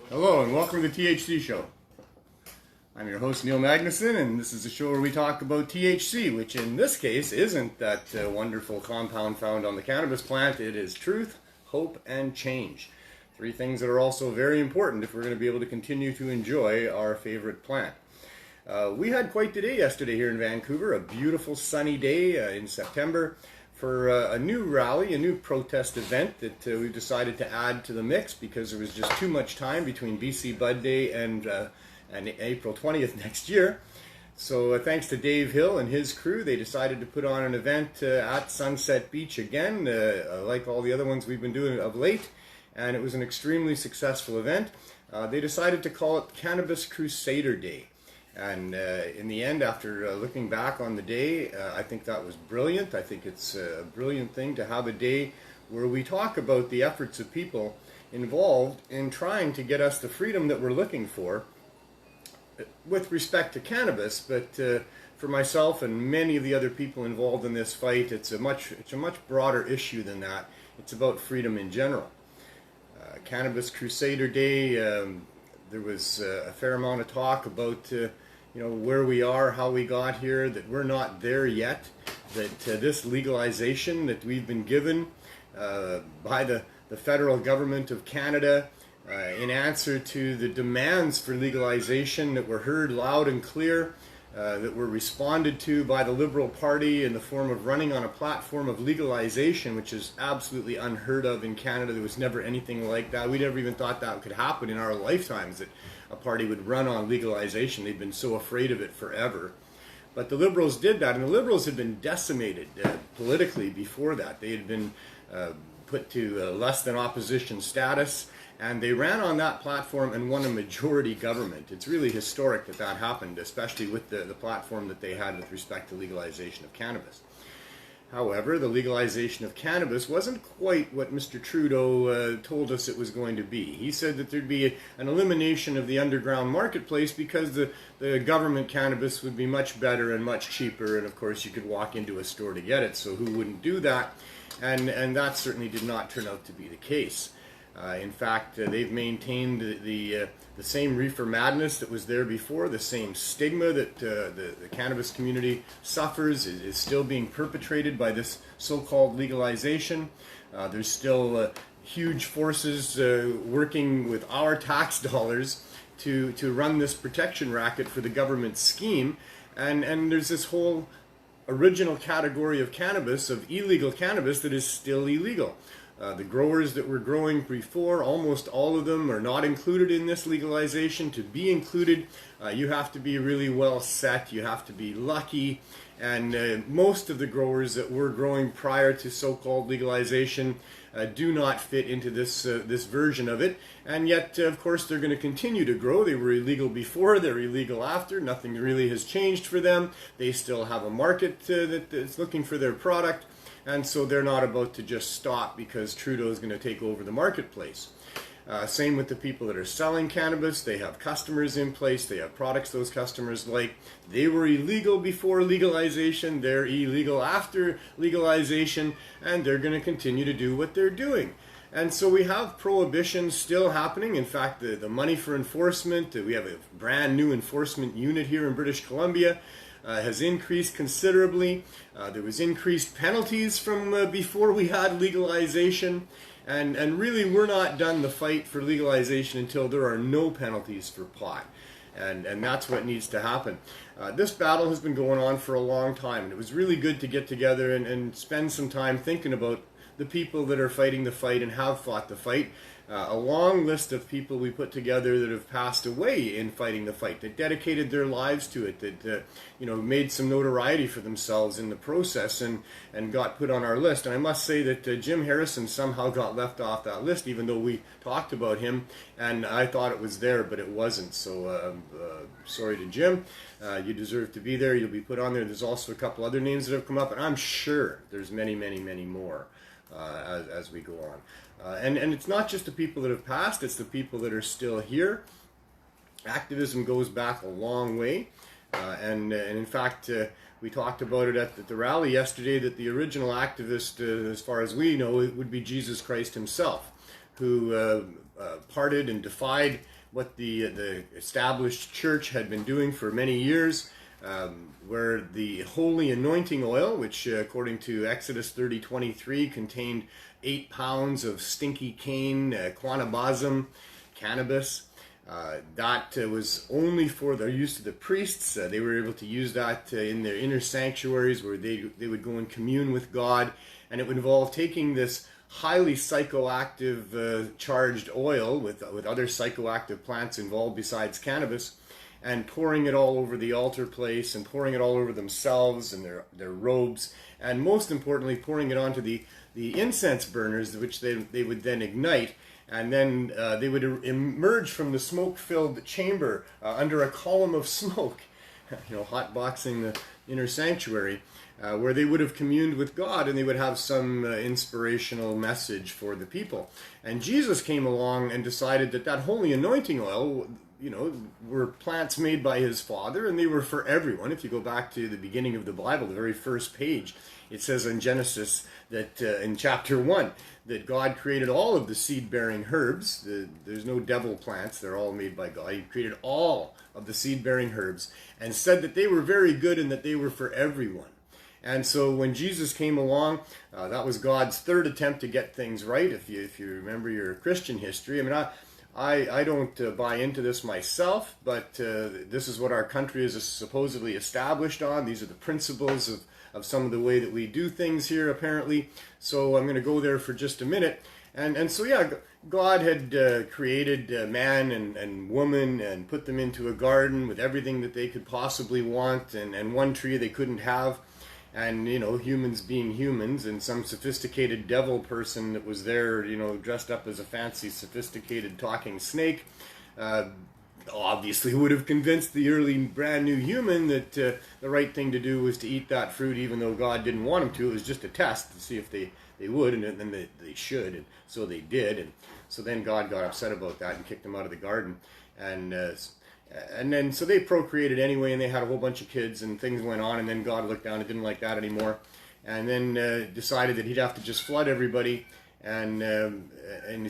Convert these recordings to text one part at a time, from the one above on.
Hello and welcome to the THC Show. I'm your host Neil Magnuson, and this is a show where we talk about THC, which in this case isn't that wonderful compound found on the cannabis plant. It is truth, hope, and change. Three things that are also very important if we're going to be able to continue to enjoy our favorite plant. We had quite the day yesterday here in Vancouver, a beautiful sunny day in September, for a new rally, a new protest event that we've decided to add to the mix because there was just too much time between BC Bud Day and April 20th next year. So thanks to Dave Hill and his crew, they decided to put on an event at Sunset Beach again, like all the other ones we've been doing of late, and it was an extremely successful event. They decided to call it Cannabis Crusader Day. And in the end, after looking back on the day, I think that was brilliant. I think it's a brilliant thing to have a day where we talk about the efforts of people involved in trying to get us the freedom that we're looking for with respect to cannabis. But for myself and many of the other people involved in this fight, it's a much broader issue than that. It's about freedom in general. Cannabis Crusader Day, there was a fair amount of talk about where we are, how we got here, that we're not there yet, that this legalization that we've been given by the federal government of Canada in answer to the demands for legalization that were heard loud and clear, that were responded to by the Liberal Party in the form of running on a platform of legalization, which is absolutely unheard of in Canada. There was never anything like that. We never even thought that could happen in our lifetimes, that a party would run on legalization. They'd been so afraid of it forever. But the Liberals did that, and the Liberals had been decimated politically before that. They had been put to less than opposition status, and they ran on that platform and won a majority government. It's really historic that that happened, especially with the platform that they had with respect to legalization of cannabis. However, the legalization of cannabis wasn't quite what Mr. Trudeau told us it was going to be. He said that there'd be an elimination of the underground marketplace because the government cannabis would be much better and much cheaper, and of course you could walk into a store to get it, so who wouldn't do that? And that certainly did not turn out to be the case. In fact, they've maintained the same reefer madness that was there before, the same stigma that the cannabis community suffers is still being perpetrated by this so-called legalization. There's still huge forces working with our tax dollars to run this protection racket for the government scheme, and there's this whole original category of cannabis, of illegal cannabis, that is still illegal. The growers that were growing before, almost all of them are not included in this legalization. To be included, you have to be really well set, you have to be lucky, and most of the growers that were growing prior to so-called legalization do not fit into this version of it, and yet of course they're going to continue to grow. They were illegal before, they're illegal after, nothing really has changed for them. They still have a market that's looking for their product. And so they're not about to just stop because Trudeau is going to take over the marketplace. Same with the people that are selling cannabis. They have customers in place. They have products those customers like. They were illegal before legalization. They're illegal after legalization. And they're going to continue to do what they're doing. And so we have prohibition still happening. In fact, the money for enforcement, we have a brand new enforcement unit here in British Columbia, has increased considerably. There was increased penalties from before we had legalization, and really we're not done the fight for legalization until there are no penalties for pot, and that's what needs to happen. This battle has been going on for a long time, and it was really good to get together and spend some time thinking about the people that are fighting the fight and have fought the fight. A long list of people we put together that have passed away in fighting the fight, that dedicated their lives to it, that made some notoriety for themselves in the process and got put on our list. And I must say that Jim Harrison somehow got left off that list, even though we talked about him, and I thought it was there, but it wasn't. So sorry to Jim. You deserve to be there. You'll be put on there. There's also a couple other names that have come up, and I'm sure there's many, many, many more as we go on. And it's not just the people that have passed, it's the people that are still here. Activism goes back a long way. And in fact, we talked about it at the rally yesterday, that the original activist, as far as we know, it would be Jesus Christ himself, who parted and defied what the established church had been doing for many years, where the holy anointing oil, which according to Exodus 30:23 contained 8 pounds of stinky cane, quanabasm, cannabis, that was only for the use of the priests. They were able to use that in their inner sanctuaries, where they would go and commune with God, and it would involve taking this highly psychoactive charged oil with other psychoactive plants involved besides cannabis, and pouring it all over the altar place, and pouring it all over themselves and their robes, and most importantly pouring it onto the incense burners, which they would then ignite, and then they would emerge from the smoke-filled chamber under a column of smoke, hotboxing the inner sanctuary, where they would have communed with God, and they would have some inspirational message for the people. And Jesus came along and decided that holy anointing oil, were plants made by his Father, and they were for everyone. If you go back to the beginning of the Bible, the very first page, it says in Genesis that in chapter 1 that God created all of the seed-bearing herbs. There's no devil plants, they're all made by God. He created all of the seed-bearing herbs and said that they were very good and that they were for everyone. And so when Jesus came along, that was God's third attempt to get things right. If you remember your Christian history, I don't buy into this myself, but this is what our country is supposedly established on. These are the principles of some of the way that we do things here, apparently. So I'm going to go there for just a minute. And so, yeah, God had created man and woman and put them into a garden with everything that they could possibly want, and one tree they couldn't have. And, humans being humans, and some sophisticated devil person that was there, dressed up as a fancy, sophisticated talking snake, obviously would have convinced the early brand new human that the right thing to do was to eat that fruit, even though God didn't want them to. It was just a test to see if they would, and then they should, and so they did. And so then God got upset about that and kicked them out of the garden. And then, so they procreated anyway, and they had a whole bunch of kids, and things went on, and then God looked down and didn't like that anymore, and then decided that he'd have to just flood everybody, and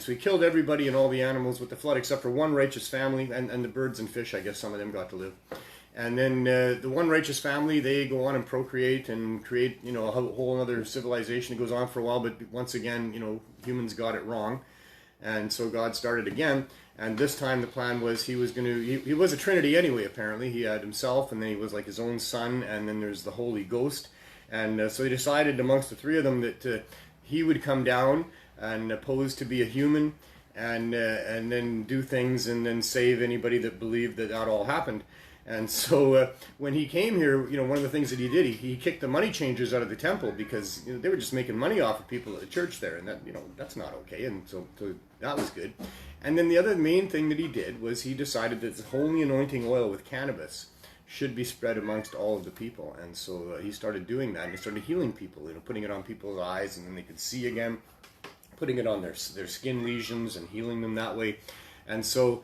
so he killed everybody and all the animals with the flood, except for one righteous family, and the birds and fish, I guess some of them got to live. And then the one righteous family, they go on and procreate and create, a whole other civilization. It goes on for a while, but once again, humans got it wrong, and so God started again. And this time the plan was he was a Trinity anyway, apparently. He had himself, and then he was like his own son, and then there's the Holy Ghost. And so he decided amongst the three of them that he would come down and pose to be a human, and then do things and then save anybody that believed that all happened. And so when he came here, one of the things that he did, he kicked the money changers out of the temple, because they were just making money off of people at the church there, and that that's not okay. And so that was good. And then the other main thing that he did was he decided that the holy anointing oil with cannabis should be spread amongst all of the people. And so he started doing that, and he started healing people, putting it on people's eyes, and then they could see again, putting it on their skin lesions and healing them that way. And so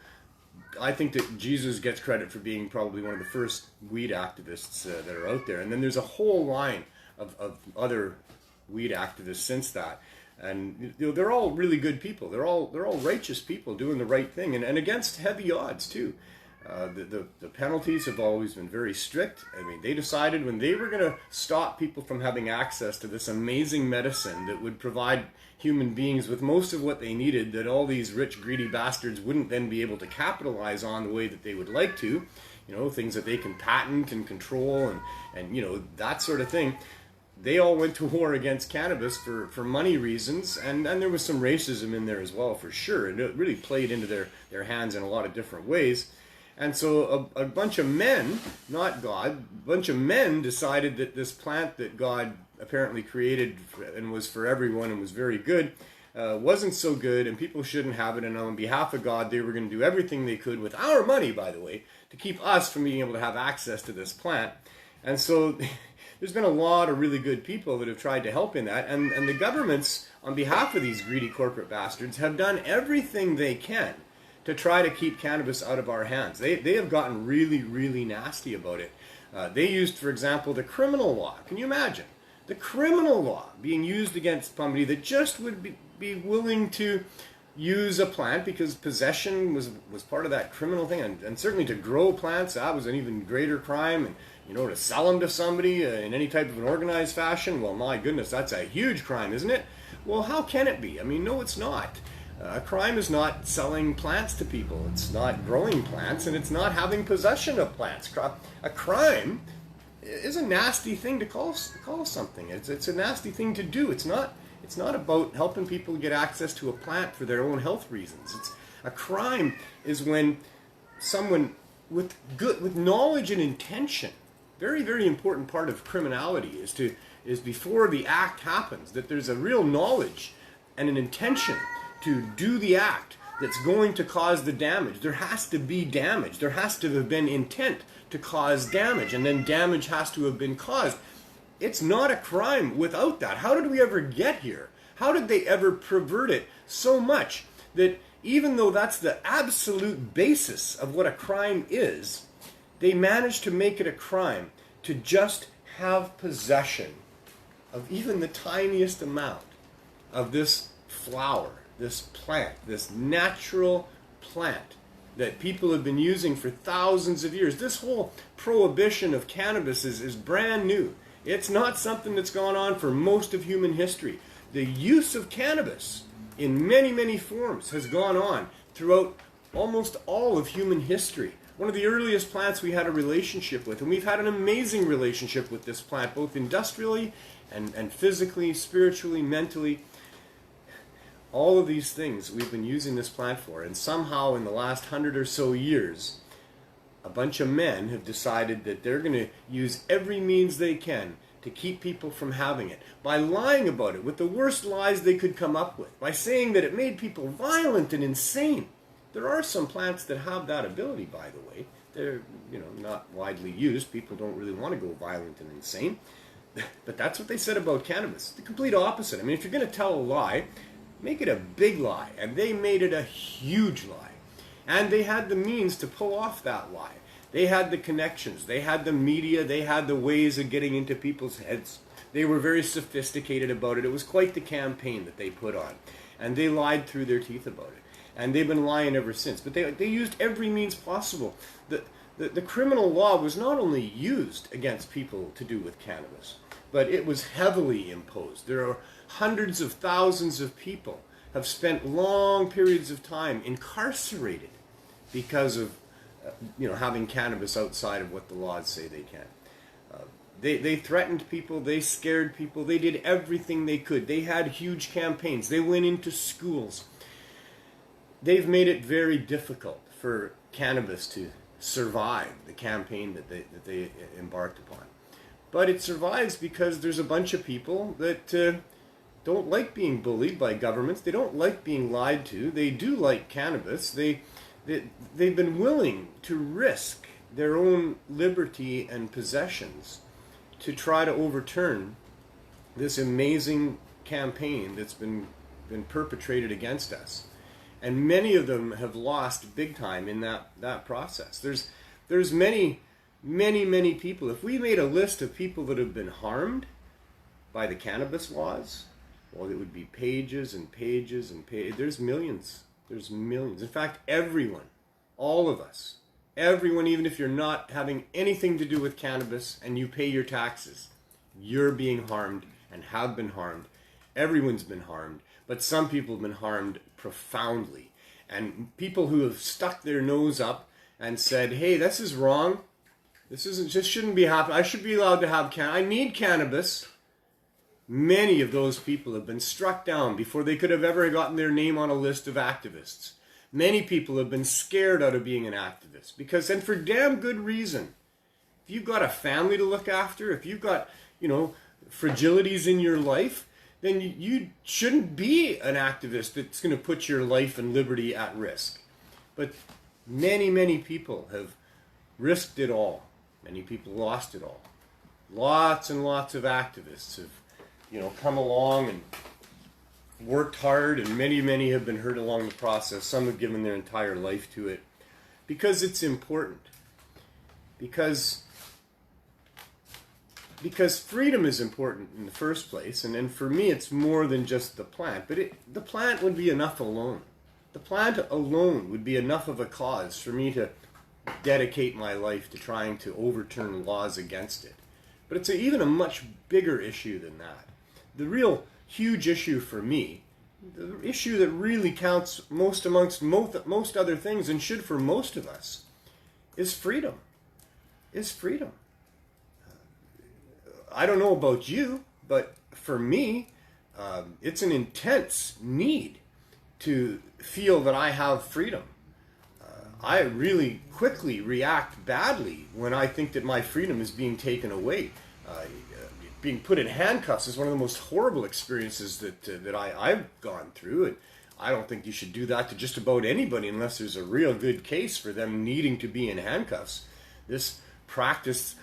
I think that Jesus gets credit for being probably one of the first weed activists that are out there. And then there's a whole line of other weed activists since that. And they're all really good people. They're all righteous people doing the right thing, and against heavy odds too. The penalties have always been very strict. They decided when they were going to stop people from having access to this amazing medicine that would provide human beings with most of what they needed, that all these rich, greedy bastards wouldn't then be able to capitalize on the way that they would like to, things that they can patent and control and that sort of thing. They all went to war against cannabis for money reasons, and there was some racism in there as well, for sure. And it really played into their hands in a lot of different ways. And so a bunch of men, not God, a bunch of men decided that this plant that God apparently created and was for everyone and was very good, wasn't so good, and people shouldn't have it. And on behalf of God, they were going to do everything they could, with our money, by the way, to keep us from being able to have access to this plant. And so there's been a lot of really good people that have tried to help in that. And the governments, on behalf of these greedy corporate bastards, have done everything they can to try to keep cannabis out of our hands. They have gotten really, really nasty about it. They used, for example, the criminal law. Can you imagine? The criminal law being used against somebody that just would be willing to use a plant because possession was part of that criminal thing. And certainly to grow plants, that was an even greater crime. And, to sell them to somebody in any type of an organized fashion, well, my goodness, that's a huge crime, isn't it? Well, how can it be? I mean, no, it's not. A crime is not selling plants to people. It's not growing plants, and it's not having possession of plants. A crime is a nasty thing to call something. It's a nasty thing to do. It's not about helping people get access to a plant for their own health reasons. A crime is when someone with knowledge and intention. Very, very important part of criminality is before the act happens, that there's a real knowledge and an intention to do the act that's going to cause the damage. There has to be damage. There has to have been intent to cause damage, and then damage has to have been caused. It's not a crime without that. How did we ever get here? How did they ever pervert it so much that even though that's the absolute basis of what a crime is, they managed to make it a crime to just have possession of even the tiniest amount of this flower, this plant, this natural plant that people have been using for thousands of years. This whole prohibition of cannabis is brand new. It's not something that's gone on for most of human history. The use of cannabis in many, many forms has gone on throughout almost all of human history. One of the earliest plants we had a relationship with, and we've had an amazing relationship with this plant, both industrially and physically, spiritually, mentally. All of these things we've been using this plant for, and somehow in the last 100 or so years, a bunch of men have decided that they're going to use every means they can to keep people from having it, by lying about it with the worst lies they could come up with, by saying that it made people violent and insane. There are some plants that have that ability, by the way. They're, not widely used. People don't really want to go violent and insane. But that's what they said about cannabis. The complete opposite. I mean, if you're going to tell a lie, make it a big lie. And they made it a huge lie. And they had the means to pull off that lie. They had the connections. They had the media. They had the ways of getting into people's heads. They were very sophisticated about it. It was quite the campaign that they put on. And they lied through their teeth about it. And they've been lying ever since. But they used every means possible. The criminal law was not only used against people to do with cannabis, but it was heavily imposed. There are hundreds of thousands of people have spent long periods of time incarcerated because of having cannabis outside of what the laws say they can. They threatened people, they scared people, they did everything they could. They had huge campaigns. They went into schools. They've made it very difficult for cannabis to survive the campaign that they embarked upon. But it survives because there's a bunch of people that don't like being bullied by governments. They don't like being lied to. They do like cannabis. They've been willing to risk their own liberty and possessions to try to overturn this amazing campaign that's been perpetrated against us. And many of them have lost big time in that process. There's many people. If we made a list of people that have been harmed by the cannabis laws, well, it would be pages and pages and pages. There's millions. There's millions. In fact, everyone, all of us, everyone, even if you're not having anything to do with cannabis and you pay your taxes, you're being harmed and have been harmed. Everyone's been harmed. But some people have been harmed profoundly. And people who have stuck their nose up and said, hey, this is wrong. This shouldn't be happening. I should be allowed to have I need cannabis. Many of those people have been struck down before they could have ever gotten their name on a list of activists. Many people have been scared out of being an activist and for damn good reason. If you've got a family to look after, if you've got, fragilities in your life, then you shouldn't be an activist that's going to put your life and liberty at risk. But many, many people have risked it all. Many people lost it all. Lots and lots of activists have, come along and worked hard, and many, many have been hurt along the process. Some have given their entire life to it because it's important. Because because freedom is important in the first place, and for me it's more than just the plant, but the plant would be enough alone. The plant alone would be enough of a cause for me to dedicate my life to trying to overturn laws against it. But it's even a much bigger issue than that. The real huge issue for me, the issue that really counts most amongst most other things, and should for most of us, is freedom. I don't know about you, but for me, it's an intense need to feel that I have freedom. I really quickly react badly when I think that my freedom is being taken away. Being put in handcuffs is one of the most horrible experiences that I've gone through, and I don't think you should do that to just about anybody unless there's a real good case for them needing to be in handcuffs. This practice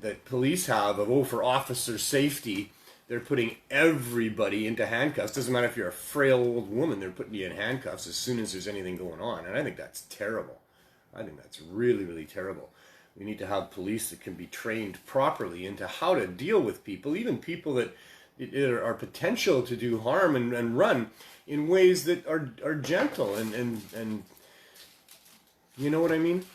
that police have of, for officer safety, they're putting everybody into handcuffs. Doesn't matter if you're a frail old woman, they're putting you in handcuffs as soon as there's anything going on. And I think that's terrible. I think that's really, really terrible. We need to have police that can be trained properly into how to deal with people, even people that are potential to do harm and run in ways that are gentle and you know what I mean?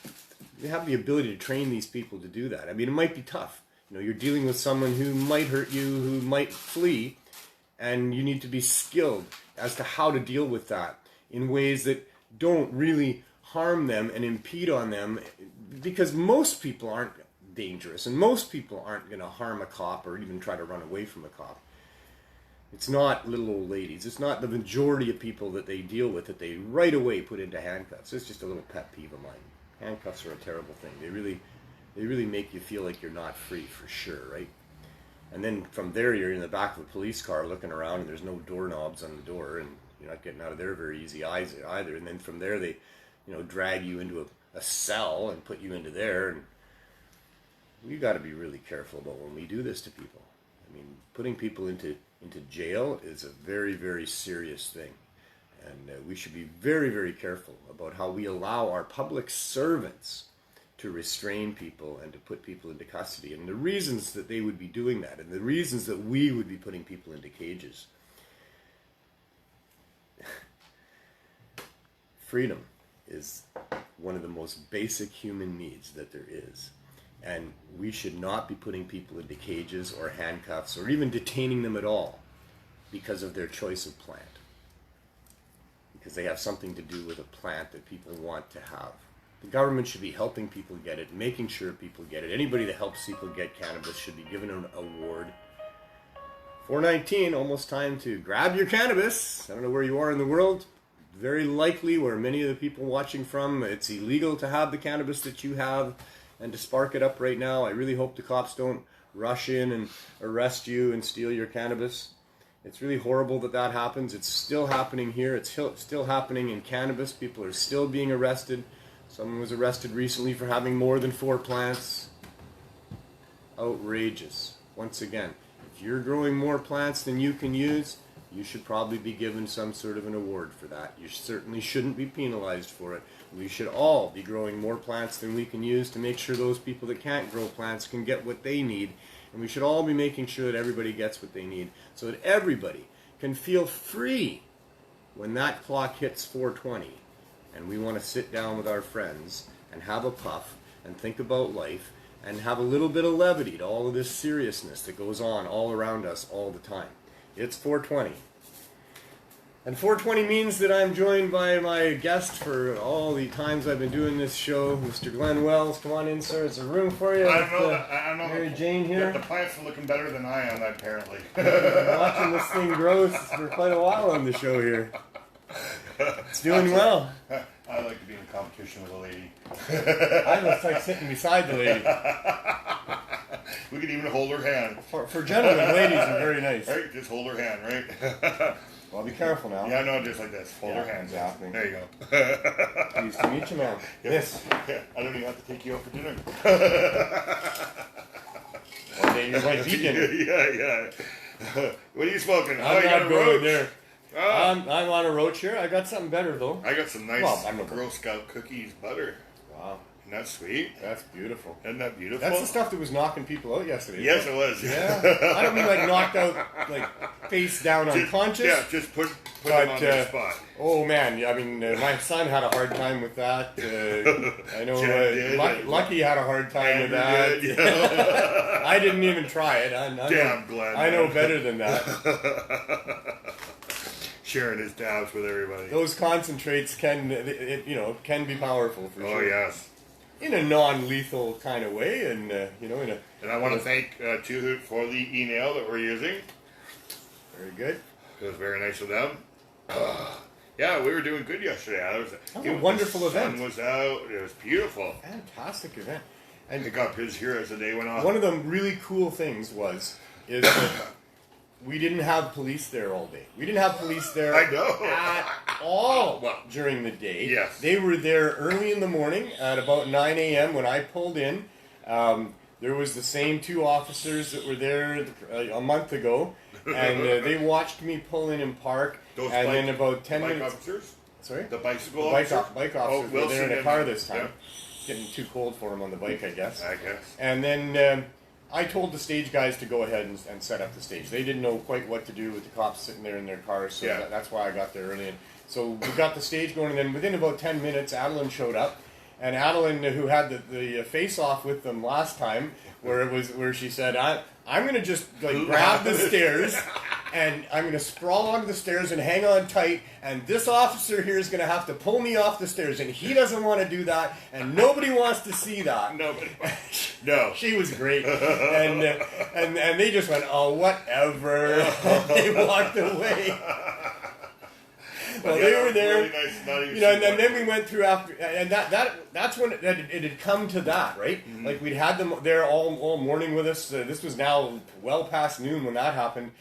They have the ability to train these people to do that. I mean, it might be tough. You know, you're dealing with someone who might hurt you, who might flee, and you need to be skilled as to how to deal with that in ways that don't really harm them and impede on them, because most people aren't dangerous and most people aren't going to harm a cop or even try to run away from a cop. It's not little old ladies. It's not the majority of people that they deal with that they right away put into handcuffs. It's just a little pet peeve of mine. Handcuffs are a terrible thing. They really make you feel like you're not free, for sure, right? And then from there, you're in the back of a police car looking around, and there's no doorknobs on the door, and you're not getting out of there very easy either. And then from there, they, drag you into a cell and put you into there, and we got to be really careful about when we do this to people. I mean, putting people into jail is a very, very serious thing. And we should be very, very careful about how we allow our public servants to restrain people and to put people into custody, and the reasons that they would be doing that, and the reasons that we would be putting people into cages. Freedom is one of the most basic human needs that there is. And we should not be putting people into cages or handcuffs or even detaining them at all because of their choice of plant. Because they have something to do with a plant that people want to have. The government should be helping people get it, making sure people get it. Anybody that helps people get cannabis should be given an award. 419, almost time to grab your cannabis. I don't know where you are in the world. Very likely where many of the people watching from, it's illegal to have the cannabis that you have and to spark it up right now. I really hope the cops don't rush in and arrest you and steal your cannabis. It's really horrible that happens. It's still happening here. It's still happening in cannabis. People are still being arrested. Someone was arrested recently for having more than 4 plants. Outrageous. Once again, if you're growing more plants than you can use, you should probably be given some sort of an award for that. You certainly shouldn't be penalized for it. We should all be growing more plants than we can use to make sure those people that can't grow plants can get what they need. And we should all be making sure that everybody gets what they need so that everybody can feel free when that clock hits 4:20 and we want to sit down with our friends and have a puff and think about life and have a little bit of levity to all of this seriousness that goes on all around us all the time. It's 4:20. And 4:20 means that I'm joined by my guest for all the times I've been doing this show, Mr. Glenn Wells. Come on in, sir. There's a room for you. I don't know. Mary Jane here. The plants are looking better than I am, apparently. Watching this thing grow for quite a while on the show here. It's doing well. I like to be in competition with a lady. I must like sitting beside the lady. We could even hold her hand. For gentlemen, ladies are very nice. Right, just hold her hand, right? Well, be careful now. Yeah, no, just like this. Hold her hand. Exactly. There you go. Pleased to meet you, man. Yes. Yeah, I don't even have to take you out for dinner. One day your wife eat dinner. Yeah. What are you smoking? I'm not going there. Oh. I'm on a roach here. I got something better, though. I got some nice I'm Girl Scout cookies butter. Wow. Isn't that sweet? That's beautiful. Isn't that beautiful? That's the stuff that was knocking people out yesterday. Yes, it was. Yeah. I don't mean like knocked out, like face down unconscious. Yeah, just put them on their spot. Oh man, I mean, my son had a hard time with that. I know Lucky had a hard time with that. Did, yeah. I didn't even try it. I'm glad. I know better than that. Sharing his dabs with everybody. Those concentrates can be powerful for sure. Oh yes. In a non-lethal kind of way, and And I want to thank Two for the email that we're using. Very good. It was very nice of them. Yeah, we were doing good yesterday. It was a wonderful event. The sun was out. It was beautiful. Fantastic event. And it got busier as the day went on. One of the really cool things is that we didn't have police there all day. We didn't have police there at all during the day. Yes. They were there early in the morning at about 9 a.m. when I pulled in. There was the same two officers that were there a month ago, and they watched me pull in and park. Then about 10 minutes... officers? Sorry? The bicycle officers? Bike officers were there in a car this time. Yeah. Getting too cold for them on the bike, I guess. And then... I told the stage guys to go ahead and set up the stage. They didn't know quite what to do with the cops sitting there in their cars, so that's why I got there early. And so we got the stage going, and then within about 10 minutes, Adeline showed up. And Adeline, who had the face-off with them last time, where she said, I'm going to just grab the stairs, and I'm going to sprawl onto the stairs and hang on tight, and this officer here is going to have to pull me off the stairs, and he doesn't want to do that, and nobody wants to see that. Nobody. No. She was great. And they just went, oh, whatever. They walked away. Well, they were there, really nice, and then we went through after, and that's when it had come to that, right? Mm-hmm. Like we'd had them there all morning with us. This was now well past noon when that happened.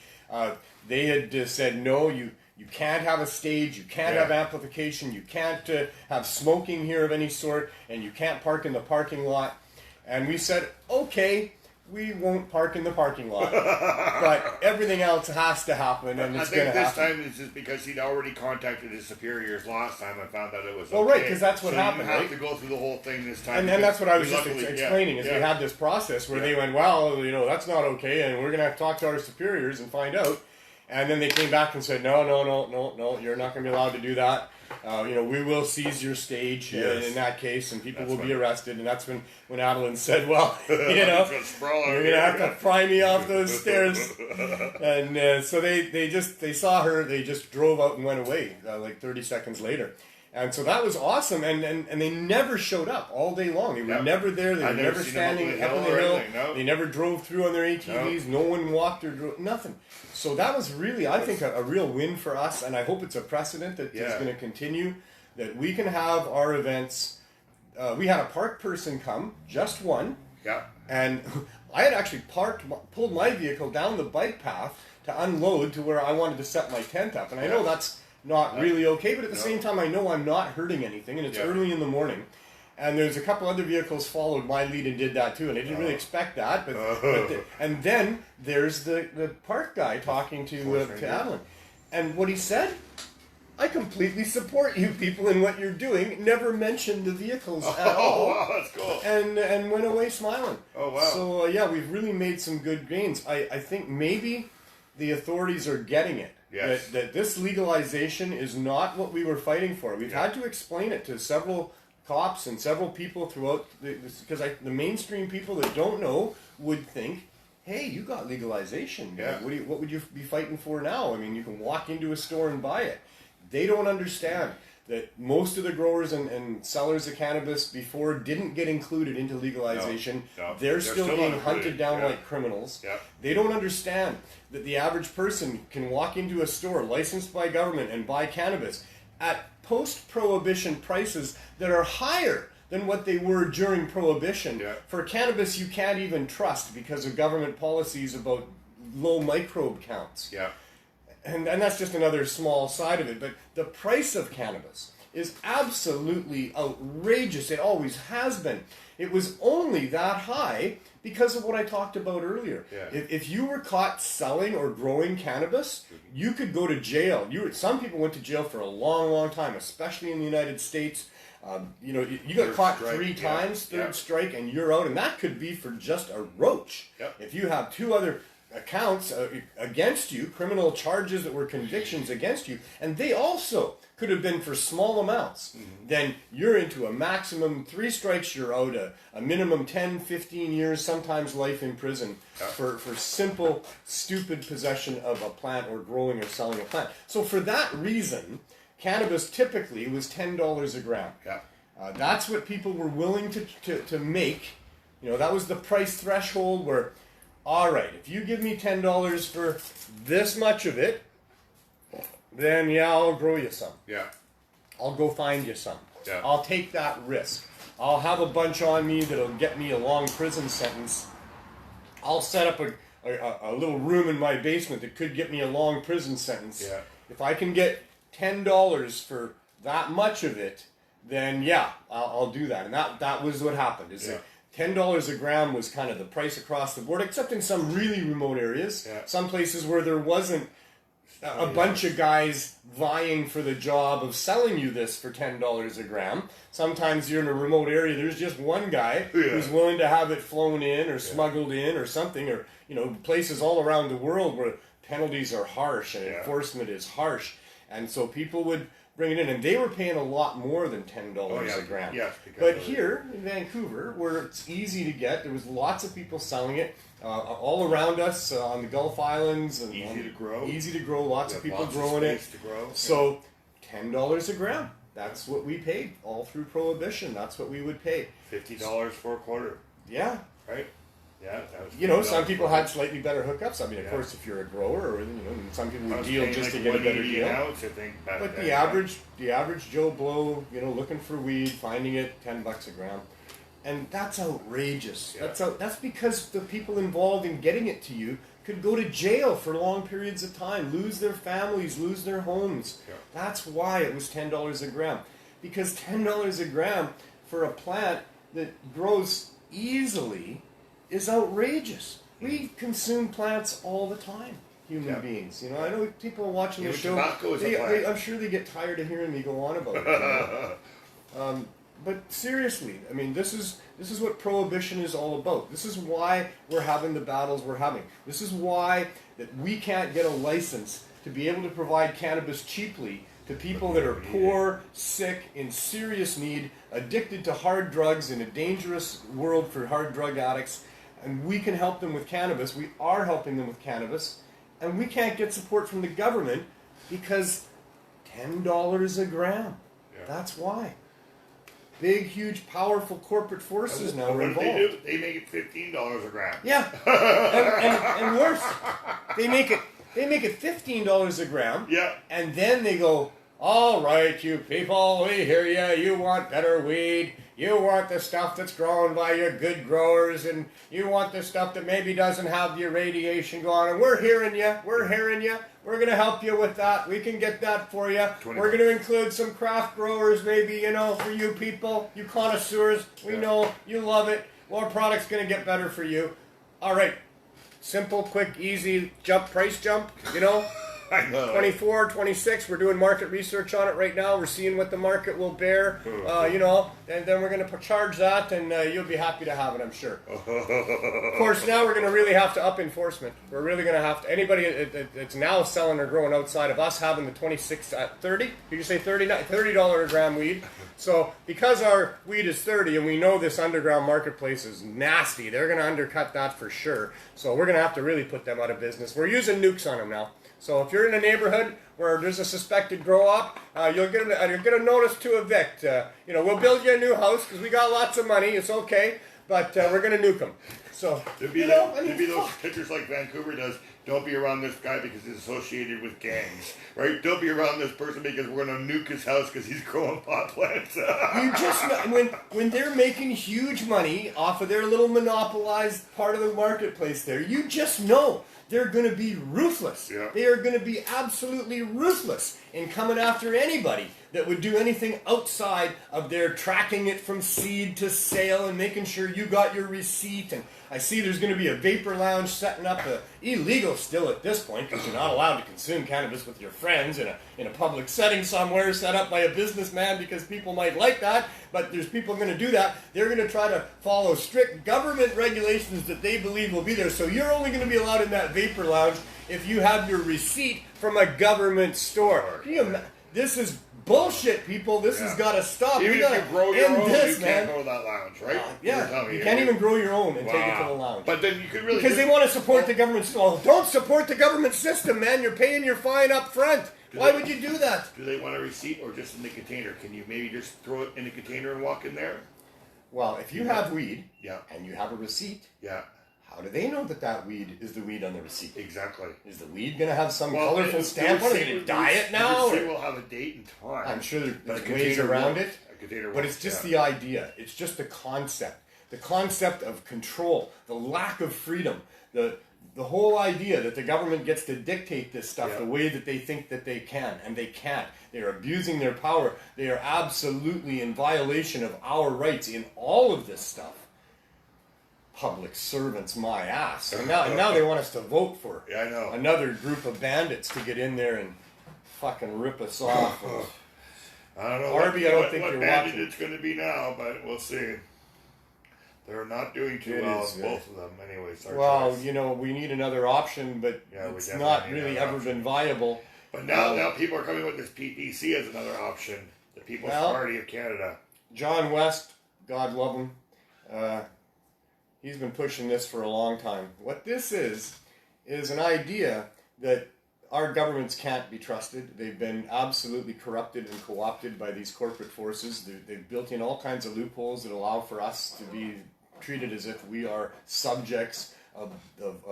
They had said, no, you can't have a stage, you can't have amplification, you can't have smoking here of any sort, and you can't park in the parking lot. And we said, okay, we won't park in the parking lot, but everything else has to happen, and it's going to happen. I think this time it's just because he'd already contacted his superiors last time and found out it was okay. Well, right, because that's what happened, you have to go through the whole thing this time. And that's what I was just explaining, is we had this process where they went, well, that's not okay, and we're going to have to talk to our superiors and find out. And then they came back and said, no, you're not going to be allowed to do that. We will seize your stage in that case, and people will be arrested. And that's when Adeline said, well, you're going to have to pry me off those stairs. And so they saw her, they just drove out and went away like 30 seconds later. And so that was awesome, and they never showed up all day long. They were never there. They were never standing up on the hill. No. They never drove through on their ATVs. No one walked or drove, nothing. So that was really, I think, a real win for us, and I hope it's a precedent that is going to continue, that we can have our events. We had a park person come, just one. Yeah. And I had actually pulled my vehicle down the bike path to unload to where I wanted to set my tent up. And I know that's not really okay, but at the same time, I know I'm not hurting anything, and it's early in the morning. And there's a couple other vehicles followed my lead and did that too, and I didn't really expect that. And then there's the park guy talking to Adeline. And what he said, I completely support you people in what you're doing, never mentioned the vehicles at all. Oh, wow, that's cool. And went away smiling. Oh, wow. So, we've really made some good gains. I think maybe the authorities are getting it. Yes. That this legalization is not what we were fighting for. We've had to explain it to several cops and several people throughout, because the mainstream people that don't know would think, hey, you got legalization. Yeah. What would you be fighting for now? I mean, you can walk into a store and buy it. They don't understand that most of the growers and sellers of cannabis before didn't get included into legalization. No. They're still being hunted down like criminals. Yeah. They don't understand that the average person can walk into a store licensed by government and buy cannabis at post-prohibition prices that are higher than what they were during prohibition. Yeah. For cannabis, you can't even trust because of government policies about low microbe counts. Yeah. And that's just another small side of it. But the price of cannabis is absolutely outrageous. It always has been. It was only that high Because of what I talked about earlier. Yeah. If you were caught selling or growing cannabis, you could go to jail. Some people went to jail for a long, long time, especially in the United States. You got caught strike, 3 times, yeah. third strike, and you're out. And that could be for just a roach. Yep. If you have 2 other accounts against you, criminal charges that were convictions against you, and they also could have been for small amounts, then you're into a maximum 3 strikes, you're out, a minimum 10, 15 years, sometimes life in prison for simple, stupid possession of a plant or growing or selling a plant. So for that reason, cannabis typically was $10 a gram. Yeah. That's what people were willing to make. That was the price threshold where, all right, if you give me $10 for this much of it, then yeah, I'll grow you some. Yeah. I'll go find you some. Yeah. I'll take that risk. I'll have a bunch on me that'll get me a long prison sentence. I'll set up a little room in my basement that could get me a long prison sentence. Yeah. If I can get $10 for that much of it, then yeah, I'll do that. And that was what happened. $10 a gram was kind of the price across the board, except in some really remote areas. Yeah. Some places where there wasn't a bunch of guys vying for the job of selling you this for $10 a gram. Sometimes you're in a remote area, there's just one guy who's willing to have it flown in or smuggled in or something, or places all around the world where penalties are harsh and enforcement is harsh. And so people would bring it in, and they were paying a lot more than $10 a gram. Yes, but here in Vancouver, where it's easy to get, there was lots of people selling it all around us on the Gulf Islands. And Easy to grow. Lots of people growing it. To grow. So $10 a gram. That's what we paid all through Prohibition. That's what we would pay. $50 for a quarter. Yeah. Right. Yeah, that was some people had slightly better hookups. I mean, of course, if you're a grower, or some people would deal just to get a better deal. Ounce, I think, but the average Joe Blow, looking for weed, finding it, $10 a gram, and that's outrageous. Yeah. That's because the people involved in getting it to you could go to jail for long periods of time, lose their families, lose their homes. Yeah. That's why it was $10 a gram, because $10 a gram for a plant that grows easily is outrageous. We consume plants all the time, human beings. I know people are watching the show. I'm sure they get tired of hearing me go on about it. But seriously, I mean, this is what Prohibition is all about. This is why we're having the battles we're having. This is why that we can't get a license to be able to provide cannabis cheaply to people that are poor, sick, in serious need, addicted to hard drugs, in a dangerous world for hard drug addicts. And we can help them with cannabis. We are helping them with cannabis. And we can't get support from the government because $10 a gram. Yeah. That's why. Big, huge, powerful corporate forces now are involved. What do? They make it $15 a gram. Yeah. and worse. They make it $15 a gram. Yeah. And then they go, all right, you people, we hear you. You want better weed. You want the stuff that's grown by your good growers, and you want the stuff that maybe doesn't have the irradiation going on. And we're hearing you. We're hearing you. We're going to help you with that. We can get that for you. We're going to include some craft growers, maybe, for you people, you connoisseurs. We know you love it. Well, our product's going to get better for you. All right. Simple, quick, easy price jump, I know. 24, 26, we're doing market research on it right now. We're seeing what the market will bear, and then we're going to charge that, and you'll be happy to have it, I'm sure. Of course, now we're going to really have to up enforcement. We're really going to have to, anybody that's now selling or growing outside of us having the 26 at 30, did you say $30 a gram weed? So because our weed is 30 and we know this underground marketplace is nasty, they're going to undercut that for sure. So we're going to have to really put them out of business. We're using nukes on them now. So if you're in a neighborhood where there's a suspected grow-op, you'll get a notice to evict. We'll build you a new house because we got lots of money. It's okay, but we're going to nuke them. So there'd be those pictures like Vancouver does. Don't be around this guy because he's associated with gangs, right? Don't be around this person because we're going to nuke his house because he's growing pot plants. You just know, when they're making huge money off of their little monopolized part of the marketplace there, you just know they're going to be ruthless. Yeah. They are going to be absolutely ruthless in coming after anybody that would do anything outside of their tracking it from seed to sale and making sure you got your receipt. And I see there's going to be a vapor lounge setting up, illegal still at this point because you're not allowed to consume cannabis with your friends in a public setting somewhere, set up by a businessman because people might like that, but there's people going to do that. They're going to try to follow strict government regulations that they believe will be there. So you're only going to be allowed in that vapor lounge if you have your receipt from a government store. This is bullshit, people. This has got to stop. Even We got if you grow to your end own, this, you man. can't go to that lounge, right? You can't even grow your own and take it to the lounge. But then you could really... Because they want to support the government. Well, don't support the government system, man. You're paying your fine up front. Why would you do that? Do they want a receipt or just in the container? Can you maybe just throw it in the container and walk in there? Well, if you have weed Yeah. and you have a receipt, Yeah. how do they know that that weed is the weed on the receipt? Exactly. Is the weed going to have some colorful stamp on it? Are they going to dye it now? The receipt will have a date and time. I'm sure But there's ways around it. A container But works, it's just the idea. It's just the concept. The concept of control, the lack of freedom, the whole idea that the government gets to dictate this stuff the way that they think that they can, and they can't. They're abusing their power. They are absolutely in violation of our rights in all of this stuff. Public servants, my ass. And now they want us to vote for I know. another group of bandits to get in there and fucking rip us off. I don't know Arby, I don't think what you're bandit watching. it's going to be now, but we'll see. They're not doing too It well, is, both of them, anyways. Well, choice. we need another option, but Yeah, we it's definitely not need really another ever option. been viable. But now people are coming with this PPC as another option. The People's Party of Canada. John West, God love him, he's been pushing this for a long time. What this is an idea that our governments can't be trusted. They've been absolutely corrupted and co-opted by these corporate forces. They've built in all kinds of loopholes that allow for us to be treated as if we are subjects of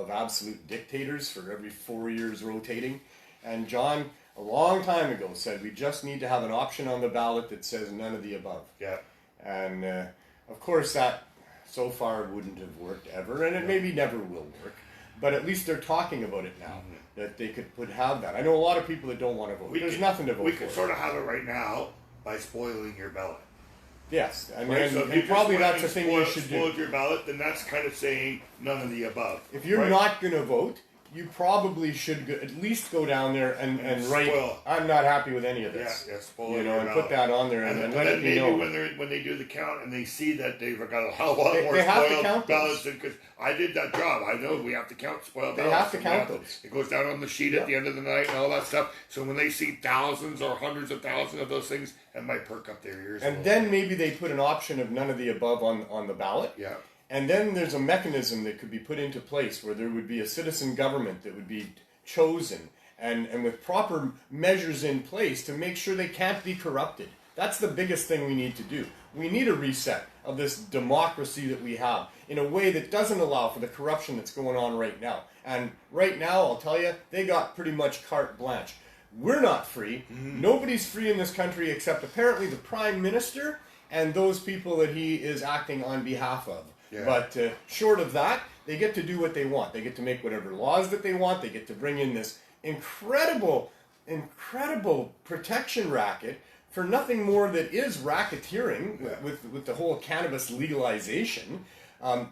absolute dictators for every 4 years rotating. And John, a long time ago, said we just need to have an option on the ballot that says none of the above. Yeah. And of course that so far wouldn't have worked ever, and it maybe never will work. But at least they're talking about it now, that they could have that. I know a lot of people that don't want to vote. There's nothing to vote for. We could sort of have it right now by spoiling your ballot. Yes, and, Right? So and probably that's the thing you should spoiled do. your ballot, then that's kind of saying none of the above. If you're not going to vote, you probably should at least go down there and write, spoil. I'm not happy with any of this. Yeah, spoil you know, your and ballot. put that on there and then let it be maybe known. when they do the count and they see that they've got a whole lot more they have to spoiled count those. ballots, because I did that job. I know we have to count spoiled They ballots. have to count those. It goes down on the sheet at the end of the night and all that stuff. So when they see thousands or hundreds of thousands of those things, it might perk up their ears. And then maybe they put an option of none of the above on the ballot. Yeah. And then there's a mechanism that could be put into place where there would be a citizen government that would be chosen and with proper measures in place to make sure they can't be corrupted. That's the biggest thing we need to do. We need a reset of this democracy that we have in a way that doesn't allow for the corruption that's going on right now. And right now, I'll tell you, they got pretty much carte blanche. We're not free. Nobody's free in this country except apparently the Prime Minister and those people that he is acting on behalf of. Yeah. But short of that, they get to do what they want. They get to make whatever laws that they want. They get to bring in this incredible protection racket for nothing more that is racketeering with the whole cannabis legalization. And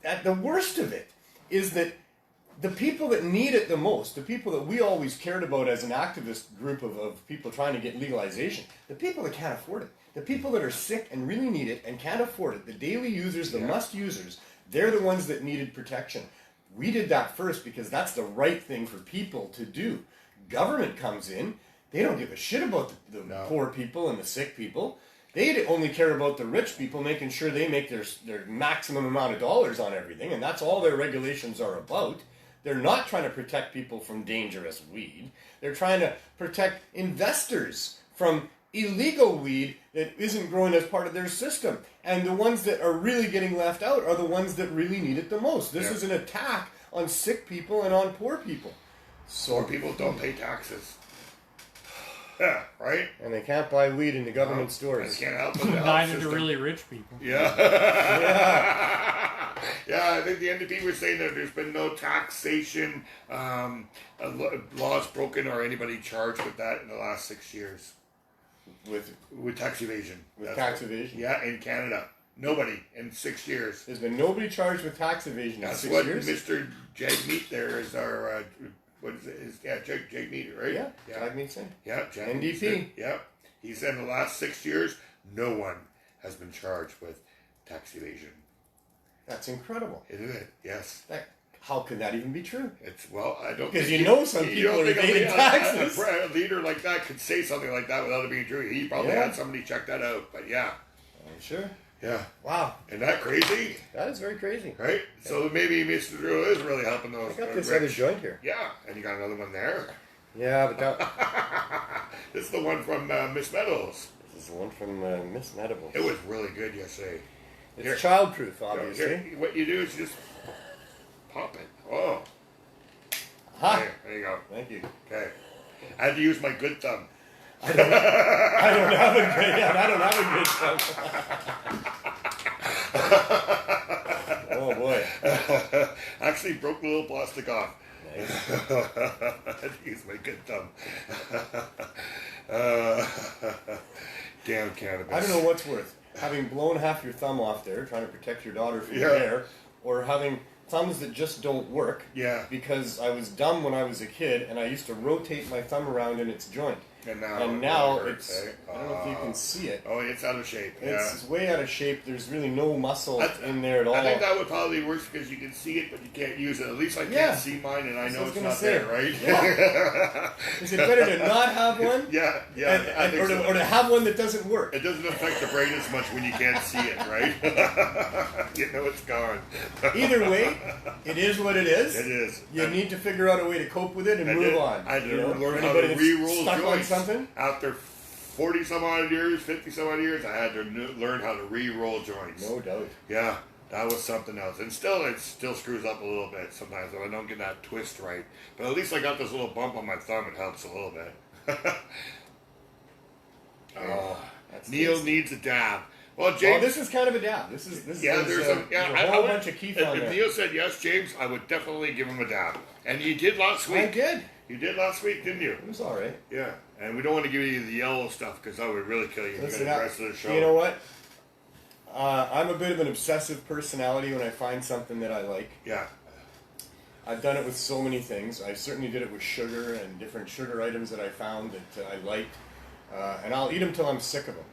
at the worst of it is that the people that need it the most, the people that we always cared about as an activist group of people trying to get legalization, the people that can't afford it, the people that are sick and really need it and can't afford it, the daily users, the must users, they're the ones that needed protection. We did that first because that's the right thing for people to do. Government comes in, they don't give a shit about the poor people and the sick people. They only care about the rich people, making sure they make their maximum amount of dollars on everything, and that's all their regulations are about. They're not trying to protect people from dangerous weed. They're trying to protect investors from illegal weed that isn't growing as part of their system. And the ones that are really getting left out are the ones that really need it the most. This is an attack on sick people and on poor people. So Poor people don't pay taxes. Yeah, right? And they can't buy weed in the government stores. They can't help it. Neither do really rich people. Yeah. Yeah, I think the NDP was saying that there's been no taxation laws broken or anybody charged with that in the last 6 years. With tax evasion. tax evasion? Yeah, in Canada. Nobody in 6 years. There's been nobody charged with tax evasion in 6 years? That's what Mr. Jagmeet there is our, what is it? Jagmeet, right? Yeah, Jagmeet Singh. Yeah, NDP. Yeah. He said in the last 6 years, no one has been charged with tax evasion. That's incredible. Isn't it? Yes. How could that even be true? I don't because think some people are evading taxes. A leader like that could say something like that without it being true. He probably had somebody check that out, but yeah. I'm sure. Yeah. Wow. Isn't that crazy? That is very crazy. Right? Yeah. So maybe Mr. Drew is really helping those. I got this other joint here. Yeah, and you got another one there. Yeah, but that... This is the one from Miss Meadows. This is the one from Miss Meadows. It was really good yesterday. It's childproof, obviously. What you do is you just pop it. Oh. Aha. There you go. Thank you. Okay. I had to use my good thumb. I don't have a good thumb. Oh boy. Actually broke the little plastic off. Nice. I had to use my good thumb. Damn cannabis. I don't know what's worse. Having blown half your thumb off there, trying to protect your daughter from the air, or having thumbs that just don't work. Yeah. Because I was dumb when I was a kid, and I used to rotate my thumb around in its joint. And now it hurts, it's, I don't know if you can see it. Oh, it's out of shape. It's way out of shape. There's really no muscle in there at all. I think that would probably work because you can see it, but you can't use it. At least I can't see mine, and I know it's not there, right? Yeah. Is it better to not have one? Yeah. Or to have one that doesn't work? It doesn't affect the brain as much when you can't see it, right? You know it's gone. Either way, it is what it is. It is. You need to figure out a way to cope with it and move on. I had to learn how to re-roll joints. Something? After 40 some odd years, 50 some odd years, I had to learn how to re-roll joints. No doubt. Yeah, that was something else. And still, it still screws up a little bit sometimes if I don't get that twist right. But at least I got this little bump on my thumb. It helps a little bit. Neil needs a dab. Well, James. This is kind of a dab. There's a whole bunch of keef on there. If Neil said yes, James, I would definitely give him a dab. And you did last week. I did. You did last week, didn't you? It was all right. Yeah. And we don't want to give you the yellow stuff because that would really kill you. Listen, the rest of the show. You know what? I'm a bit of an obsessive personality when I find something that I like. Yeah. I've done it with so many things. I certainly did it with sugar and different sugar items that I found that I liked. And I'll eat them till I'm sick of them.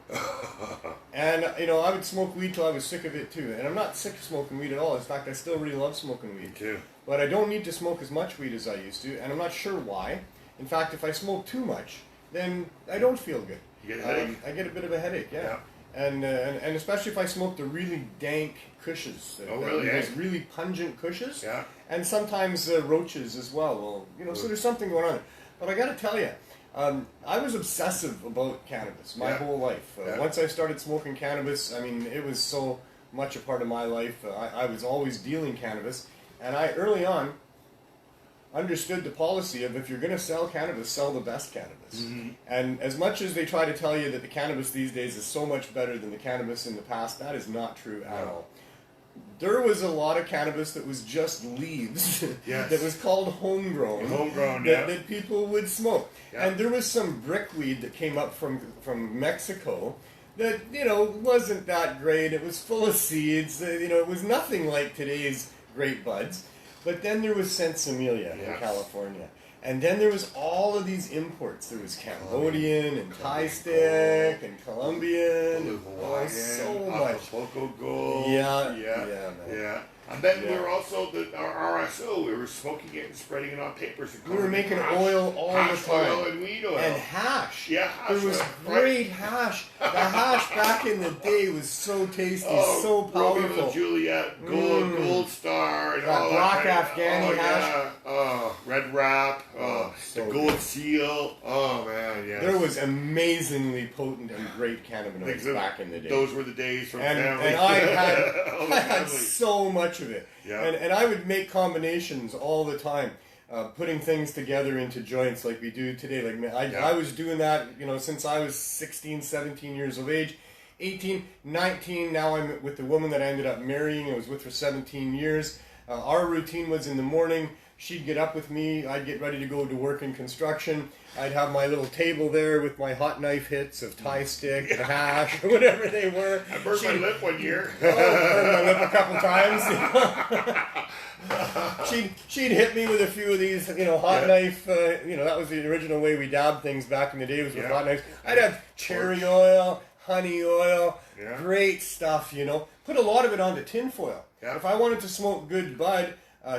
And, I would smoke weed till I was sick of it too. And I'm not sick of smoking weed at all. In fact, I still really love smoking weed. Me too. But I don't need to smoke as much weed as I used to, and I'm not sure why. In fact, if I smoke too much, then I don't feel good. You get a headache? I get a bit of a headache, yeah. And especially if I smoke the really dank cushes. Those really pungent cushes. Yeah. And sometimes roaches as well. Well, so there's something going on there. But I got to tell you, I was obsessive about cannabis my whole life. Once I started smoking cannabis, it was so much a part of my life. I was always dealing cannabis. And I, early on, understood the policy of if you're going to sell cannabis, sell the best cannabis. Mm-hmm. And as much as they try to tell you that the cannabis these days is so much better than the cannabis in the past, that is not true at all. There was a lot of cannabis that was just leaves that was called homegrown that people would smoke. Yeah. And there was some brickweed that came up from Mexico that, wasn't that great. It was full of seeds. It was nothing like today's great buds. But then there was Sensimilia in California. And then there was all of these imports. There was Cambodian and Thai stick and Colombian. So much. Acapulco Gold. Yeah. And then we were also, our RSO, we were smoking it and spreading it on papers. We were making oil all the time. Oil and weed oil. And hash. Yeah, hash. There was great hash. The hash back in the day was so tasty, so powerful. Romeo Juliet, Gold Star, and all black that. Afghani hash. Yeah. Oh, Red Wrap. The Gold Seal. Oh, man, yes. There was amazingly potent and great cannabinoids back in the day. Those were the days from family. And I had so much of it. Yeah. And I would make combinations all the time, putting things together into joints like we do today. I was doing that, since I was 16, 17 years of age. 18, 19, now I'm with the woman that I ended up marrying. I was with for 17 years. Our routine was in the morning. She'd get up with me. I'd get ready to go to work in construction. I'd have my little table there with my hot knife hits of Thai stick and hash, or whatever they were. I burned my lip one year. Burned my lip a couple times. She'd hit me with a few of these, hot knife. That was the original way we dabbed things back in the day, was with hot knives. I'd have cherry oil, honey oil, great stuff. Put a lot of it onto tinfoil. Yeah. If I wanted to smoke good bud,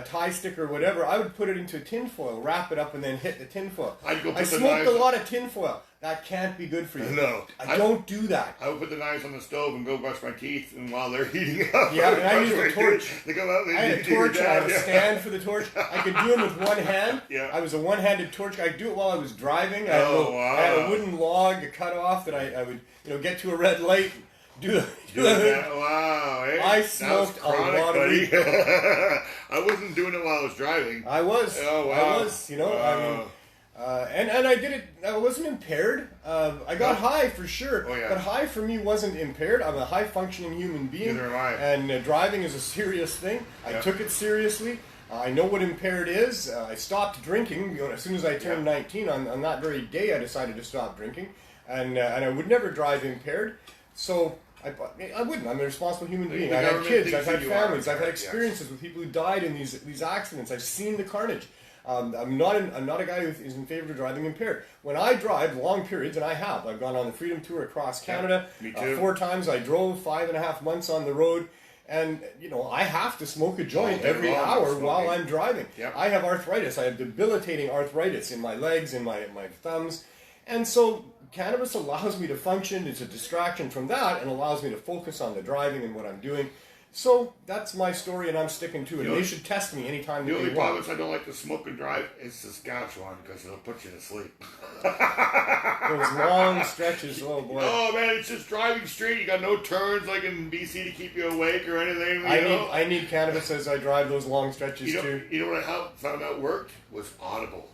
Thai stick or whatever, I would put it into tinfoil, wrap it up, and then hit the tinfoil. I smoked a lot of tinfoil. That can't be good for you. No. I don't do that. I would put the knives on the stove and go brush my teeth, and while they're heating up, yeah, and I used a torch. They come out, I had a torch, I had a stand for the torch. I could do them with one hand. Yeah. I was a one-handed torch guy. I'd do it while I was driving. I had a wooden log, a cut off that I would get to a red light. Wow, hey, I smoked chronic, a lot of weed. I wasn't doing it while I was driving. I was. Oh, wow. I was, and I did it, I wasn't impaired. I got high for sure. Oh, yeah. But high for me wasn't impaired. I'm a high functioning human being. Neither am I. And driving is a serious thing. I took it seriously. I know what impaired is. I stopped drinking. As soon as I turned 19, on that very day, I decided to stop drinking. And I would never drive impaired. So I wouldn't. I'm a responsible human being. I've had kids. I've had families. I've had experiences with people who died in these accidents. I've seen the carnage. I'm not a guy who is in favor of driving impaired. When I drive long periods, and I've gone on the Freedom Tour across Canada. Me too. 4 times. I drove 5.5 months on the road. And, I have to smoke a joint every hour while I'm driving. Yep. I have arthritis. I have debilitating arthritis in my legs, in my thumbs. And so cannabis allows me to function. It's a distraction from that and allows me to focus on the driving and what I'm doing. So that's my story, and I'm sticking to it. They should test me anytime they want. The only province I don't like to smoke and drive is Saskatchewan, because it'll put you to sleep. Those long stretches, oh boy. Oh man, it's just driving straight. You got no turns like in BC to keep you awake or anything. I need cannabis as I drive those long stretches too. You know what I found out worked? Was Audible.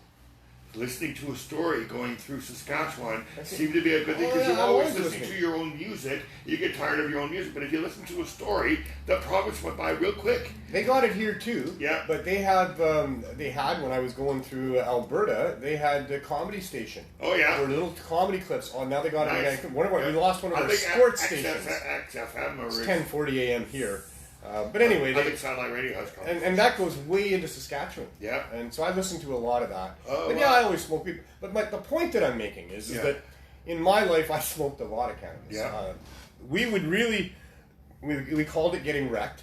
Listening to a story going through Saskatchewan seemed to be a good thing, because you're always listening to your own music. You get tired of your own music, but if you listen to a story, the province went by real quick. They got it here too. Yeah. But they had when I was going through Alberta, they had a comedy station. Oh yeah. Or little comedy clips. Oh, now they got it again. We lost one of our sports stations. XFM. It's 10:40 a.m. here. But anyway, I think Satellite Radio has comments. And that goes way into Saskatchewan. Yeah. And so I listen to a lot of that. Oh, but I always smoke weed. But the point that I'm making is that in my life, I smoked a lot of cannabis. Yeah. We would really, we called it getting wrecked.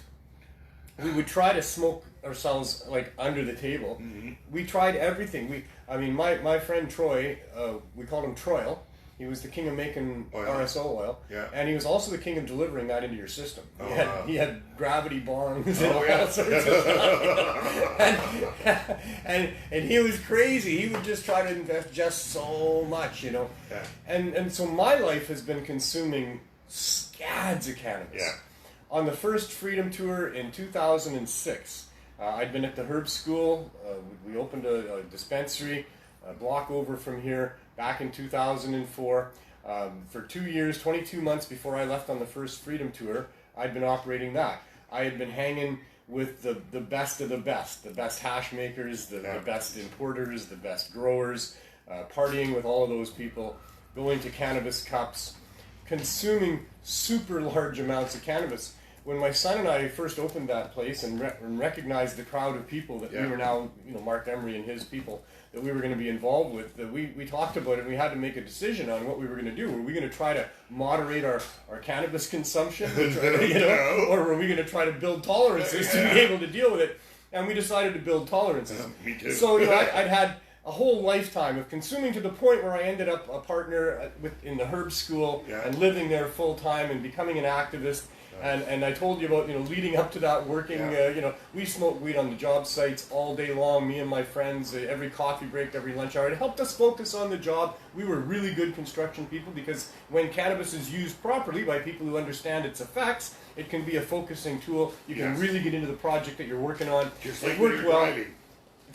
We would try to smoke ourselves like under the table. Mm-hmm. We tried everything. My friend Troy, we called him Troil. He was the king of making RSO oil, and he was also the king of delivering that into your system. He had gravity bongs and all sorts of stuff. And he was crazy. He would just try to invest just so much, Yeah. And so my life has been consuming scads of cannabis. Yeah. On the first Freedom Tour in 2006, I'd been at the Herb School. We opened a dispensary a block over from here. Back in 2004, for 2 years, 22 months before I left on the first Freedom Tour, I'd been operating that. I had been hanging with the best of the best hash makers, the best importers, the best growers, partying with all of those people, going to cannabis cups, consuming super large amounts of cannabis. When my son and I first opened that place and recognized the crowd of people that we were now, Mark Emery and his people, that we were going to be involved with, that we talked about it, and we had to make a decision on what we were going to do. Were we going to try to moderate our cannabis consumption, or were we going to try to build tolerances to be able to deal with it? And we decided to build tolerances. Me too. So I'd had a whole lifetime of consuming, to the point where I ended up a partner in the Herb School and living there full time and becoming an activist. And I told you about, leading up to that, working, we smoked weed on the job sites all day long, me and my friends, every coffee break, every lunch hour. It helped us focus on the job. We were really good construction people, because when cannabis is used properly by people who understand its effects, it can be a focusing tool. You can really get into the project that you're working on. Just like when you're driving.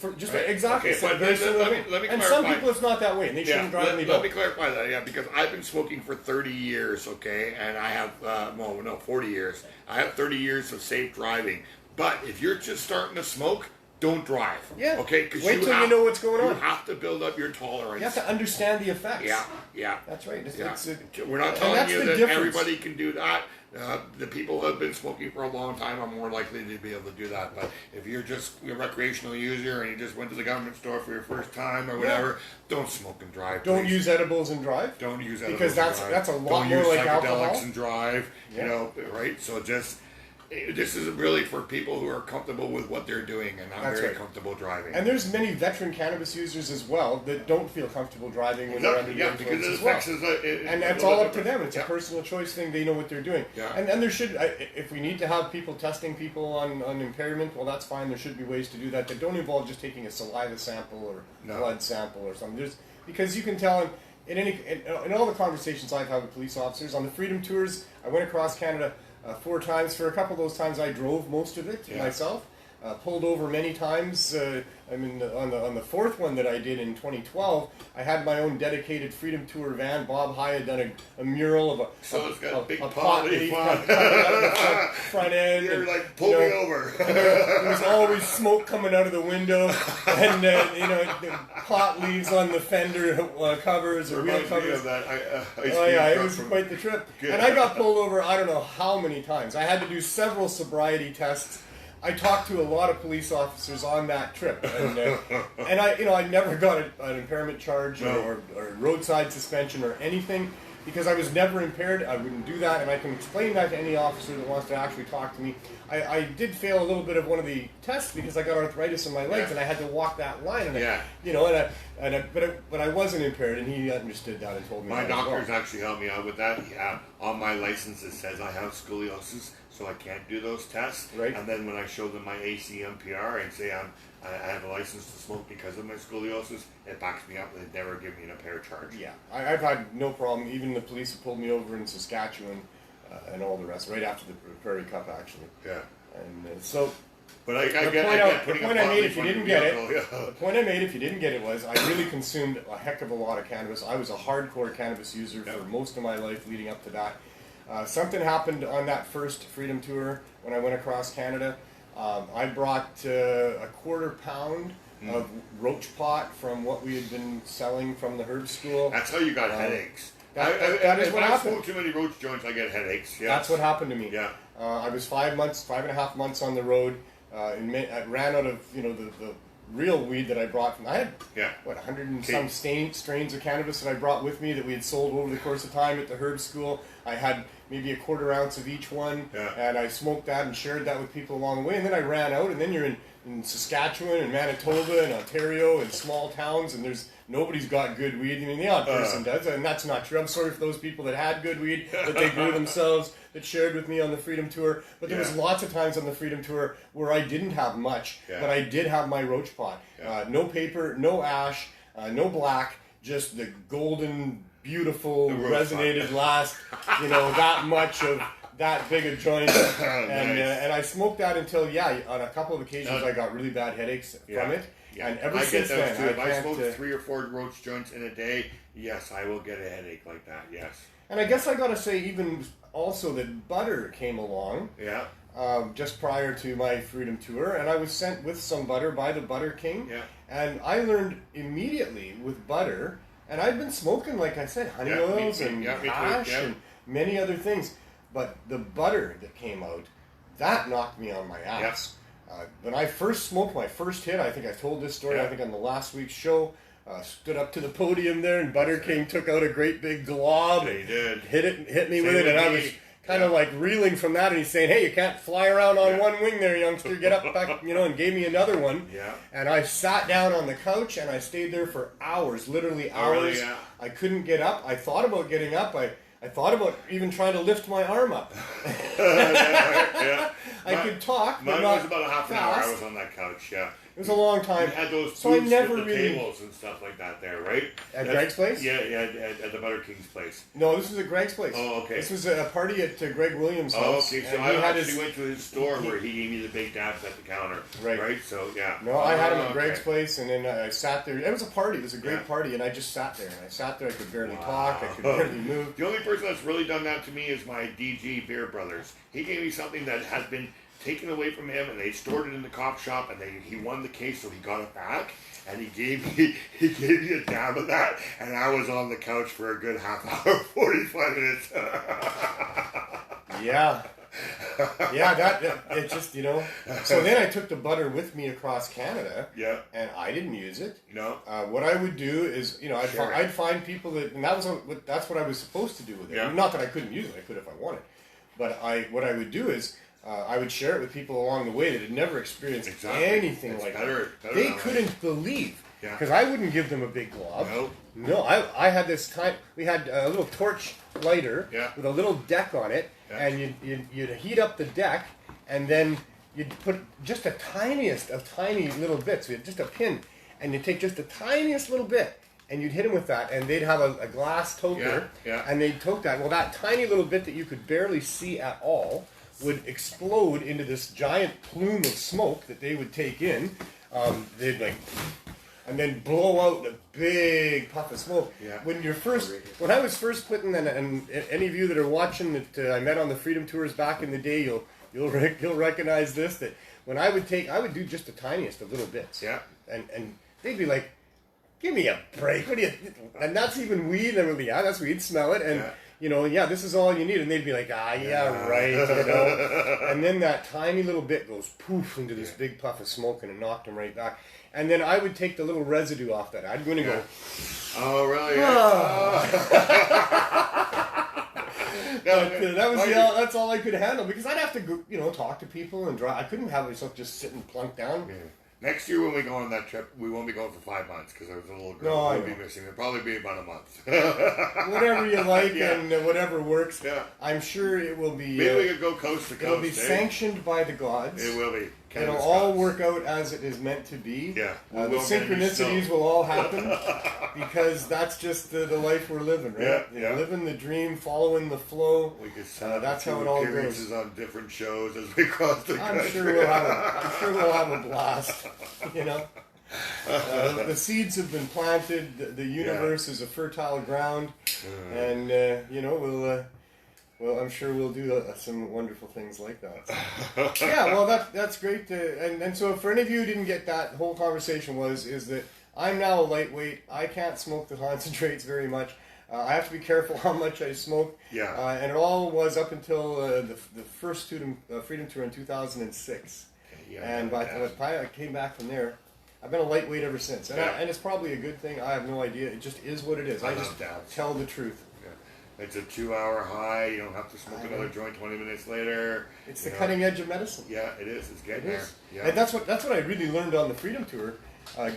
Exactly. Okay, but let me and clarify. some people it's not that way, and they shouldn't drive. Let me clarify that. Because I've been smoking for 30 years. Okay, and I have 40 years. I have 30 years of safe driving. But if you're just starting to smoke, don't drive. Yeah. Okay. Wait till you know what's going on. You have to build up your tolerance. You have to understand the effects. Yeah. That's right. We're not telling you that everybody can do that. The people who have been smoking for a long time are more likely to be able to do that. But if you're just a recreational user and you just went to the government store for your first time or whatever, don't smoke and drive. Don't use edibles and drive. Don't use edibles because that's a lot more like alcohol. Don't use psychedelics and drive. Right? So this is really for people who are comfortable with what they're doing and not very comfortable driving. And there's many veteran cannabis users as well that don't feel comfortable driving when they're under the influence as well. And that's all up to them. It's a personal choice thing. They know what they're doing. Yeah. And there should, if we need to have people testing people on impairment, well, that's fine. There should be ways to do that that don't involve just taking a saliva sample or blood sample or something. Because you can tell in all the conversations I've had with police officers on the Freedom Tours, I went across Canada 4 times. For a couple of those times, I drove most of it myself. Pulled over many times. On the 4th one that I did in 2012, I had my own dedicated Freedom Tour van. Bob High had done a mural of a pot leaf front end. You're like, pull me over. There was always smoke coming out of the window, and the pot leaves on the fender covers or wheel covers. It was quite the trip. Good. And I got pulled over I don't know how many times. I had to do several sobriety tests. I talked to a lot of police officers on that trip, and I never got an impairment charge or roadside suspension or anything because I was never impaired. I wouldn't do that, and I can explain that to any officer that wants to actually talk to me. I did fail a little bit of one of the tests because I got arthritis in my legs and I had to walk that line. But I wasn't impaired, and he understood that and told me. My doctors actually helped me out with that. On my license it says I have scoliosis, so I can't do those tests. Right. And then when I show them my ACMPR and say I have a license to smoke because of my scoliosis, it backs me up and they never give me an impaired charge. Yeah, I've had no problem. Even the police who pulled me over in Saskatchewan and all the rest, right after the Prairie Cup, actually. Yeah. And so... But the point I made, if you didn't get it, was I really consumed a heck of a lot of cannabis. I was a hardcore cannabis user for most of my life leading up to that. Something happened on that first Freedom Tour when I went across Canada. I brought a quarter pound of roach pot from what we had been selling from the herb school. That's how you got headaches. That is what happened. If I smoke too many roach joints, I get headaches. Yes. That's what happened to me. Yeah. I was 5.5 months on the road. I ran out of the real weed that I brought from. I had 100 and some strains of cannabis that I brought with me that we had sold over the course of time at the herb school. I had maybe a quarter ounce of each one, and I smoked that and shared that with people along the way. And then I ran out, and then you're in Saskatchewan and Manitoba and Ontario and small towns, and nobody's got good weed. I mean, the odd person does, and that's not true. I'm sorry for those people that had good weed that they grew themselves, that shared with me on the Freedom Tour. But there was lots of times on the Freedom Tour where I didn't have much, but I did have my roach pot. No paper, no ash, no black, just the golden, beautiful, resonated last, that much of that big a joint. And I smoked that until, on a couple of occasions I got really bad headaches from it. Yeah. And ever since then, if I smoke 3 or 4 roach joints in a day, yes, I will get a headache like that, yes. And I guess I gotta say even also that butter came along just prior to my Freedom Tour, and I was sent with some butter by the Butter King. Yeah. And I learned immediately with butter, and I've been smoking, like I said, honey oils and hash and many other things, but the butter that came out, that knocked me on my ass. When I first smoked my first hit, I think I told this story, I think on the last week's show, stood up to the podium there, and Butter King took out a great big glob. He did. Hit me with it, and I was kind of like reeling from that, and he's saying, hey, you can't fly around on one wing there, youngster, get up back, and gave me another one. Yeah. And I sat down on the couch, and I stayed there for hours, literally hours. I couldn't get up. I thought about getting up. I thought about even trying to lift my arm up. I could talk, but mine not was about a half an hour I was on that couch, was a long time. You had those so I booths never with the really tables and stuff like that there, right? At Greg's place? Yeah, at the Butter King's place. No, this was at Greg's place. Oh, okay. This was a party at Greg Williams' house. Oh, okay. So and I he had actually went to his store where he gave me the big dabs at the counter. Right. So yeah. No, I had him at Greg's place, and then I sat there. It was a party. It was a great party, and I just sat there. And I sat there. I could barely talk. I could barely move. The only person that's really done that to me is my DG Beer Brothers. He gave me something that has been taken away from him, and they stored it in the cop shop, and he won the case, so he got it back, and he gave me a dab of that, and I was on the couch for a good half hour, 45 minutes. Yeah, that it just So then I took the butter with me across Canada. Yeah. And I didn't use it. No. What I would do is I'd find people and that's what I was supposed to do with it. Yeah. Not that I couldn't use it. I could if I wanted. But what I would do is. I would share it with people along the way that had never experienced anything like that. They couldn't believe. Because I wouldn't give them a big glob. No, I had this time. We had a little torch lighter with a little deck on it, and you'd heat up the deck, and then you'd put just the tiniest of tiny little bits. We had just a pin, and you'd take just the tiniest little bit, and you'd hit them with that, and they'd have a glass toker, and they'd toke that. Well, that tiny little bit that you could barely see at all would explode into this giant plume of smoke that they would take in. They'd and then blow out a big puff of smoke. When I was first putting, and any of you that are watching that I met on the Freedom Tours back in the day, you'll recognize this. That when I would do just the tiniest of little bits. And they'd be like, "Give me a break! What do you?" And that's even weed. And that's weed. Smell it and. This is all you need. And they'd be like, right. And then that tiny little bit goes poof into this big puff of smoke and it knocked them right back. And then I would take the little residue off that. I'd go in and go, oh, really? That's all I could handle because I'd have to go, talk to people and draw. I couldn't have myself just sitting plunked down. Yeah. Next year when we go on that trip, we won't be going for 5 months because there's a little girl we'll be missing. It'll probably be about a month. Whatever you like and whatever works. Yeah. I'm sure it will be. Maybe we could go coast to coast. It'll be sanctioned by the gods. It will be. It'll all work out as it is meant to be. Yeah. The synchronicities will all happen because that's just the life we're living, right? Living the dream, following the flow. We could set that's how it all goes. On different shows as we cross the country. I'm sure we'll have a blast. The seeds have been planted. The universe is a fertile ground, and I'm sure we'll do some wonderful things like that. That's great. And so for any of you who didn't get that, whole conversation is that I'm now a lightweight. I can't smoke the concentrates very much. I have to be careful how much I smoke. And it all was up until the first Freedom Tour in 2006. And by the time I came back from there, I've been a lightweight ever since. And it's probably a good thing. I have no idea. It just is what it is. I just tell the truth. It's a 2-hour high. You don't have to smoke another joint 20 minutes later. It's the cutting edge of medicine. Yeah, it is. It's getting there. Yeah. And that's what I really learned on the Freedom Tour,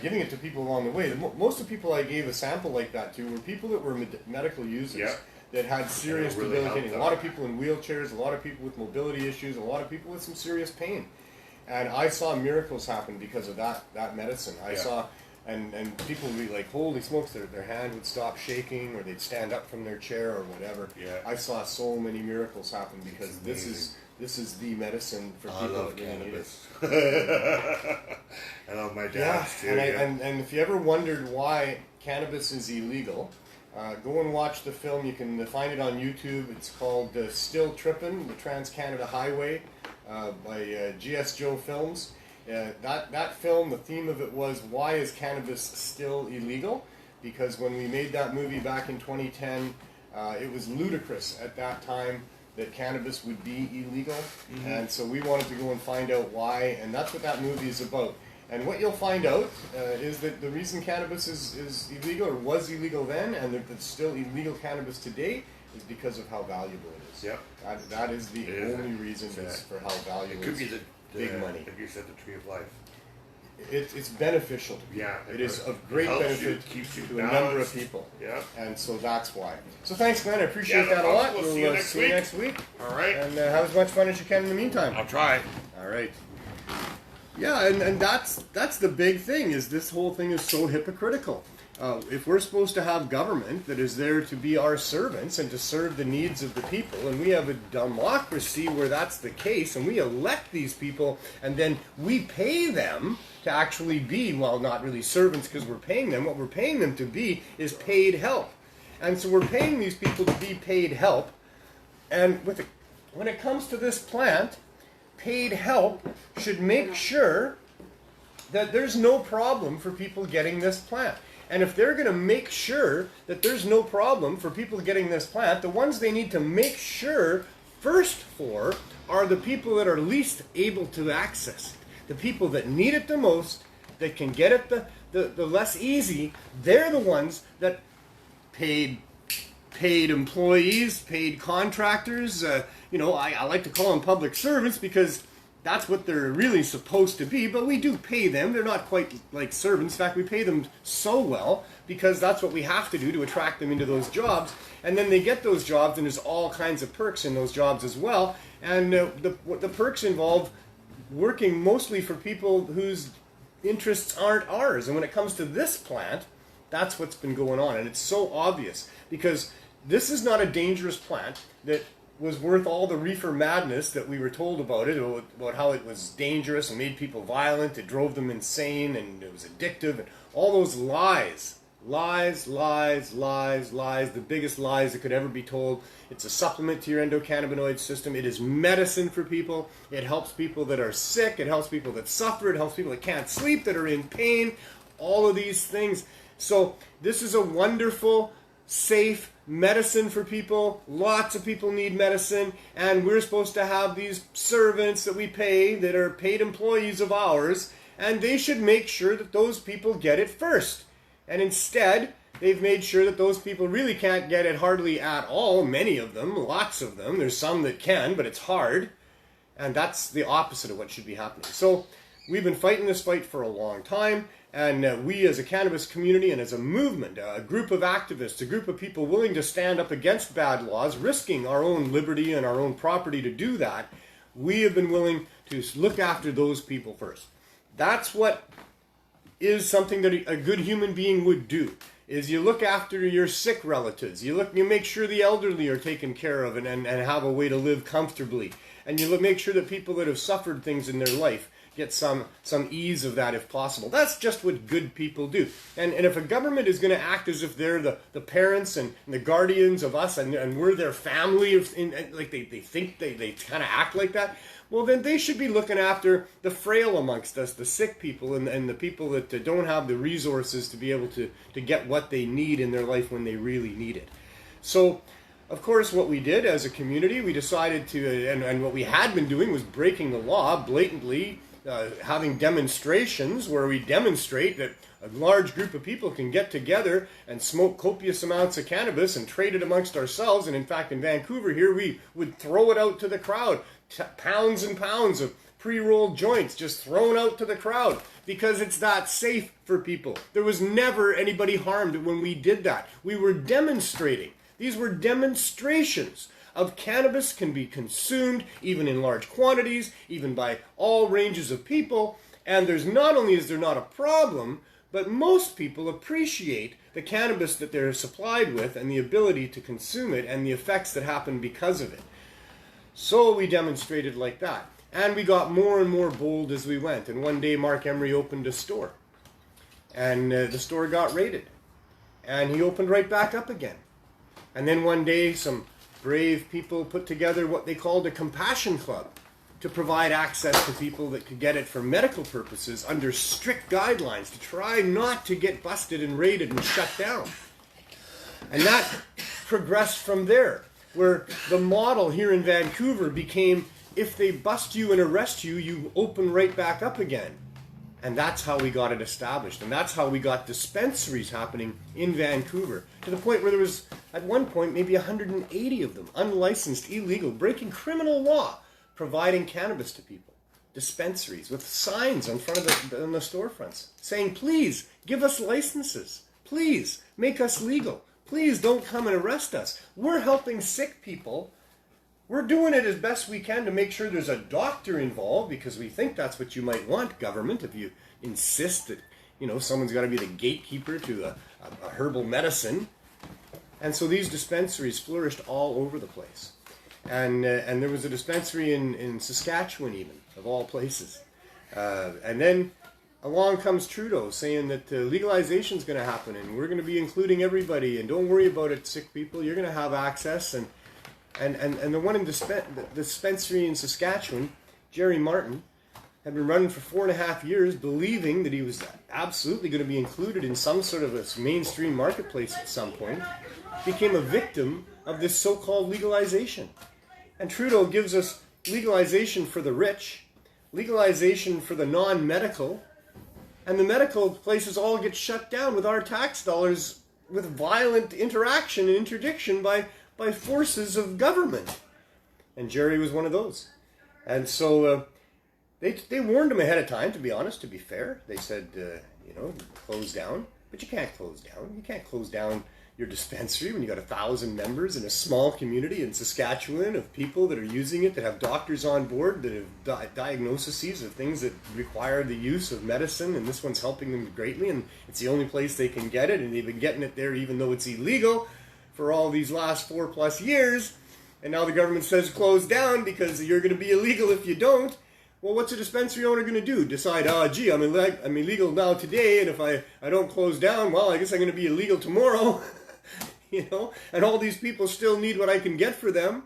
giving it to people along the way. Most of the people I gave a sample like that to were people that were medical users that had serious debilitating. A lot of people in wheelchairs, a lot of people with mobility issues, a lot of people with some serious pain. And I saw miracles happen because of that medicine. I saw... And people would be like, holy smokes, their hand would stop shaking or they'd stand up from their chair or whatever. I saw so many miracles happen because this is the medicine for people that really need it. I love my dad's too. And if you ever wondered why cannabis is illegal, go and watch the film. You can find it on YouTube. It's called Still Trippin', the Trans-Canada Highway by G.S. Joe Films. That film, the theme of it was, why is cannabis still illegal? Because when we made that movie back in 2010, it was ludicrous at that time that cannabis would be illegal. And so we wanted to go and find out why, and that's what that movie is about. And what you'll find out is that the reason cannabis is illegal, or was illegal then, and that it's still illegal cannabis today, is because of how valuable it is. That is the only reason for how valuable it is. Big money. Like you said, the tree of life. It's beneficial to people. It is of great benefit to a number of people. And so that's why. So thanks, Glenn. I appreciate that a lot. We'll see you next week. All right. And have as much fun as you can in the meantime. I'll try. All right. Yeah, and that's the big thing, is this whole thing is so hypocritical. If we're supposed to have government that is there to be our servants and to serve the needs of the people, and we have a democracy where that's the case, and we elect these people, and then we pay them to actually be, well, not really servants because we're paying them. What we're paying them to be is paid help. And so we're paying these people to be paid help. And when it comes to this plant, paid help should make sure that there's no problem for people getting this plant. And if they're going to make sure that there's no problem for people getting this plant, the ones they need to make sure first for are the people that are least able to access it. The people that need it the most, that can get it the less easy. They're the ones that paid employees, paid contractors. I like to call them public servants because that's what they're really supposed to be, but we do pay them. They're not quite like servants. In fact, we pay them so well because that's what we have to do to attract them into those jobs. And then they get those jobs, and there's all kinds of perks in those jobs as well. And the perks involve working mostly for people whose interests aren't ours. And when it comes to this plant, that's what's been going on. And it's so obvious because this is not a dangerous plant that was worth all the reefer madness that we were told about it, about how it was dangerous and made people violent, it drove them insane, and it was addictive, and all those lies, the biggest lies that could ever be told. It's a supplement to your endocannabinoid system. It is medicine for people. It helps people that are sick. It helps people that suffer. It helps people that can't sleep, that are in pain, all of these things. So this is a wonderful, safe medicine for people. Lots of people need medicine, and we're supposed to have these servants that we pay that are paid employees of ours, and they should make sure that those people get it first. And instead, they've made sure that those people really can't get it hardly at all. Many of them, lots of them. There's some that can, but it's hard. And that's the opposite of what should be happening. So we've been fighting this fight for a long time. And we as a cannabis community and as a movement, a group of activists, a group of people willing to stand up against bad laws, risking our own liberty and our own property to do that, we have been willing to look after those people first. That's what is something that a good human being would do, is you look after your sick relatives. You make sure the elderly are taken care of and have a way to live comfortably. And you make sure that people that have suffered things in their life get some ease of that if possible. That's just what good people do. And if a government is going to act as if they're the parents and the guardians of us and we're their family, like they think they kind of act like that, well then they should be looking after the frail amongst us, the sick people and the people that don't have the resources to be able to get what they need in their life when they really need it. So of course, what we did as a community, we decided to, and what we had been doing was breaking the law blatantly, having demonstrations where we demonstrate that a large group of people can get together and smoke copious amounts of cannabis and trade it amongst ourselves. And in fact, in Vancouver here, we would throw it out to the crowd, pounds and pounds of pre-rolled joints just thrown out to the crowd because it's that safe for people. There was never anybody harmed when we did that. We were demonstrating. These were demonstrations of cannabis can be consumed even in large quantities, even by all ranges of people. And there's not only is there not a problem, but most people appreciate the cannabis that they're supplied with and the ability to consume it and the effects that happen because of it. So we demonstrated like that. And we got more and more bold as we went. And one day Mark Emery opened a store. And the store got raided. And he opened right back up again. And then one day some brave people put together what they called a compassion club to provide access to people that could get it for medical purposes under strict guidelines to try not to get busted and raided and shut down. And that progressed from there, where the model here in Vancouver became, if they bust you and arrest you, you open right back up again. And that's how we got it established. And that's how we got dispensaries happening in Vancouver, to the point where there was, at one point, maybe 180 of them, unlicensed, illegal, breaking criminal law, providing cannabis to people. Dispensaries with signs on front of the storefronts saying, please, give us licenses. Please, make us legal. Please don't come and arrest us. We're helping sick people we're doing it as best we can to make sure there's a doctor involved, because we think that's what you might want, government, if you insist that, someone's got to be the gatekeeper to a herbal medicine. And so these dispensaries flourished all over the place. And there was a dispensary in Saskatchewan, even, of all places. And then along comes Trudeau saying that legalization is going to happen and we're going to be including everybody, and don't worry about it, sick people, you're going to have access. And the one in the dispensary in Saskatchewan, Jerry Martin, had been running for 4.5 years, believing that he was absolutely going to be included in some sort of a mainstream marketplace at some point, became a victim of this so-called legalization. And Trudeau gives us legalization for the rich, legalization for the non-medical, and the medical places all get shut down with our tax dollars, with violent interaction and interdiction by forces of government. And Jerry was one of those. And so they warned him ahead of time, to be honest, to be fair. They said, close down. But you can't close down. You can't close down your dispensary when you got 1,000 members in a small community in Saskatchewan of people that are using it, that have doctors on board, that have diagnoses of things that require the use of medicine, and this one's helping them greatly, and it's the only place they can get it, and they've been getting it there even though it's illegal for all these last 4+ years, and now the government says close down because you're going to be illegal if you don't. Well, what's a dispensary owner going to do? Decide, I'm illegal now today, and if I don't close down, well, I guess I'm going to be illegal tomorrow. And all these people still need what I can get for them.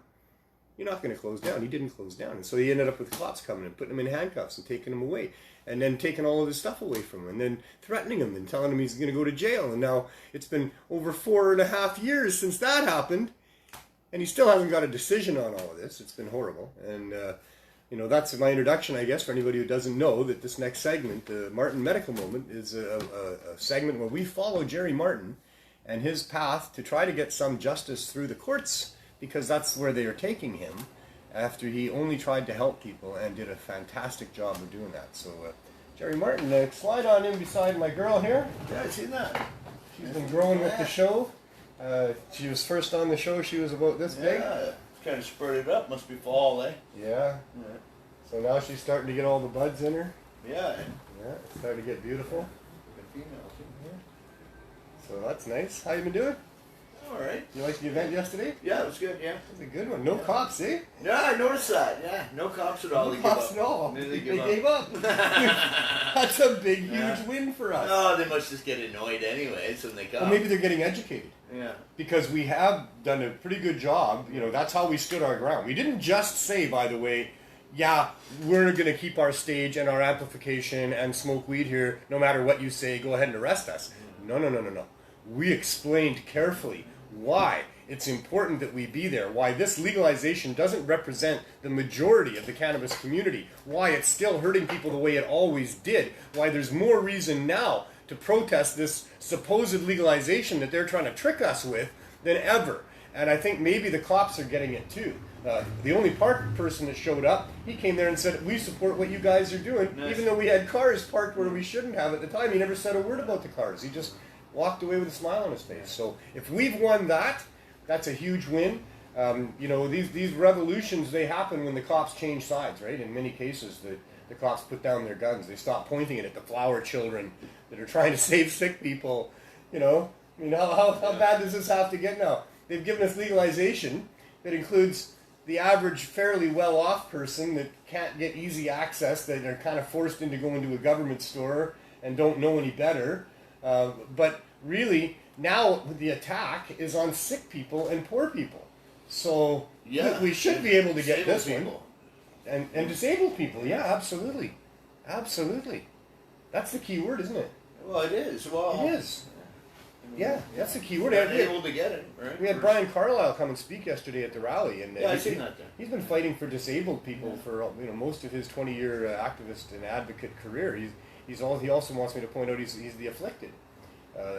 You're not going to close down. He didn't close down. And so he ended up with cops coming and putting him in handcuffs and taking him away. And then taking all of his stuff away from him. And then threatening him and telling him he's going to go to jail. And now it's been over 4.5 years since that happened. And he still hasn't got a decision on all of this. It's been horrible. And, that's my introduction, I guess, for anybody who doesn't know that this next segment, the Martin Medical Moment, is a segment where we follow Jerry Martin and his path to try to get some justice through the courts, because that's where they are taking him, after he only tried to help people and did a fantastic job of doing that. So, Jerry Martin, slide on in beside my girl here. Yeah, I seen that. She's been growing with the show. She was first on the show, she was about this big. Yeah, kind of spurted up, must be fall, eh? Yeah. So now she's starting to get all the buds in her. Yeah. Yeah, it's starting to get beautiful. Good female, too. So that's nice. How you been doing? All right. You liked the event yesterday? Yeah, it was good, yeah. It was a good one. No cops, eh? Yeah, I noticed that, yeah. No cops at all. No cops at all. They gave up. That's a big, huge win for us. Oh, they must just get annoyed anyways when they come. Well, maybe they're getting educated. Yeah. Because we have done a pretty good job. That's how we stood our ground. We didn't just say, by the way, yeah, we're going to keep our stage and our amplification and smoke weed here. No matter what you say, go ahead and arrest us. No. We explained carefully why it's important that we be there, why this legalization doesn't represent the majority of the cannabis community, why it's still hurting people the way it always did, why there's more reason now to protest this supposed legalization that they're trying to trick us with than ever. And I think maybe the cops are getting it too. The only park person that showed up, he came there and said, we support what you guys are doing, even though we had cars parked where we shouldn't have at the time. He never said a word about the cars. He just walked away with a smile on his face. So if we've won that, that's a huge win. These revolutions, they happen when the cops change sides, right? In many cases, the cops put down their guns. They stop pointing it at the flower children that are trying to save sick people. How bad does this have to get now? They've given us legalization that includes the average fairly well-off person that can't get easy access, that are kind of forced into going to a government store and don't know any better. But really, now the attack is on sick people and poor people. So we should be able to get this people. And disabled people, yeah, absolutely. Absolutely. That's the key word, isn't it? Well, it is. Well, it is. Yeah, that's the key word. They're able to get it, right? We had Brian Carlisle come and speak yesterday at the rally, and I've seen that there. He's been fighting for disabled people for most of his 20-year activist and advocate career. He also wants me to point out he's the afflicted,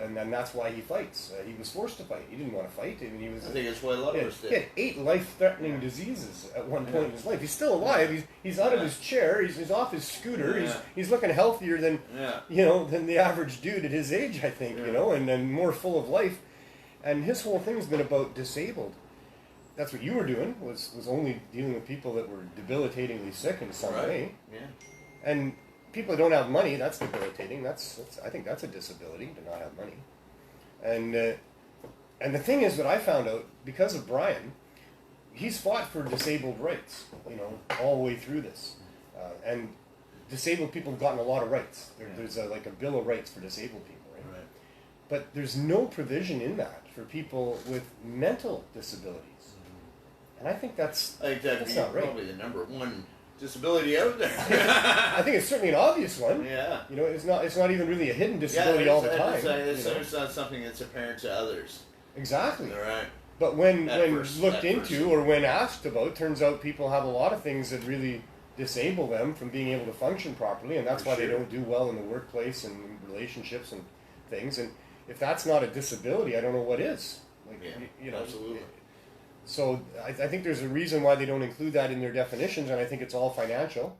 and then that's why he fights. He was forced to fight. He didn't want to fight. I mean, I think it's why a lot of us did. He had 8 life-threatening diseases at one point in his life. He's still alive. He's out of his chair. He's off his scooter. He's looking healthier than than the average dude at his age, I think. And then more full of life. And his whole thing's been about disabled. that's what you were doing, was only dealing with people that were debilitatingly sick in some way. Yeah. And people that don't have money, that's debilitating. That's I think that's a disability, to not have money. And the thing is, what I found out, because of Brian, he's fought for disabled rights, all the way through this. And disabled people have gotten a lot of rights. There's like a Bill of Rights for disabled people, right? But there's no provision in that for people with mental disabilities. And I think that's not right. Probably the number one disability out there. I think it's certainly an obvious one. Yeah. It's not even really a hidden disability all the time. It's not something that's apparent to others. Exactly. All right. But when looked into or when asked about, turns out people have a lot of things that really disable them from being able to function properly, and that's why they don't do well in the workplace and relationships and things. And if that's not a disability, I don't know what is. Absolutely. So I think there's a reason why they don't include that in their definitions, and I think it's all financial.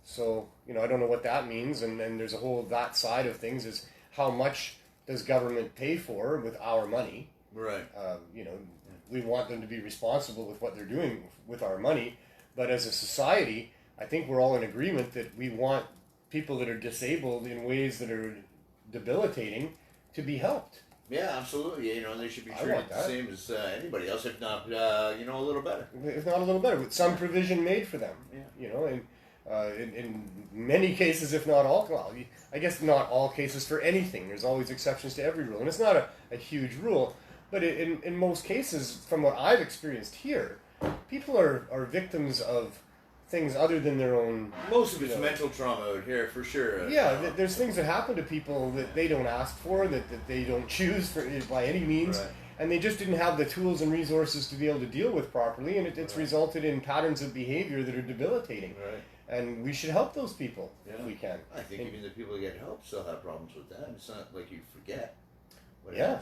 So, I don't know what that means, and then there's a whole that side of things is how much does government pay for with our money? Right. We want them to be responsible with what they're doing with our money, but as a society, I think we're all in agreement that we want people that are disabled in ways that are debilitating to be helped. Yeah, absolutely. They should be treated the same as anybody else, if not, a little better. If not a little better, with some provision made for them. Yeah. In many cases, if not all, well, I guess not all cases for anything. There's always exceptions to every rule, and it's not a huge rule. But in most cases, from what I've experienced here, people are victims of things other than their own... Most of it's mental trauma out here, for sure. There's things that happen to people that they don't ask for, that they don't choose for by any means, right. And they just didn't have the tools and resources to be able to deal with properly, and it's resulted in patterns of behavior that are debilitating. Right. And we should help those people if we can. I think even the people that get help still have problems with that. It's not like you forget. You're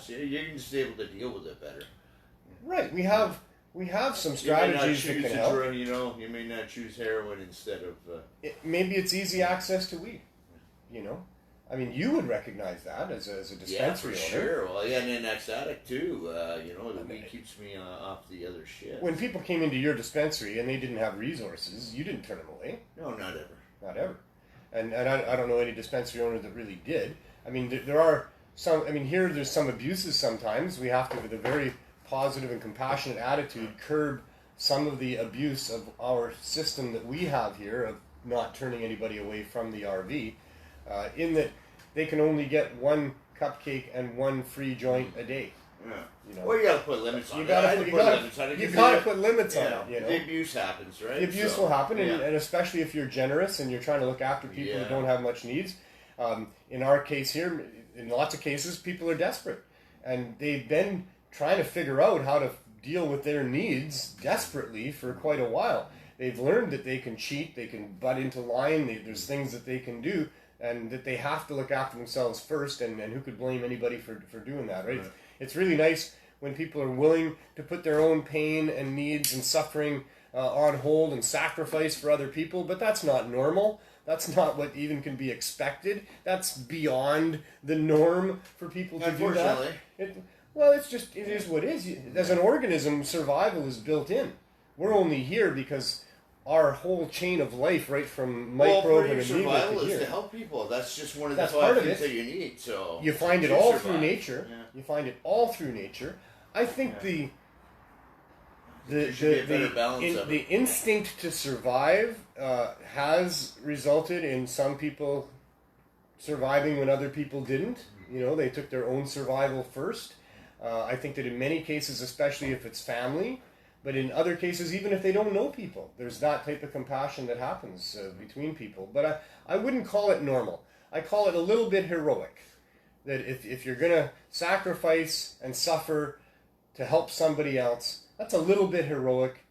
just able to deal with it better. Right. We have some strategies that can help. You may not choose heroin instead of... maybe it's easy access to weed. I mean, you would recognize that as a dispensary owner. Sure. Well, and an ex-addict too. The weed keeps me off the other shit. When people came into your dispensary and they didn't have resources, you didn't turn them away. No, not ever. Not ever. And I don't know any dispensary owner that really did. I mean, there are some... I mean, here there's some abuses sometimes. We have to, with a very positive and compassionate attitude, curb some of the abuse of our system that we have here of not turning anybody away from the RV, in that they can only get one cupcake and one free joint a day. Yeah. Well, you got to put limits on it. You got to put limits on it. The abuse happens, right? The abuse will happen, and especially if you're generous and you're trying to look after people who don't have much needs. In our case here, in lots of cases, people are desperate, and they've been trying to figure out how to deal with their needs desperately for quite a while. They've learned that they can cheat, they can butt into line, there's things that they can do, and that they have to look after themselves first, and who could blame anybody for doing that, right? It's really nice when people are willing to put their own pain and needs and suffering on hold and sacrifice for other people, but that's not normal. That's not what even can be expected. That's beyond the norm for people to do that. It is what it is. As an organism, survival is built in. We're only here because our whole chain of life, right from microbe and amoeba survival to here, is to help people. That's just one of the part of things it that you need. So you find it all through nature. Yeah. You find it all through nature. I think the instinct to survive has resulted in some people surviving when other people didn't. They took their own survival first. I think that in many cases, especially if it's family, but in other cases, even if they don't know people, there's that type of compassion that happens between people. But I wouldn't call it normal. I call it a little bit heroic. That if you're going to sacrifice and suffer to help somebody else, that's a little bit heroic.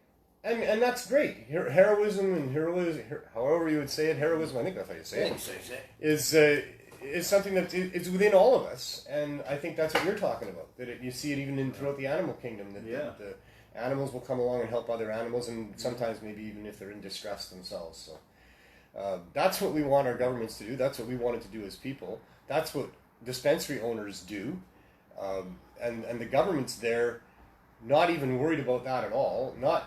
And that's great. Heroism, however you would say it, heroism, I think that's how you say it, is something that it's within all of us. And I think that's what you're talking about. That you see it even throughout the animal kingdom, that the animals will come along and help other animals, and sometimes maybe even if they're in distress themselves. So that's what we want our governments to do. That's what we wanted to do as people. That's what dispensary owners do. And the government's there not even worried about that at all. I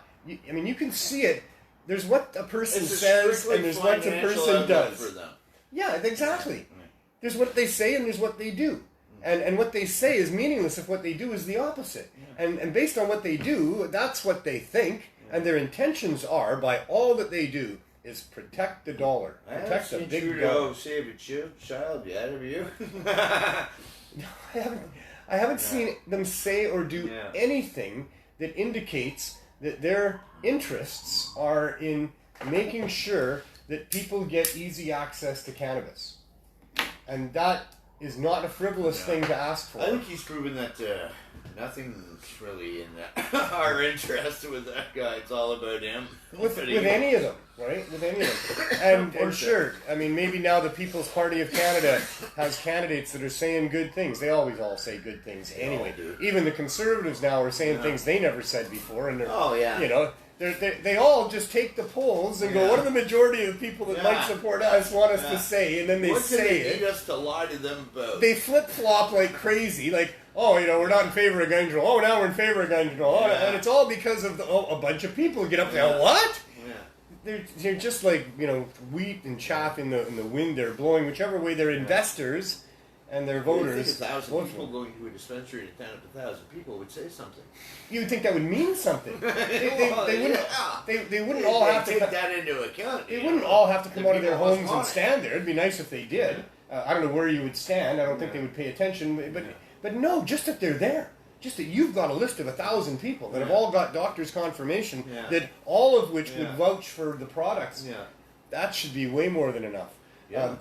mean, you can see it. There's what a person It's a says strictly and there's what a financial person outlet does. for them. Yeah, exactly. There's what they say and there's what they do. And what they say is meaningless if what they do is the opposite. Yeah. And based on what they do, that's what they think. Yeah. And their intentions are, by all that they do, is protect the dollar. Protect the big dollar. Trudeau save a child yet, have you? I haven't seen them say or do anything that indicates that their interests are in making sure that people get easy access to cannabis. And that is not a frivolous thing to ask for. I think he's proven that nothing's really in our interest with that guy. It's all about him. With any of them, right? With any of them. And sure, I mean, maybe now the People's Party of Canada has candidates that are saying good things. They always all say good things anyway. Even the Conservatives now are saying things they never said before. And they're, you know, they all just take the polls and go, what do the majority of people that might support us want us to say? And then they say it. What do they need us to lie to them about? They flip-flop like crazy. Like, oh, you know, we're not in favor of gun control. Oh, now we're in favor of gun control. Oh, and it's all because of a bunch of people get up there. What? Yeah. They're just like, you know, wheat and chaff in the wind. They're blowing whichever way their investors and their voters. 1,000 people going to a dispensary to 1,000 people would say something. You would think that would mean something. They wouldn't all have to take that into account. They wouldn't all have to come out of their homes and stand there. It'd be nice if they did. I don't know where you would stand. I don't think they would pay attention. But no, just that they're there. Just that you've got a list of 1,000 people that have all got doctor's confirmation, that all of which would vouch for the products. Yeah. That should be way more than enough. Yeah.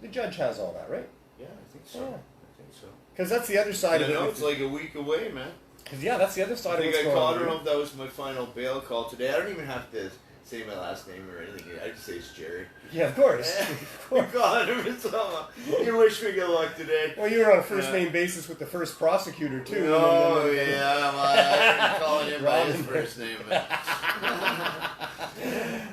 The judge has all that, right? Yeah, I think so. Yeah. I think so. Because that's the other side of it. I know, it's like a week away, man. Because, that's the other side of it. I don't know if that was my final bail call today. I don't even have to say my last name or anything. I just say it's Jerry. Yeah, of course. God, you wish me good luck today. Well, you were on a first-name basis with the first prosecutor, too. Oh, yeah. I'm calling him by his first name.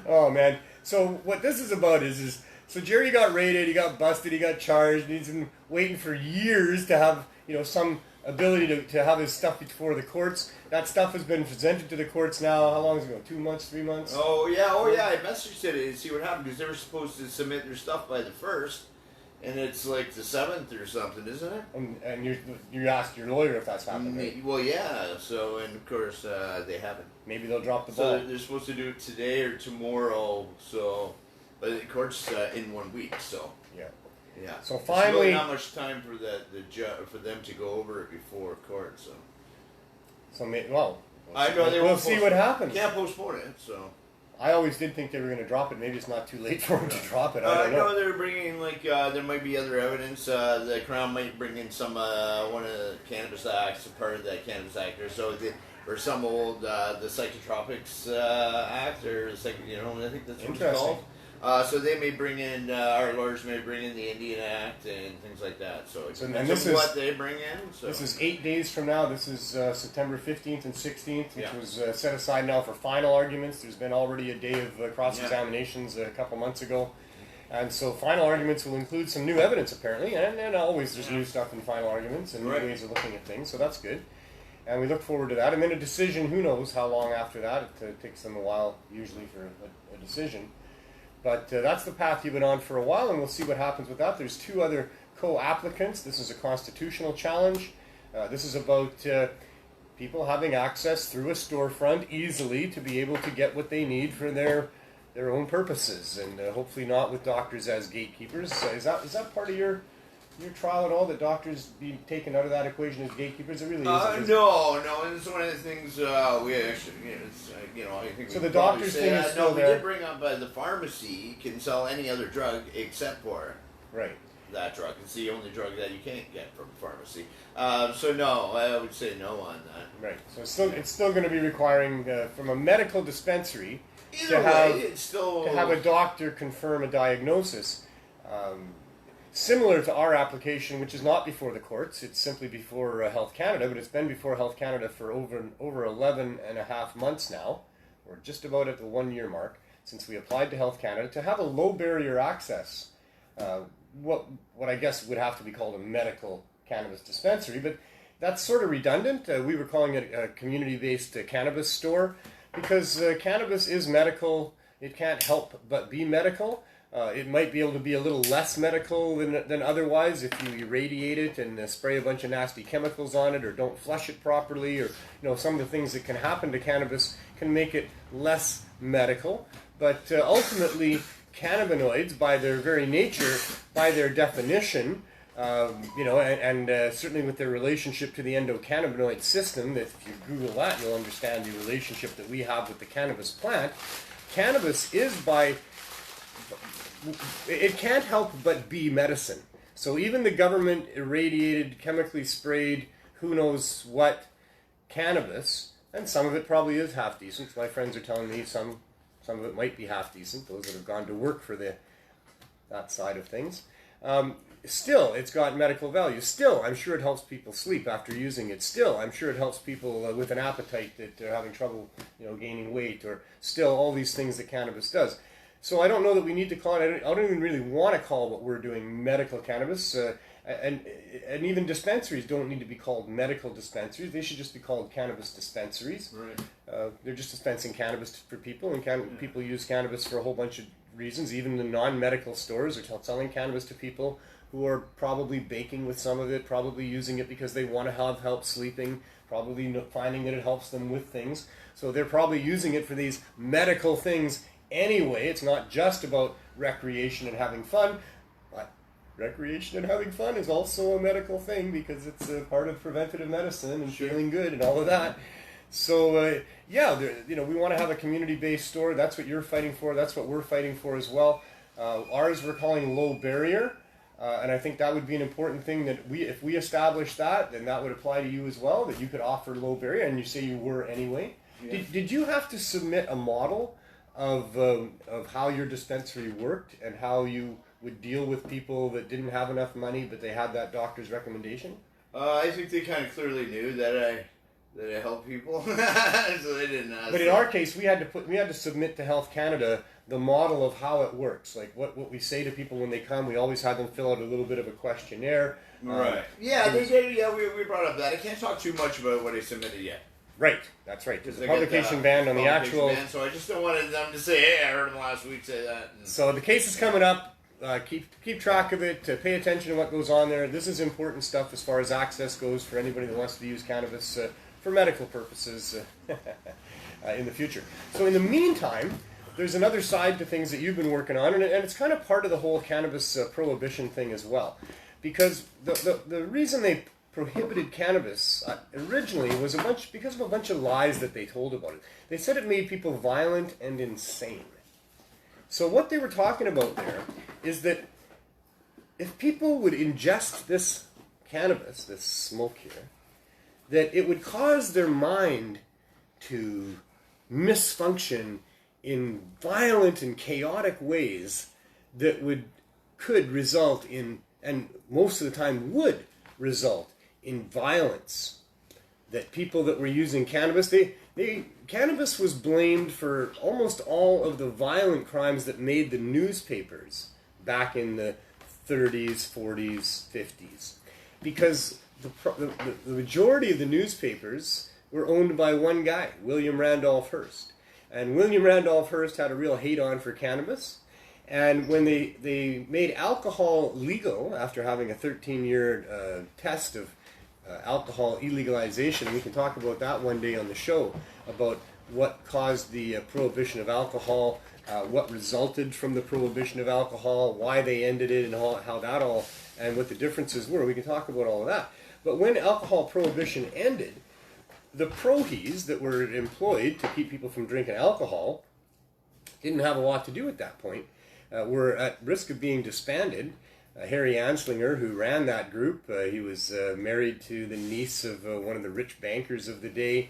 Oh, man. So what this is about is so Jerry got raided, he got busted, he got charged, and he's been waiting for years to have, you know, some ability to have his stuff before the courts. That stuff has been presented to the courts now. How long ago? 2 months, 3 months? Oh yeah. I messaged it and see what happened because they were supposed to submit their stuff by the 1st, and it's like the 7th or something, isn't it? And you asked your lawyer if that's happened. Right? Well, yeah. So and of course they haven't. Maybe they'll drop the ball. So they're supposed to do it today or tomorrow. So, but the court's in 1 week. So yeah. So finally, really not much time for for them to go over it before court. So I know we'll see what happens. Can't postpone it. So I always did think they were going to drop it. Maybe it's not too late for them to drop it. I don't know. No, they're bringing there might be other evidence. The Crown might bring in some one of the Cannabis Acts, part of that Cannabis Act, or some old the Psychotropics Act, or I think that's what it's called. So they may bring in, our lawyers may bring in the Indian Act and things like that. So it's what they bring in. So. This is 8 days from now. This is September 15th and 16th, which was set aside now for final arguments. There's been already a day of cross-examinations a couple months ago. And so final arguments will include some new evidence, apparently. And always there's new stuff in final arguments and new ways of looking at things. So that's good. And we look forward to that. And then a decision, who knows how long after that. It takes them a while, usually, for a decision. But that's the path you've been on for a while, and we'll see what happens with that. There's 2 other co-applicants. This is a constitutional challenge. This is about people having access through a storefront easily to be able to get what they need for their own purposes, and hopefully not with doctors as gatekeepers. Is that part of your trial at all, that doctors be taken out of that equation as gatekeepers? It really isn't. No, it's one of the things we actually, I think. So the doctor's thing is still there. We did bring up the pharmacy can sell any other drug except for that drug. It's the only drug that you can't get from a pharmacy. So no, I would say no on that. Right. So it's still going to be requiring from a medical dispensary to have a doctor confirm a diagnosis. Similar to our application, which is not before the courts, it's simply before Health Canada, but it's been before Health Canada for over 11 and a half months now. We're just about at the 1-year mark since we applied to Health Canada to have a low barrier access, what I guess would have to be called a medical cannabis dispensary, but that's sort of redundant. We were calling it a community-based cannabis store because cannabis is medical. It can't help but be medical. It might be able to be a little less medical than otherwise if you irradiate it and spray a bunch of nasty chemicals on it or don't flush it properly, or some of the things that can happen to cannabis can make it less medical. But ultimately, cannabinoids, by their very nature, by their definition, and certainly with their relationship to the endocannabinoid system, that if you Google that, you'll understand the relationship that we have with the cannabis plant. Cannabis it can't help but be medicine. So even the government irradiated, chemically sprayed, who knows what cannabis, and some of it probably is half decent. My friends are telling me some of it might be half decent, those that have gone to work for that side of things. Still, it's got medical value. Still, I'm sure it helps people sleep after using it. Still, I'm sure it helps people with an appetite that are having trouble, gaining weight, or still all these things that cannabis does. So I don't know that we need to call it, I don't even really want to call what we're doing medical cannabis, and even dispensaries don't need to be called medical dispensaries. They should just be called cannabis dispensaries. Right. They're just dispensing cannabis for people, and people use cannabis for a whole bunch of reasons. Even the non-medical stores are selling cannabis to people who are probably baking with some of it, probably using it because they want to have help sleeping, probably finding that it helps them with things. So they're probably using it for these medical things anyway. It's not just about recreation and having fun, but recreation and having fun is also a medical thing because it's a part of preventative medicine and feeling good and all of that. So we want to have a community-based store. That's what you're fighting for. That's what we're fighting for as well. Ours we're calling low barrier. And I think that would be an important thing that if we establish that, then that would apply to you as well, that you could offer low barrier, and you say you were anyway. Yeah. Did you have to submit a model of how your dispensary worked and how you would deal with people that didn't have enough money but they had that doctor's recommendation? I think they kind of clearly knew that I help people, so they didn't ask. But in our case, we had to submit to Health Canada the model of how it works. Like what we say to people when they come, we always have them fill out a little bit of a questionnaire. Right. Yeah, they did. Yeah, we brought up that. I can't talk too much about what I submitted yet. Right, that's right. There's a publication ban on the actual. Ban, so I just don't want them to say, "Hey, I heard him last week say that." So the case is coming up. Keep track of it. Pay attention to what goes on there. This is important stuff as far as access goes for anybody that wants to use cannabis for medical purposes in the future. So in the meantime, there's another side to things that you've been working on, and it's kind of part of the whole cannabis prohibition thing as well. Because the reason they prohibited cannabis originally was because of a bunch of lies that they told about it. They said it made people violent and insane. So what they were talking about there is that if people would ingest this cannabis, this smoke here, that it would cause their mind to misfunction in violent and chaotic ways that could result in, and most of the time would result in violence. That people that were using cannabis, cannabis was blamed for almost all of the violent crimes that made the newspapers back in the 30s, 40s, 50s. Because the majority of the newspapers were owned by one guy, William Randolph Hearst. And William Randolph Hearst had a real hate-on for cannabis. And when they made alcohol legal, after having a 13-year test of alcohol illegalization, we can talk about that one day on the show, about what caused the prohibition of alcohol, what resulted from the prohibition of alcohol, why they ended it, and how that all, and what the differences were. We can talk about all of that. But when alcohol prohibition ended, the prohies that were employed to keep people from drinking alcohol didn't have a lot to do at that point, were at risk of being disbanded. Harry Anslinger, who ran that group, he was married to the niece of one of the rich bankers of the day.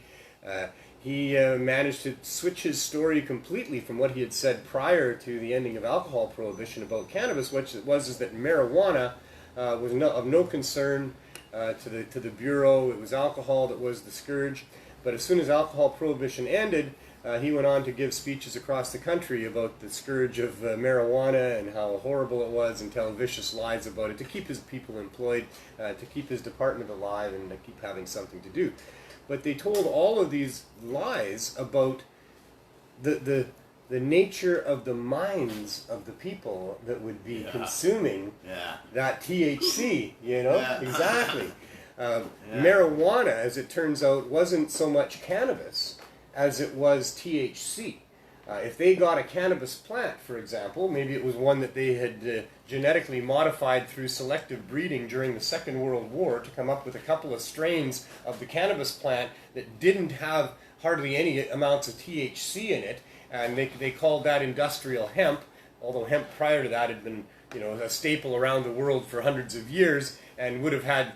He managed to switch his story completely from what he had said prior to the ending of alcohol prohibition about cannabis, which was that marijuana was of no concern to the Bureau. It was alcohol that was the scourge. But as soon as alcohol prohibition ended, he went on to give speeches across the country about the scourge of marijuana and how horrible it was, and tell vicious lies about it to keep his people employed, to keep his department alive, and to keep having something to do. But they told all of these lies about the nature of the minds of the people that would be consuming that THC, Exactly. Marijuana, as it turns out, wasn't so much cannabis as it was THC. If they got a cannabis plant, for example, maybe it was one that they had genetically modified through selective breeding during the Second World War to come up with a couple of strains of the cannabis plant that didn't have hardly any amounts of THC in it, and they called that industrial hemp, although hemp prior to that had been a staple around the world for hundreds of years and would have had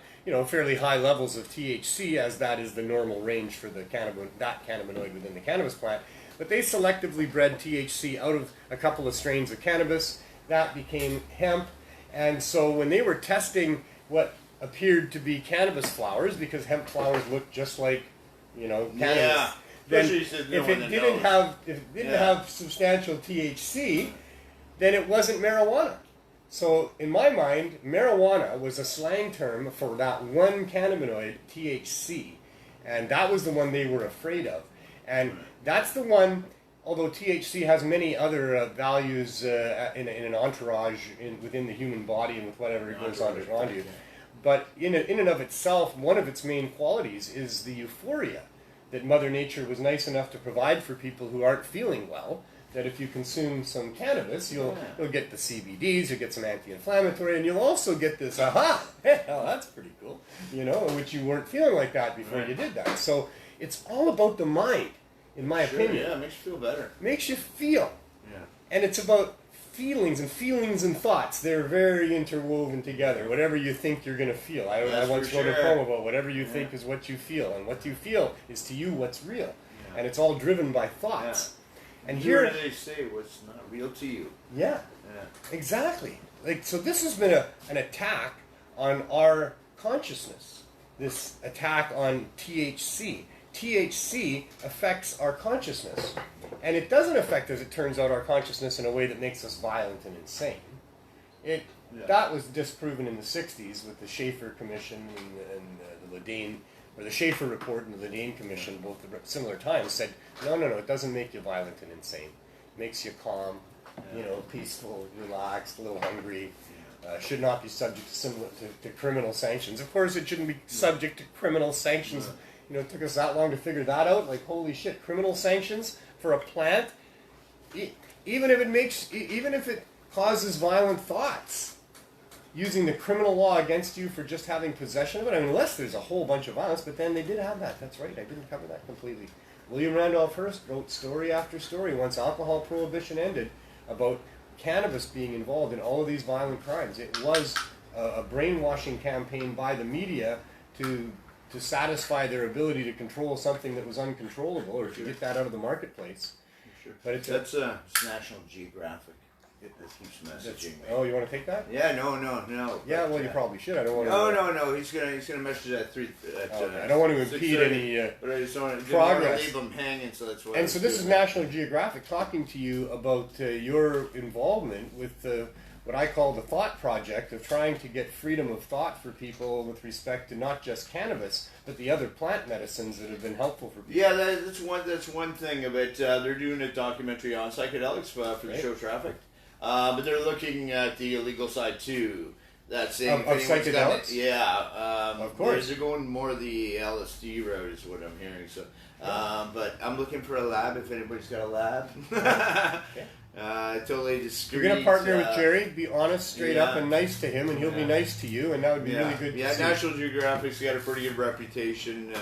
fairly high levels of THC, as that is the normal range for that cannabinoid within the cannabis plant. But they selectively bred THC out of a couple of strains of cannabis. That became hemp. And so when they were testing what appeared to be cannabis flowers, because hemp flowers look just like, cannabis, then if it didn't have substantial THC, then it wasn't marijuana. So in my mind, marijuana was a slang term for that one cannabinoid, THC. And that was the one they were afraid of. And that's the one, although THC has many other values in an entourage within the human body and with whatever it goes on around you. But in and of itself, one of its main qualities is the euphoria that Mother Nature was nice enough to provide for people who aren't feeling well, that if you consume some cannabis, you'll get the CBDs, you'll get some anti-inflammatory, and you'll also get this, that's pretty cool, which you weren't feeling like that before you did that. So it's all about the mind, in my opinion. Yeah, it makes you feel better. Makes you feel. Yeah. And it's about feelings and thoughts. They're very interwoven together. Whatever you think you're going to feel. I once wrote a poem about whatever you think is what you feel. And what you feel is to you what's real. Yeah. And it's all driven by thoughts. Yeah. And here they say what's not real to you. Yeah. Exactly. So this has been an attack on our consciousness. This attack on THC. THC affects our consciousness. And it doesn't affect, as it turns out, our consciousness in a way that makes us violent and insane. That was disproven in the 60s with the Schaefer Commission and the Ledane, or the Schaefer Report and the Ledane Commission, both at similar times, said, no, it doesn't make you violent and insane. It makes you calm, peaceful, relaxed, a little hungry. Should not be subject to criminal sanctions. Of course, it shouldn't be subject to criminal sanctions. It took us that long to figure that out. Like, holy shit, criminal sanctions for a plant, even if it causes violent thoughts, using the criminal law against you for just having possession of it. I mean, unless there's a whole bunch of violence, but then they did have that. That's right, I didn't cover that completely. William Randolph Hearst wrote story after story once alcohol prohibition ended about cannabis being involved in all of these violent crimes. It was a brainwashing campaign by the media to satisfy their ability to control something that was uncontrollable, or to get that out of the marketplace. Sure. But it's National Geographic. It keeps messaging me. Oh, you want to take that? Yeah, no. Yeah, well, you probably should. I don't want to. No. He's gonna message at 3. I don't want to impede any but I just don't progress. Leave them hanging, so that's why. And so this is National Geographic talking to you about your involvement with what I call the Thought Project, of trying to get freedom of thought for people with respect to not just cannabis, but the other plant medicines that have been helpful for people. Yeah, that's one thing of it. They're doing a documentary on psychedelics for the show Trafficked. But they're looking at the illegal side too. That's of psychedelics. Of course. They're going more the LSD route, is what I'm hearing. So, but I'm looking for a lab. If anybody's got a lab, totally discreet. You're gonna partner with Jerry. Be honest, straight up, and nice to him, and he'll be nice to you, and that would be really good. Yeah, National Geographic's got a pretty good reputation.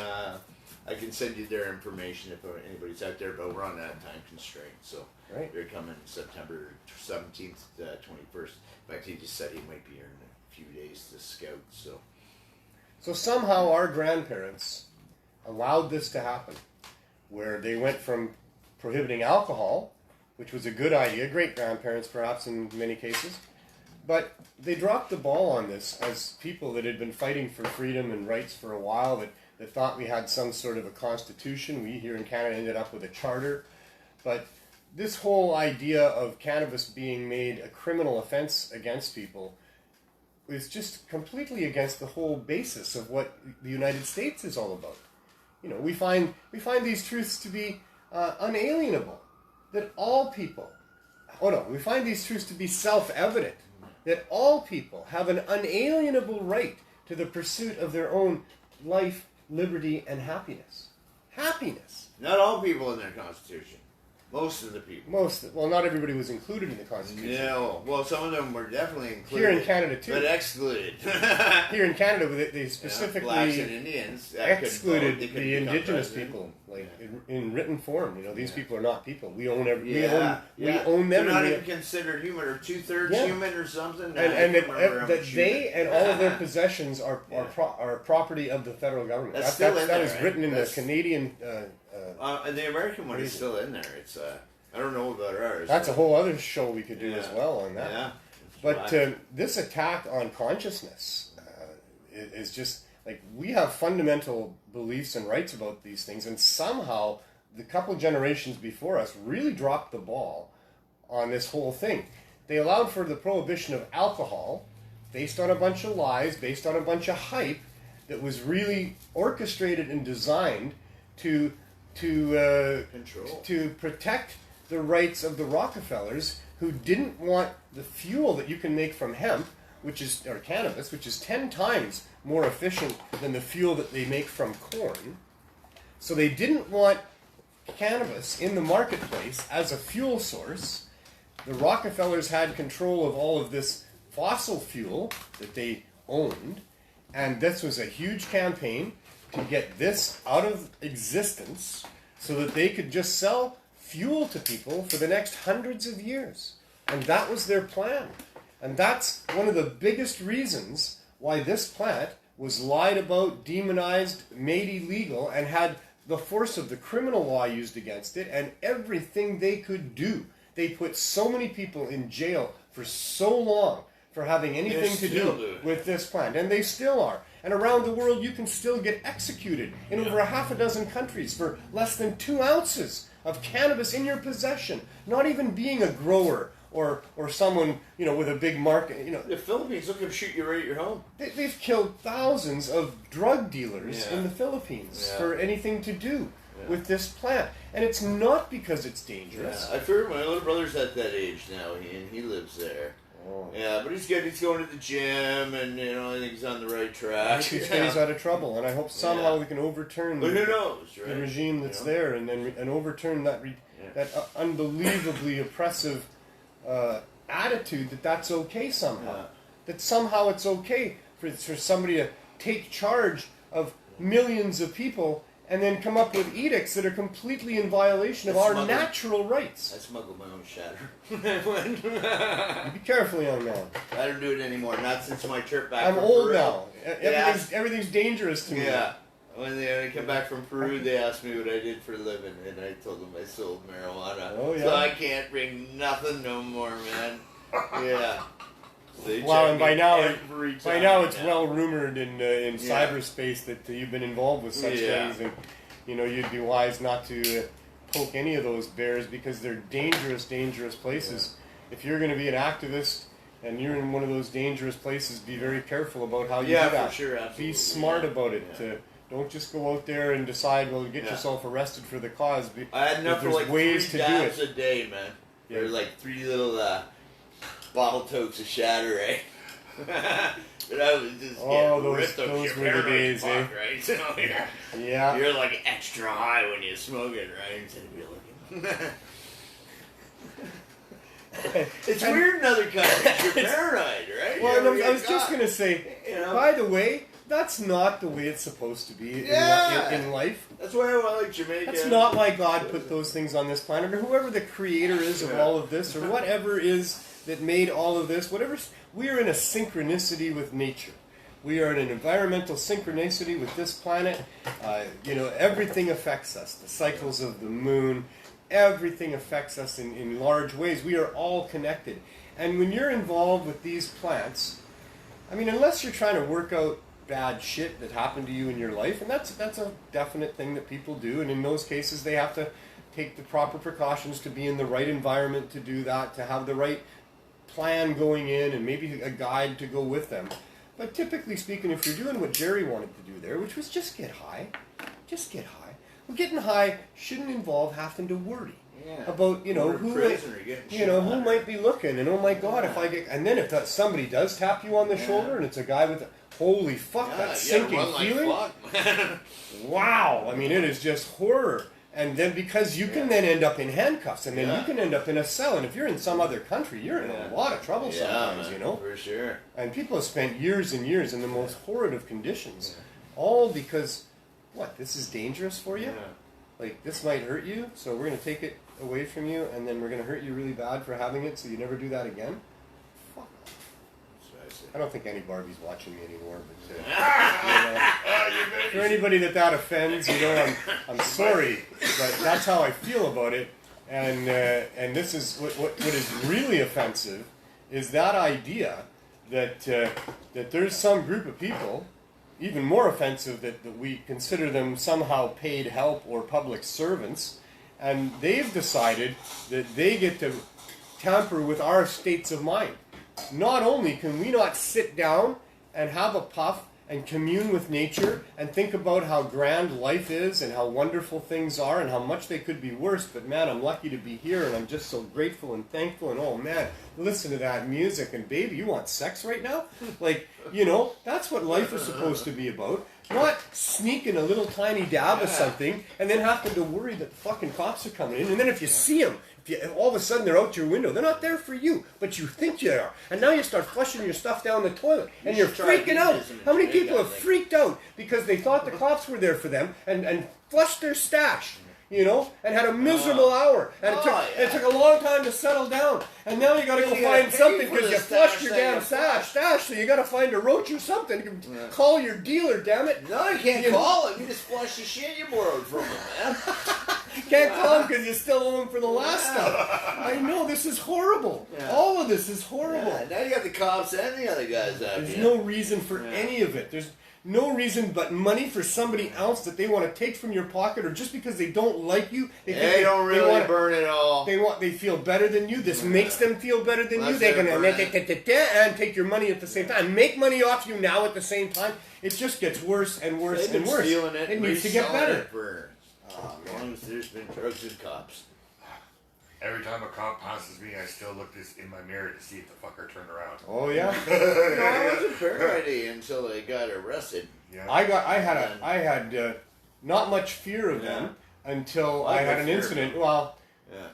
I can send you their information if anybody's out there, but we're on that time constraint, so they're coming September 17th to 21st. In fact, he just said he might be here in a few days to scout. So somehow our grandparents allowed this to happen, where they went from prohibiting alcohol, which was a good idea, great grandparents perhaps in many cases, but they dropped the ball on this as people that had been fighting for freedom and rights for a while, that thought we had some sort of a constitution. We here in Canada ended up with a charter But this whole idea of cannabis being made a criminal offense against people is just completely against the whole basis of what the United States is all about. You know, we find these truths to be unalienable, that all people, we find these truths to be self-evident, that all people have an unalienable right to the pursuit of their own life, liberty, and happiness. Happiness. Not all people in their Constitution. Most of the people. Well, not everybody was included in the Constitution. No. Well, some of them were definitely included. Here in Canada, too. But excluded. Here in Canada, they specifically blacks and Indians excluded the indigenous people, like in written form. You know, these people are not people. We own we own them. They're not even considered human, or 2/3 human, or something. And that they and all of their possessions are property of the federal government. That is written in the Canadian. And the American one is still in there. It's I don't know about ours. That's a whole other show we could do as well on that. Yeah. But this attack on consciousness is just like, we have fundamental beliefs and rights about these things, and somehow the couple generations before us really dropped the ball on this whole thing. They allowed for the prohibition of alcohol based on a bunch of lies, based on a bunch of hype that was really orchestrated and designed to protect the rights of the Rockefellers, who didn't want the fuel that you can make from hemp, or cannabis, which is 10 times more efficient than the fuel that they make from corn. So they didn't want cannabis in the marketplace as a fuel source. The Rockefellers had control of all of this fossil fuel that they owned, and this was a huge campaign to get this out of existence so that they could just sell fuel to people for the next hundreds of years. And that was their plan. And that's one of the biggest reasons why this plant was lied about, demonized, made illegal, and had the force of the criminal law used against it, and everything they could do. They put so many people in jail for so long for having anything to do with this plant. And they still are. And around the world, you can still get executed in over a half a dozen countries for less than 2 ounces of cannabis in your possession. Not even being a grower or someone, with a big market. The Philippines, look, shoot you right at your home. They've killed thousands of drug dealers in the Philippines for anything to do with this plant. And it's not because it's dangerous. I figure my little brother's at that age now, and he lives there. Oh. Yeah, but he's good. He's going to the gym, and I think he's on the right track. He stays out of trouble, and I hope somehow we can overturn who knows, right? the regime that's there, and overturn that unbelievably oppressive attitude that's okay somehow. Yeah. That somehow it's okay for somebody to take charge of millions of people and then come up with edicts that are completely in violation of our natural rights. I smuggled my own shatter. Be careful, young man. I don't do it anymore. Not since my trip back. I'm old now. Everything's dangerous to me. Yeah. When I come back from Peru, they asked me what I did for a living, and I told them I sold marijuana. Oh, yeah. So I can't bring nothing no more, man. Yeah. Wow, and by now it's well rumored in cyberspace that you've been involved with such things, and you'd be wise not to poke any of those bears, because they're dangerous places. If you're going to be an activist and you're in one of those dangerous places, be very careful about how you do that. For sure, absolutely. Be smart about it. Don't just go out there and decide, get yourself arrested for the cause. I had enough for like 3 dabs a day, man. Yeah. There were like 3 little bottle tokes of shatter, eh? But I was just getting ripped up. Those were the days, right? So you're like extra high when you smoke it, right? Instead of looking. It's weird in other countries. You're paranoid, right? Well, I was just going to say, by the way, that's not the way it's supposed to be in life. That's why I like Jamaica. That's not why God put those things on this planet, or whoever the creator is of all of this, or whatever is that made all of this. We are in a synchronicity with nature. We are in an environmental synchronicity with this planet. Everything affects us. The cycles of the moon, everything affects us in large ways. We are all connected. And when you're involved with these plants, unless you're trying to work out bad shit that happened to you in your life, and that's a definite thing that people do, and in those cases they have to take the proper precautions to be in the right environment to do that, to have the right plan going in, and maybe a guide to go with them. But typically speaking, if you're doing what Jerry wanted to do there, which was just get high. Well, getting high shouldn't involve having to worry about, who might be looking, and oh my God, if I get, and then if somebody does tap you on the shoulder, and it's a guy with, holy fuck, that sinking feeling. Wow, I mean, it is just horror. And then because you can then end up in handcuffs, and then you can end up in a cell, and if you're in some other country, you're in a lot of trouble sometimes, For sure. And people have spent years and years in the most horrid of conditions, all because, this is dangerous for you? Like, this might hurt you, so we're going to take it away from you, and then we're going to hurt you really bad for having it, so you never do that again? Fuck off. I don't think any Barbie's watching me anymore, but for anybody that offends, I'm sorry, but that's how I feel about it. And this is what is really offensive is that idea that there's some group of people, even more offensive, that we consider them somehow paid help or public servants, and they've decided that they get to tamper with our states of mind. Not only can we not sit down and have a puff and commune with nature and think about how grand life is and how wonderful things are and how much they could be worse, but man, I'm lucky to be here and I'm just so grateful and thankful, and oh man, listen to that music, and baby, you want sex right now? Like, that's what life is supposed to be about. Not sneaking a little tiny dab of something and then having to worry that the fucking cops are coming in, and then if you see them, if all of a sudden they're out your window, they're not there for you, but you think they are. And now you start flushing your stuff down the toilet, and you're freaking out. How many people have freaked out because they thought the cops were there for them and flushed their stash, and had a miserable hour, and it took a long time to settle down. And now you got to go find something because you flushed your damn stash, so you got to find a roach or something. You can call your dealer, damn it. No, you can't call him. You just flush the shit you borrowed from him, man. Can't call him because you still owe him for the last stuff. I know, this is horrible. All of this is horrible. Now you got the cops and the other guys out There's no reason for any of it. There's no reason but money for somebody else that they want to take from your pocket, or just because they don't like you. They don't really burn it all. They feel better than you. This makes them feel better than you. They're going to and take your money at the same time. Make money off you now at the same time. It just gets worse and worse and worse. It needs to get better. As long as there's been drugs and cops. Every time a cop passes me, I still look in my mirror to see if the fucker turned around. Oh yeah. I wasn't paranoid until they got arrested. Yeah. I had not much fear of them until I had an incident. Well,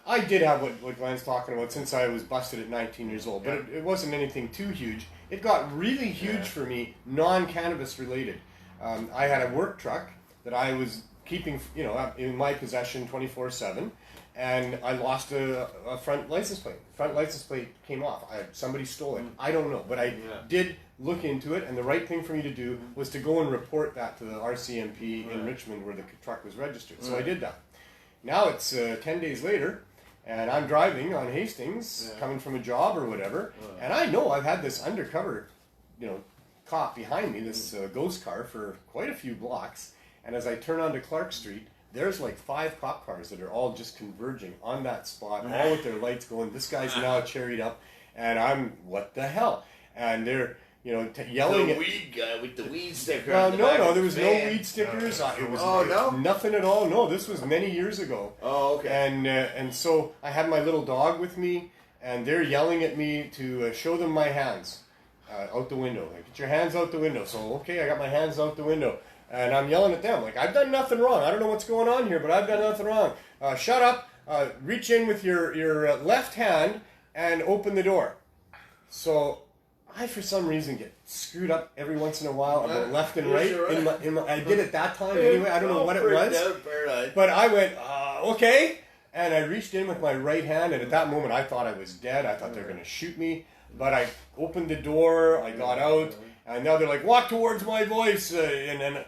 I did have what Glenn's talking about since I was busted at 19 years old, but it wasn't anything too huge. It got really huge for me, non-cannabis related. I had a work truck that I was keeping, in my possession 24/7, and I lost a front license plate. Front license plate came off. Somebody stole it. I don't know, but I did look into it, and the right thing for me to do was to go and report that to the RCMP in Richmond where the truck was registered. So I did that. Now it's 10 days later, and I'm driving on Hastings, coming from a job or whatever, and I know I've had this undercover, cop behind me, this ghost car, for quite a few blocks. And as I turn onto Clark Street, there's like 5 cop cars that are all just converging on that spot, all with their lights going. This guy's now cherried up, and I'm, what the hell? And they're, yelling the at... weed guy with the weed sticker. No, there was no weed stickers. It was nothing at all. No, this was many years ago. Oh, okay. And so I had my little dog with me, and they're yelling at me to show them my hands out the window. Like, get your hands out the window. So, okay, I got my hands out the window. And I'm yelling at them, like, I've done nothing wrong. I don't know what's going on here, but I've done nothing wrong. Shut up, reach in with your left hand and open the door. So I, for some reason, get screwed up every once in a while about left and right. I did it that time anyway. I don't know what it was. But I went, okay. And I reached in with my right hand, and at that moment I thought I was dead. I thought they were going to shoot me. But I opened the door, I got out, and now they're like, walk towards my voice. And then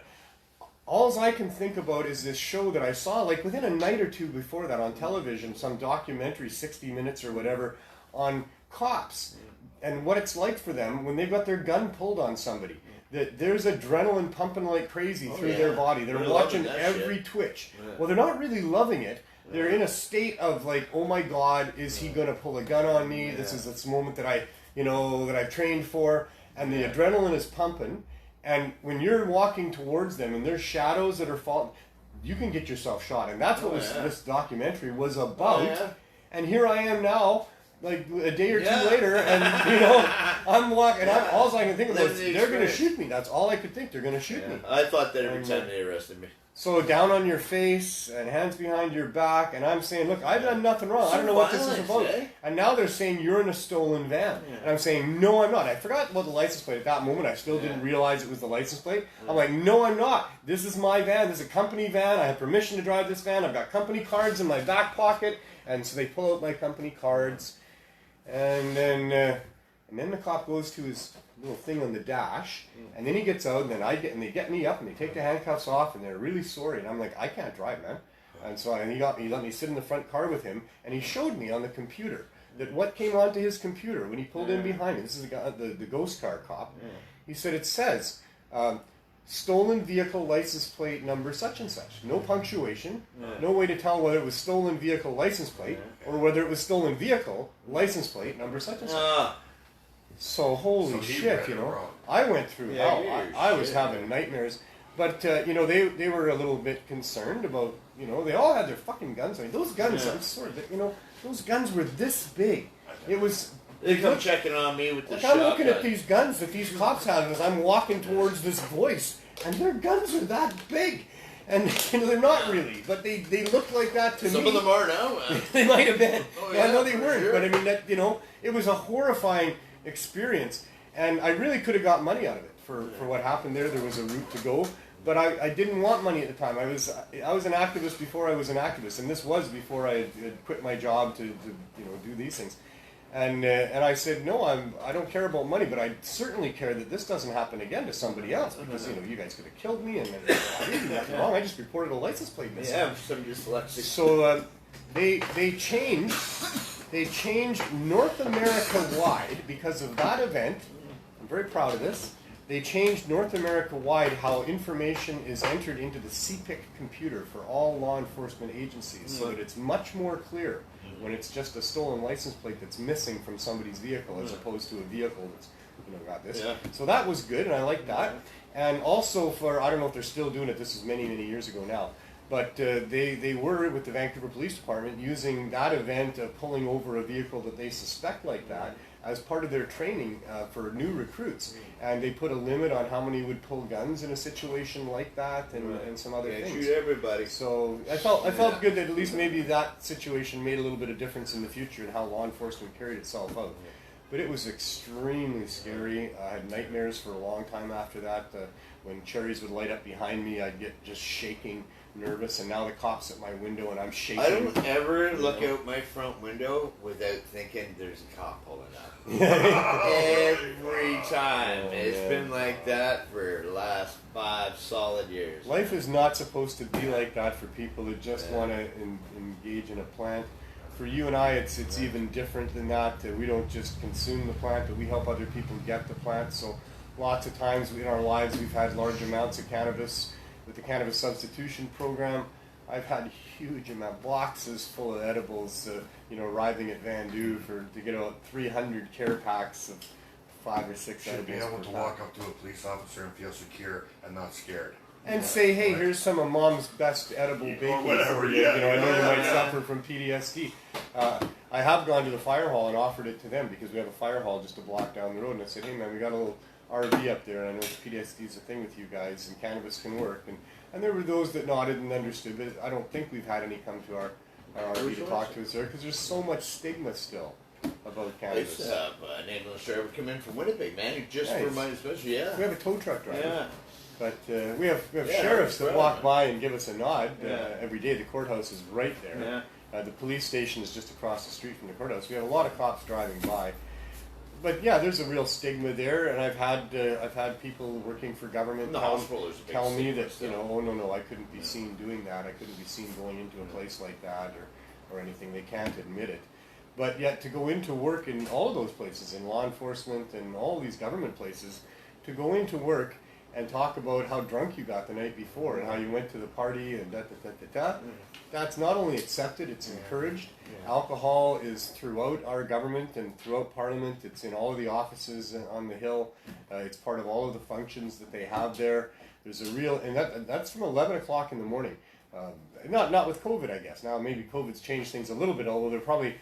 all I can think about is this show that I saw, like within a night or two before that on television, some documentary, 60 Minutes or whatever, on cops and what it's like for them when they've got their gun pulled on somebody. That there's adrenaline pumping like crazy through their body. They're watching every twitch. Well, they're not really loving it, They're in a state of like, oh my God, is he going to pull a gun on me? This is this moment that that I've trained for, and the adrenaline is pumping. And when you're walking towards them and there's shadows that are falling, you can get yourself shot. And that's what this documentary was about. And here I am now, like a day or two later, and I'm walking. All I can think of is they're going to shoot me. That's all I could think. They're going to shoot me. I thought that every time they arrested me. So down on your face and hands behind your back, and I'm saying, look, I've done nothing wrong. I don't know what this is about. And now they're saying you're in a stolen van. And I'm saying, no, I'm not. I forgot about the license plate at that moment. I still didn't realize it was the license plate. I'm like, no, I'm not. This is my van. This is a company van. I have permission to drive this van. I've got company cards in my back pocket. And so they pull out my company cards. And then the cop goes to his little thing on the dash, and then he gets out, and then they get me up, and they take the handcuffs off, and they're really sorry, and I'm like, I can't drive, man. And so he let me sit in the front car with him, and he showed me on the computer that what came onto his computer when he pulled in behind me. This is the guy, the ghost car cop. He said it says stolen vehicle license plate number such and such. No punctuation, no way to tell whether it was stolen vehicle license plate or whether it was stolen vehicle license plate number such and such. So holy shit, I went through hell. I was having nightmares. But, they were a little bit concerned about, they all had their fucking guns. I mean, those guns, I'm sorry, but, those guns were this big. It was... They come checking on me with the shotgun. I'm looking at these guns that these cops have as I'm walking towards this voice, and their guns are that big. And they're not really, but they look like that to me. Some of them are now. They might have been. I know they weren't, sure. but I mean it was a horrifying experience, and I really could have got money out of it for what happened there. There was a route to go, but I didn't want money at the time. I was an activist before I was an activist, and this was before I had quit my job to do these things. And I said, no, I don't care about money, but I certainly care that this doesn't happen again to somebody else, because you guys could have killed me, and I didn't do nothing wrong. I just reported a license plate missing. Yeah, some dyslexic. So they changed North America wide because of that event. I'm very proud of this. They changed North America wide how information is entered into the CPIC computer for all law enforcement agencies, so that it's much more clear when it's just a stolen license plate that's missing from somebody's vehicle as opposed to a vehicle that's got this. Yeah. So that was good, and I liked that. And also I don't know if they're still doing it, this is many, many years ago now, but they were, with the Vancouver Police Department, using that event of pulling over a vehicle that they suspect like that as part of their training for new recruits. And they put a limit on how many would pull guns in a situation like that, and some other things. Shoot everybody. So I felt good that at least maybe that situation made a little bit of difference in the future in how law enforcement carried itself out. But it was extremely scary. I had nightmares for a long time after that. When cherries would light up behind me, I'd get just shaking, nervous, and now the cop's at my window and I'm shaking. I don't ever look out my front window without thinking there's a cop pulling up. Every time. It's been like that for the last 5 solid years. Life is not supposed to be like that for people that just want to engage in a plant. For you and I, it's even different than that. We don't just consume the plant, but we help other people get the plant. So lots of times in our lives we've had large amounts of cannabis. With the Cannabis Substitution Program, I've had huge boxes full of edibles, arriving at Vandu to get out 300 care packs of 5 or 6 edibles. Should be able to walk up to a police officer and feel secure and not scared. And say, hey, here's some of Mom's best edible baking for you. I know you might suffer from PTSD. I have gone to the fire hall and offered it to them, because we have a fire hall just a block down the road, and I said, hey man, we got a little RV up there, and I know PTSD is a thing with you guys, and cannabis can work. And there were those that nodded and understood, but I don't think we've had any come to our RV to talk to us there, because there's so much stigma still about cannabis. I used to have an ambulance driver come in from Winnipeg, man, just for my dispensary, We have a tow truck driver. Yeah. But we have sheriffs that walk by and give us a nod every day. The courthouse is right there. The police station is just across the street from the courthouse. We have a lot of cops driving by. But yeah, there's a real stigma there, and I've had people working for government tell me that oh no, I couldn't be seen doing that. I couldn't be seen going into a place like that or anything. They can't admit it. But yet to go into work in all of those places, in law enforcement and all these government places, to go into work and talk about how drunk you got the night before and how you went to the party and da-da-da-da-da. That's not only accepted, it's encouraged. Alcohol is throughout our government and throughout Parliament. It's in all of the offices on the Hill. It's part of all of the functions that they have there. There's a real, and that's from 11 o'clock in the morning. Not with COVID, I guess. Now maybe COVID's changed things a little bit, although they're probably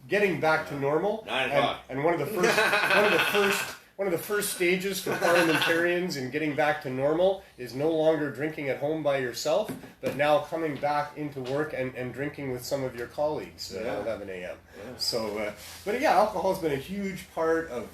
getting back to normal. 9 o'clock. And one of the first stages for parliamentarians in getting back to normal is no longer drinking at home by yourself, but now coming back into work and drinking with some of your colleagues at 11 a.m. Yeah. So, but yeah, alcohol's been a huge part of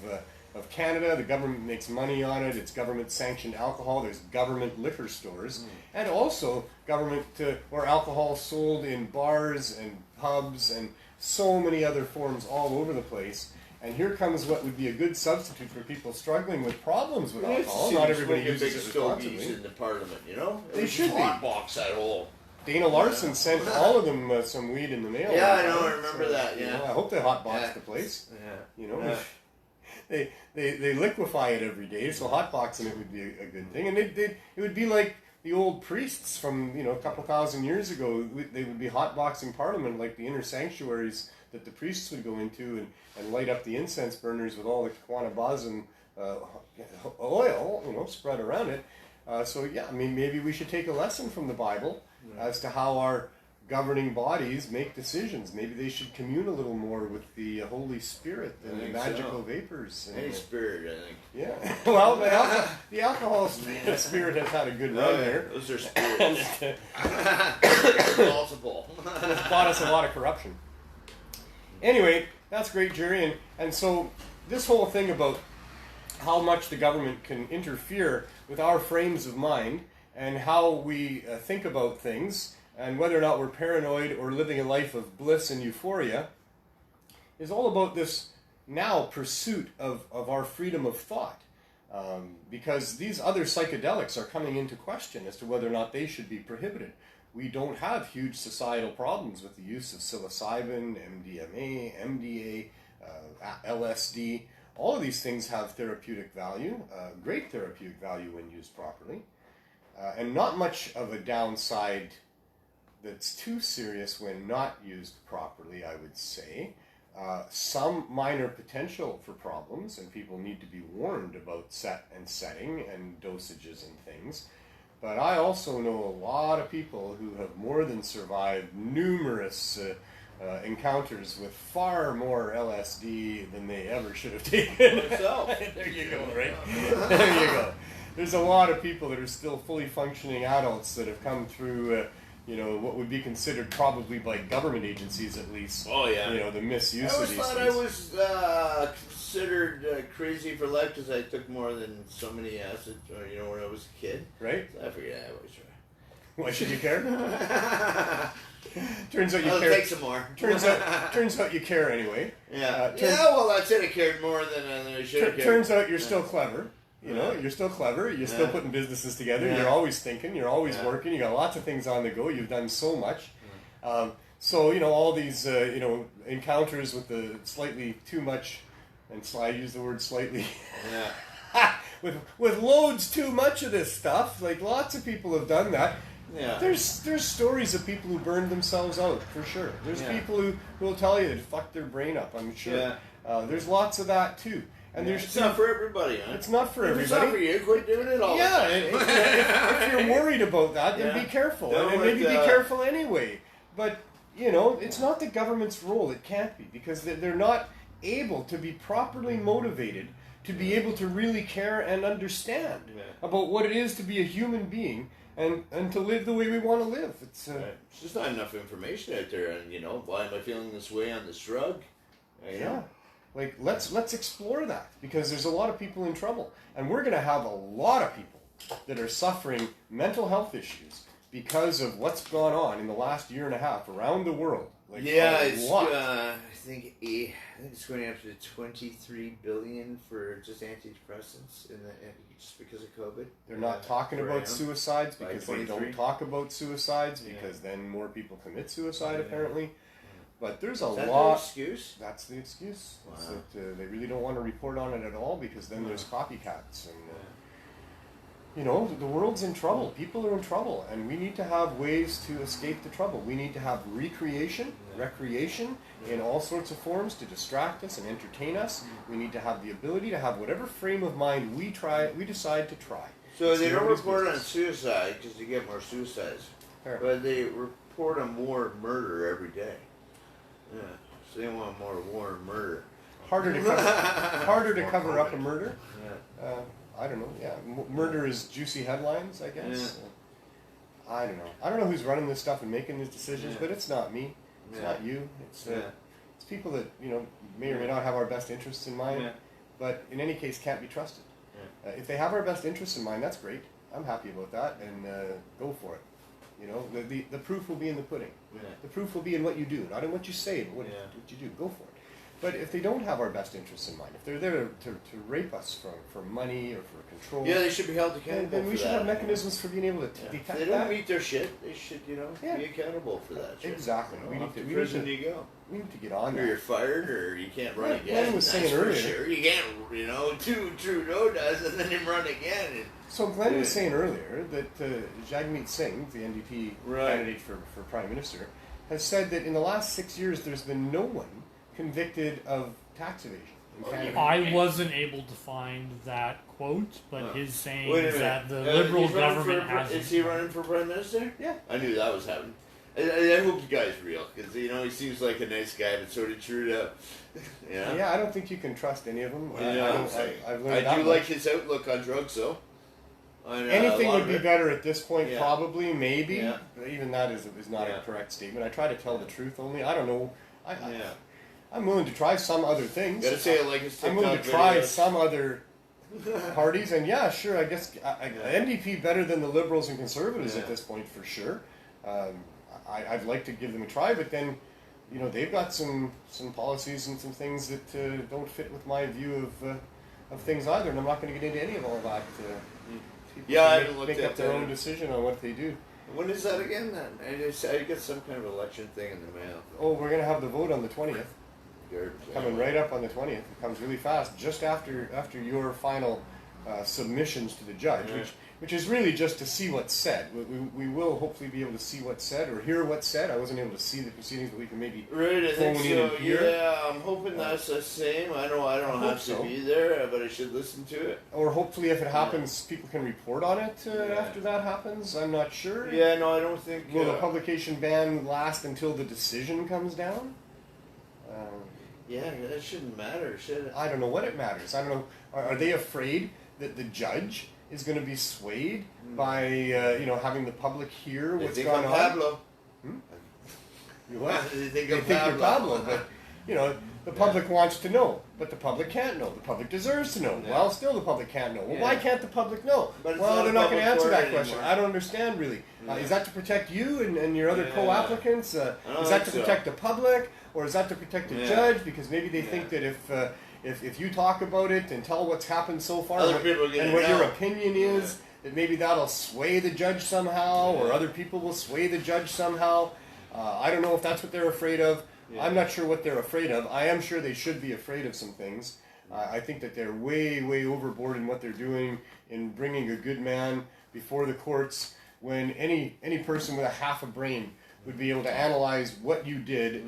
Canada. The government makes money on it. It's government-sanctioned alcohol. There's government liquor stores, and also government where alcohol is sold in bars and pubs and so many other forms all over the place. And here comes what would be a good substitute for people struggling with problems with alcohol. Not everybody uses it responsibly. In the Parliament, you know? They should be. Hotbox that whole. Dana Larson sent all of them some weed in the mail. Yeah, I know. I remember that. Yeah. You know, I hope they hotbox the place. Yeah. You know, they liquefy it every day, so hotboxing it would be a good thing. And it would be like the old priests from a couple thousand years ago. They would be hotboxing Parliament like the inner sanctuaries that the priests would go into and light up the incense burners with all the Quanabazum oil, spread around it. So yeah, I mean, maybe we should take a lesson from the Bible as to how our governing bodies make decisions. Maybe they should commune a little more with the Holy Spirit and the magical vapors. And any spirit, I think. Yeah. Well, the alcohol spirit has had a good run there. Those are spirits. Multiple. It's brought us a lot of corruption. Anyway, that's great, Jerry. And so this whole thing about how much the government can interfere with our frames of mind and how we think about things and whether or not we're paranoid or living a life of bliss and euphoria is all about this now pursuit of our freedom of thought. Because these other psychedelics are coming into question as to whether or not they should be prohibited. We don't have huge societal problems with the use of psilocybin, MDMA, MDA, LSD. All of these things have therapeutic value, great therapeutic value when used properly, and not much of a downside that's too serious when not used properly, I would say. Some minor potential for problems, and people need to be warned about setting and dosages and things. But I also know a lot of people who have more than survived numerous encounters with far more LSD than they ever should have taken. There you go, right? There you go. There's a lot of people that are still fully functioning adults that have come through, what would be considered probably by government agencies at least. Oh, yeah. The misuse of these things. I was considered crazy for life because I took more than so many acids, when I was a kid. Right? So I figured I always try. Why should you care? Turns out you I'll care. take some more. Turns out you care anyway. Yeah. Well, that's it. I cared more than I should have cared. Turns out you're still clever. You're still clever. You're still putting businesses together. You're always thinking. You're always working. You got lots of things on the go. You've done so much. So all these encounters with the slightly too much, and I use the word slightly. with loads too much of this stuff. Like lots of people have done that. Yeah. There's stories of people who burned themselves out for sure. There's people who will tell you it fucked their brain up. I'm sure. Yeah. There's lots of that too. And it's not for everybody, huh? It's not for everybody. It's not for you. Quit doing it all. Yeah, if you're worried about that, then be careful, and maybe be careful anyway. But it's not the government's role. It can't be because they're not able to be properly motivated to be able to really care and understand about what it is to be a human being and to live the way we want to live. It's just not enough information out there, and why am I feeling this way on this drug? Like, let's explore that, because there's a lot of people in trouble. And we're going to have a lot of people that are suffering mental health issues because of what's gone on in the last year and a half around the world. Like, I think it's going up to $23 billion for just antidepressants just because of COVID. They're not talking about suicides because they don't talk about suicides because then more people commit suicide apparently. But there's a lot. Is that the excuse? That's the excuse. Wow. It's that, they really don't want to report on it at all because then there's copycats. And you know, the world's in trouble. People are in trouble, and we need to have ways to escape the trouble. We need to have recreation in all sorts of forms to distract us and entertain us. We need to have the ability to have whatever frame of mind we decide to try. So they don't report on suicide because you get more suicides, but they report on more murder every day. Yeah, so they want more war and murder. Harder to cover up a murder. Yeah. I don't know. Yeah, murder is juicy headlines, I guess. Yeah. I don't know. I don't know who's running this stuff and making these decisions, but it's not me. It's not you. It's people that, you know, may or may not have our best interests in mind, but in any case can't be trusted. If they have our best interests in mind, that's great. I'm happy about that, and go for it. You know, the proof will be in the pudding. The proof will be in what you do, not in what you say, but what you do. Go for it. But if they don't have our best interests in mind, if they're there to rape us for money or for control, they should be held accountable. Then we should have mechanisms for being able to detect that. If they don't meet their shit, they should, you know, be accountable for that shit. Exactly. You know, we need to get on or that. you're fired, or you can't run again. Glenn was saying earlier. Sure. You can't, you know, Trudeau does, and then him run again. So Glenn was saying earlier that Jagmeet Singh, the NDP candidate for Prime Minister, has said that in the last 6 years there's been no one convicted of tax evasion in Canada. I wasn't able to find that quote, but his saying is that the Liberal government has... Is he running for Prime Minister? Yeah. I knew that was happening. I hope the guy's real, because, you know, he seems like a nice guy, but sort of Trudeau. Yeah, I don't think you can trust any of them. I've learned I do like his outlook on drugs, though. Anything would be better at this point, probably, maybe. Yeah. Even that is not a correct statement. I try to tell the truth only. I don't know. I'm willing to try some other things. Gotta say it like his TikTok I'm willing to try some other parties, and sure, I guess NDP better than the Liberals and Conservatives at this point for sure. I'd like to give them a try, but then, you know, they've got some policies and some things that don't fit with my view of things either, and I'm not going to get into any of all that. I haven't looked make at up their own decision on what they do. When is that again? I get some kind of election thing in the mail. Oh, we're going to have the vote on the 20th. Coming right up on the 20th. It comes really fast, just after your final submissions to the judge, which is really just to see what's said. We will hopefully be able to see what's said or hear what's said. I wasn't able to see the proceedings, but we can maybe phone in and hear. Yeah, I'm hoping that's the same. I don't have to be there, but I should listen to it. Or hopefully, if it happens, people can report on it after that happens. I'm not sure. Yeah, no, I don't think. Will the publication ban last until the decision comes down? That shouldn't matter, should it? I don't know what it matters. I don't know. Are they afraid that the judge is going to be swayed by having the public hear what's going on? Pablo. You what? They think you're Pablo, but you know the public wants to know, but the public can't know. The public deserves to know. Well, still the public can't know. Well, why can't the public know? Well, they're not going to answer that question. I don't understand really. Is that to protect you and your other co-applicants? Is that to protect the public? Or is that to protect the judge? Because maybe they think that if you talk about it and tell what's happened so far and what your opinion is, that maybe that'll sway the judge somehow, or other people will sway the judge somehow. I don't know if that's what they're afraid of. I'm not sure what they're afraid of. I am sure they should be afraid of some things. I think that they're way, way overboard in what they're doing in bringing a good man before the courts when any person with a half a brain would be able to analyze what you did,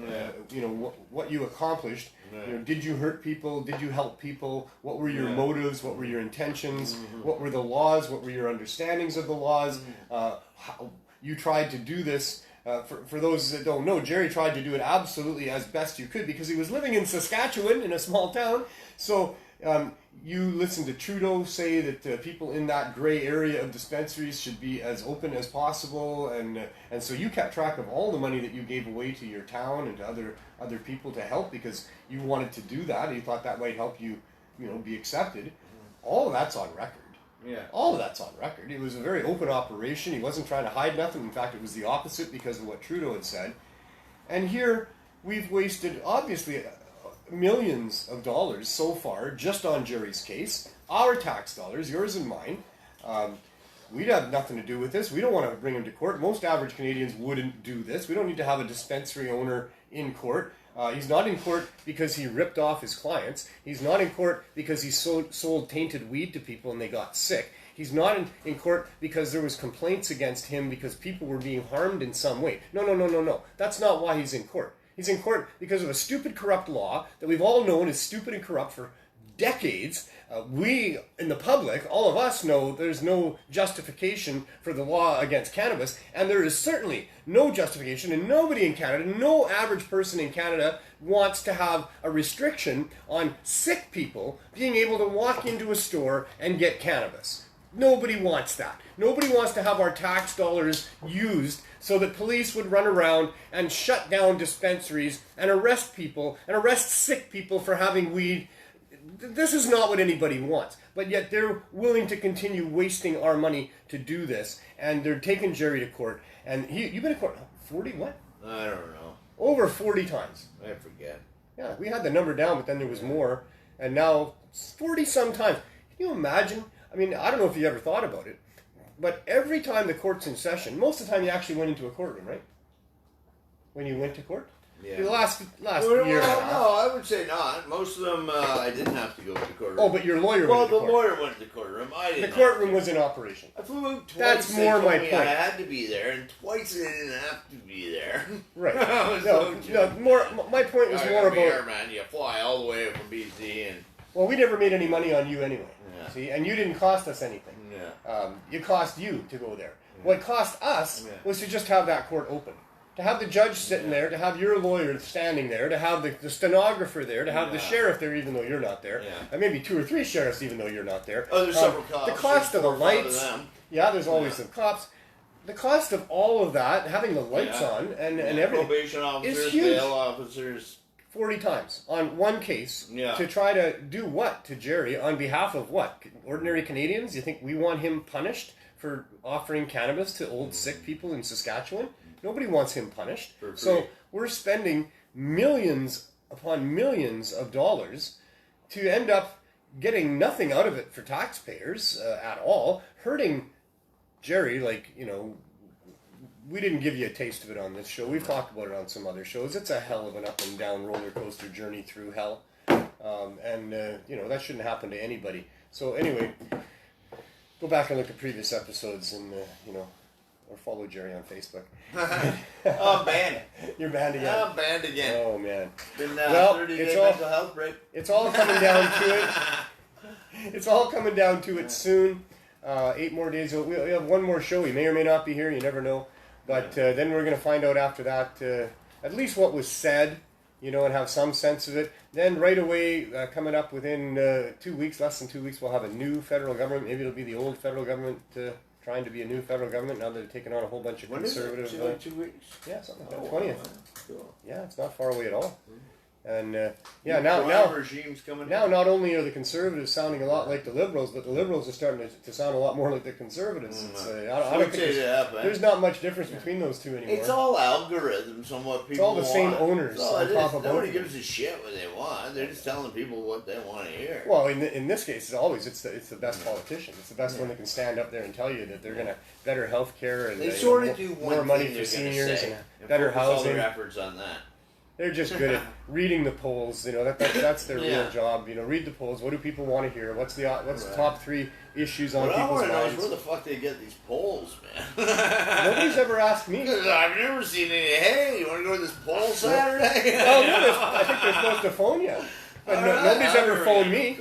what you accomplished. You know, did you hurt people? Did you help people? What were your motives? What were your intentions? What were the laws? What were your understandings of the laws? How you tried to do this. For those that don't know, Jerry tried to do it absolutely as best you could because he was living in Saskatchewan in a small town. So you listen to Trudeau say that people in that gray area of dispensaries should be as open as possible, and so you kept track of all the money that you gave away to your town and to other people to help because you wanted to do that and you thought that might help you, be accepted. All of that's on record. Yeah. All of that's on record. It was a very open operation. He wasn't trying to hide nothing. In fact, it was the opposite because of what Trudeau had said. And here we've wasted, obviously, millions of dollars so far just on Jerry's case. Our tax dollars, yours and mine. We'd have nothing to do with this. We don't want to bring him to court. Most average Canadians wouldn't do this. We don't need to have a dispensary owner in court. He's not in court because he ripped off his clients. He's not in court because he sold tainted weed to people and they got sick. He's not in court because there was complaints against him because people were being harmed in some way. No. That's not why he's in court. He's in court because of a stupid, corrupt law that we've all known is stupid and corrupt for decades. We, in the public, all of us know there's no justification for the law against cannabis, and there is certainly no justification, and nobody in Canada, no average person in Canada wants to have a restriction on sick people being able to walk into a store and get cannabis. Nobody wants that. Nobody wants to have our tax dollars used so that police would run around and shut down dispensaries and arrest people and arrest sick people for having weed. This is not what anybody wants, but yet they're willing to continue wasting our money to do this, and they're taking Jerry to court. And you've been to court 40 what? I don't know. Over 40 times. I forget. Yeah, we had the number down, but then there was more, and now 40 some times. Can you imagine? I mean, I don't know if you ever thought about it, but every time the court's in session, most of the time you actually went into a courtroom, right? When you went to court? Yeah. The last Well, year. no, I would say not. Most of them, I didn't have to go to the courtroom. Oh, but your lawyer well, went to the court. lawyer went to the courtroom. I didn't. The courtroom was in operation. I flew out twice. That's they more told my me point. I had to be there, and twice I didn't have to be there. Right. So My point was more about. Here, man, you fly all the way from BC, and Well, we never made any money on you anyway. Yeah. See, and you didn't cost us anything. yeah. It cost you to go there. What cost us was to just have that court open. To have the judge sitting there, to have your lawyer standing there, to have the stenographer there, to have the sheriff there even though you're not there, and maybe 2 or 3 sheriffs even though you're not there. Oh, there's several cops. The cost of the There's 4 or 5 lights, of them. there's always some cops. The cost of all of that, having the lights on and everything, Probation officers, huge. bail officers. 40 times on one case Yeah. to try to do what to Jerry on behalf of what? Ordinary Canadians? You think we want him punished for offering cannabis to old sick people in Saskatchewan? Nobody wants him punished. So we're spending millions upon millions of dollars to end up getting nothing out of it for taxpayers at all, hurting Jerry. We didn't give you a taste of it on this show. We've talked about it on some other shows. It's a hell of an up and down roller coaster journey through hell. That shouldn't happen to anybody. So anyway, go back and look at previous episodes and, or follow Jerry on Facebook. Oh, banned. You're banned again. I'm banned again. Oh, man. Been 30-day it's all- mental health break. It's all coming down to it. It's all coming down to it soon. 8 more days. We have one more show. We may or may not be here. You never know. But then we're going to find out after that at least what was said, and have some sense of it. Then right away, coming up within 2 weeks, less than 2 weeks, we'll have a new federal government. Maybe it'll be the old federal government trying to be a new federal government now that they're taking on a whole bunch of conservative... When is it? 2 weeks? Yeah, something like that. 20th. Cool. Yeah, it's not far away at all. And now regime's coming. Now, not only are the conservatives sounding a lot like the liberals, but the liberals are starting to sound a lot more like the conservatives. I don't think there's not much difference between those two anymore. It's all algorithms on what people want. It's all the same owners on top of Nobody both. gives a shit what they want. They're just telling people what they want to hear. Well, in this case, it's the best politician. It's the best one that can stand up there and tell you that they're going to better health care and they sort of do one more money thing for seniors and and better focus all housing. their efforts on that. They're just good at reading the polls. That's their real job. Read the polls. What do people want to hear? What's the top 3 issues on people's people's minds? What I want to know is minds? where the fuck they get these polls, man. Nobody's ever asked me. I've never seen any. Hey, you want to go to this poll Saturday? I think they're supposed to phone you, but nobody's ever phoned me.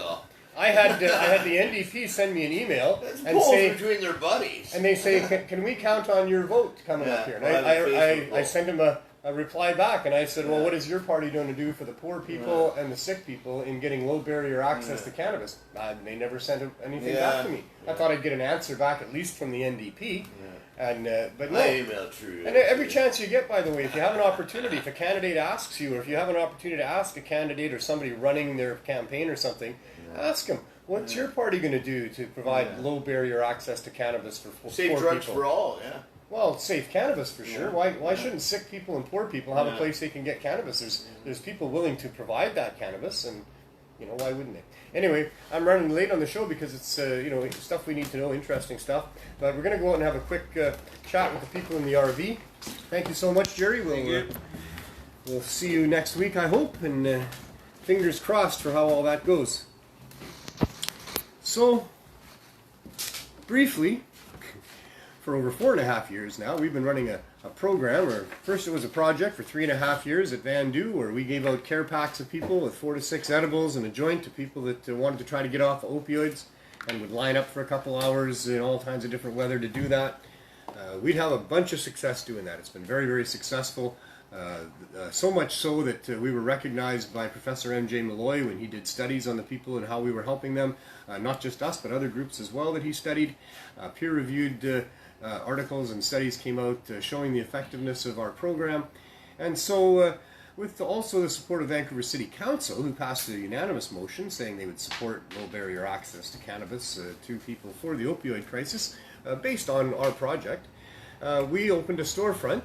I had the NDP send me an email and say between their buddies, and they say, "Can we count on your vote coming up here?" And I sent them a reply back, and I said, "Well, what is your party going to do for the poor people and the sick people in getting low barrier access to cannabis?" They never sent anything back to me. I thought I'd get an answer back at least from the NDP. But no. I emailed True. And every chance you get, by the way, if you have an opportunity, if a candidate asks you, or if you have an opportunity to ask a candidate or somebody running their campaign or something, ask them, what's your party going to do to provide low barrier access to cannabis for poor people? Safe drugs for all, Well, safe cannabis for sure. Why shouldn't sick people and poor people have a place they can get cannabis? There's people willing to provide that cannabis, and why wouldn't they? Anyway, I'm running late on the show because it's stuff we need to know, interesting stuff. But we're going to go out and have a quick chat with the people in the RV. Thank you so much, Jerry. We'll see you next week, I hope, and fingers crossed for how all that goes. So, briefly, for over 4.5 years now, we've been running a program, or first it was a project for 3.5 years at Vandu, where we gave out care packs of people with 4 to 6 edibles and a joint to people that wanted to try to get off opioids and would line up for a couple hours in all kinds of different weather to do that. We'd have a bunch of success doing that. It's been very, very successful. So much so that we were recognized by Professor M.J. Malloy when he did studies on the people and how we were helping them. Not just us, but other groups as well that he studied. Peer-reviewed articles and studies came out showing the effectiveness of our program. And so with also the support of Vancouver City Council, who passed a unanimous motion saying they would support low barrier access to cannabis to people for the opioid crisis, based on our project, we opened a storefront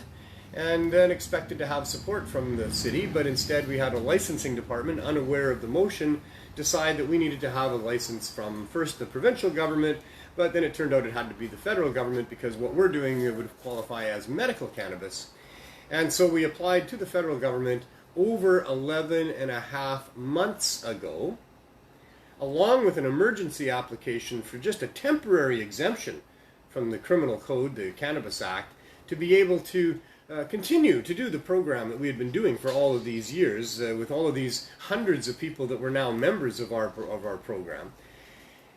and then expected to have support from the city, but instead we had a licensing department, unaware of the motion, decide that we needed to have a license from first the provincial government, but then it turned out it had to be the federal government because what we're doing would qualify as medical cannabis. And so we applied to the federal government over 11.5 months ago, along with an emergency application for just a temporary exemption from the criminal code, the Cannabis Act, to be able to continue to do the program that we had been doing for all of these years with all of these hundreds of people that were now members of our program.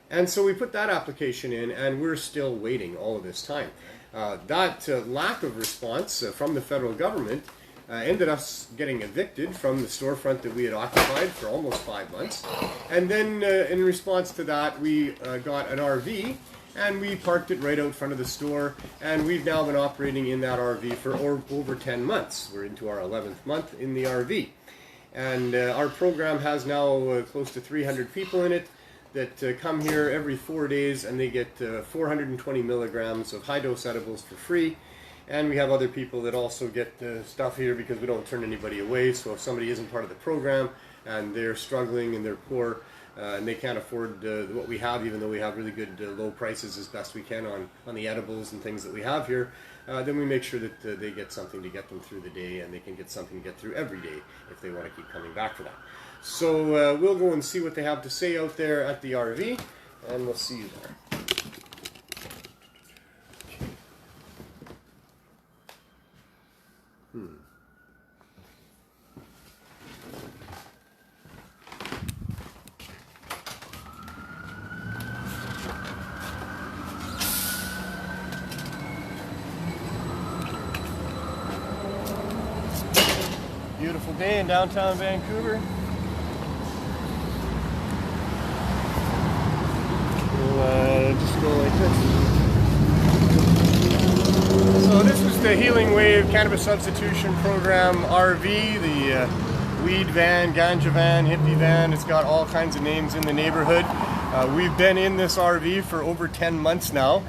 And so we put that application in, and we're still waiting all of this time. That lack of response from the federal government ended us getting evicted from the storefront that we had occupied for almost 5 months. And then in response to that, we got an RV, and we parked it right out front of the store, and we've now been operating in that RV for over 10 months. We're into our 11th month in the RV. And our program has now close to 300 people in it that come here every 4 days, and they get 420 milligrams of high-dose edibles for free. And we have other people that also get stuff here because we don't turn anybody away. So if somebody isn't part of the program and they're struggling and they're poor and they can't afford what we have, even though we have really good low prices as best we can on the edibles and things that we have here, then we make sure that they get something to get them through the day, and they can get something to get through every day if they want to keep coming back for that. So we'll go and see what they have to say out there at the RV, and we'll see you there. Beautiful day in downtown Vancouver. We'll just go like this. So this is the Healing Wave Cannabis Substitution Program RV, the weed van, ganja van, hippie van. It's got all kinds of names in the neighborhood. We've been in this RV for over 10 months now.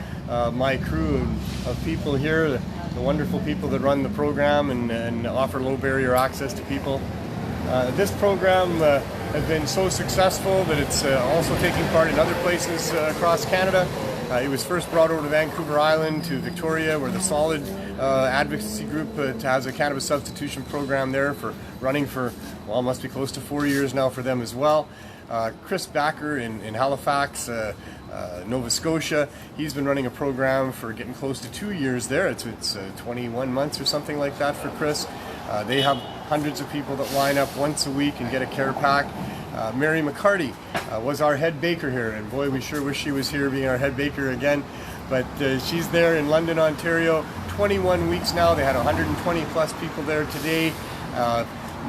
My crew of people here, the wonderful people that run the program and offer low barrier access to people. This program has been so successful that it's also taking part in other places across Canada. It was first brought over to Vancouver Island, to Victoria, where the Solid advocacy group has a cannabis substitution program there for running for, well, must be close to 4 years now for them as well. Chris Backer in Halifax, Nova Scotia, he's been running a program for getting close to 2 years there. It's 21 months or something like that for Chris. They have hundreds of people that line up once a week and get a care pack. Mary McCarty was our head baker here, and boy, we sure wish she was here being our head baker again. But she's there in London, Ontario, 21 weeks now. They had 120 plus people there today.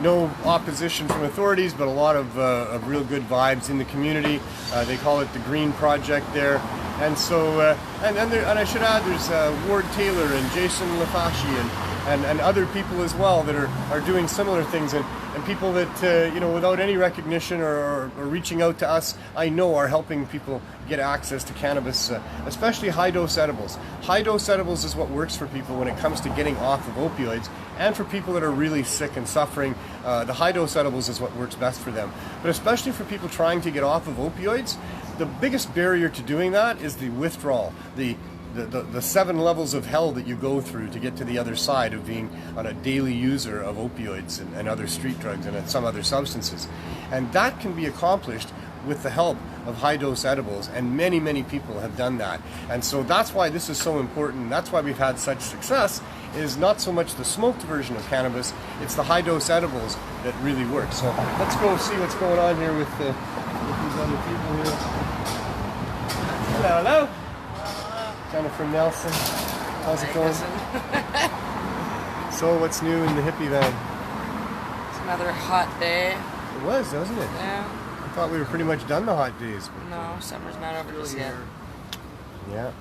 No opposition from authorities, but a lot of real good vibes in the community. They call it the Green Project there. And so, and I should add, there's Ward Taylor and Jason Lafashi and other people as well that are doing similar things, and people that, you know, without any recognition or reaching out to us, I know are helping people get access to cannabis, especially high-dose edibles. High-dose edibles is what works for people when it comes to getting off of opioids, and for people that are really sick and suffering, the high-dose edibles is what works best for them. But especially for people trying to get off of opioids, the biggest barrier to doing that is the withdrawal, the 7 levels of hell that you go through to get to the other side of being on a daily user of opioids and other street drugs and some other substances. And that can be accomplished with the help of high-dose edibles, and many, many people have done that. And so that's why this is so important. That's why we've had such success, is not so much the smoked version of cannabis, it's the high-dose edibles that really work. So let's go see what's going on here with these other people here. Hello, hello. Jennifer Nelson. How's it going? So what's new in the hippie van? It's another hot day. It was, wasn't it? Yeah. I thought we were pretty much done the hot days. But, No, summer's not over just yet. yeah.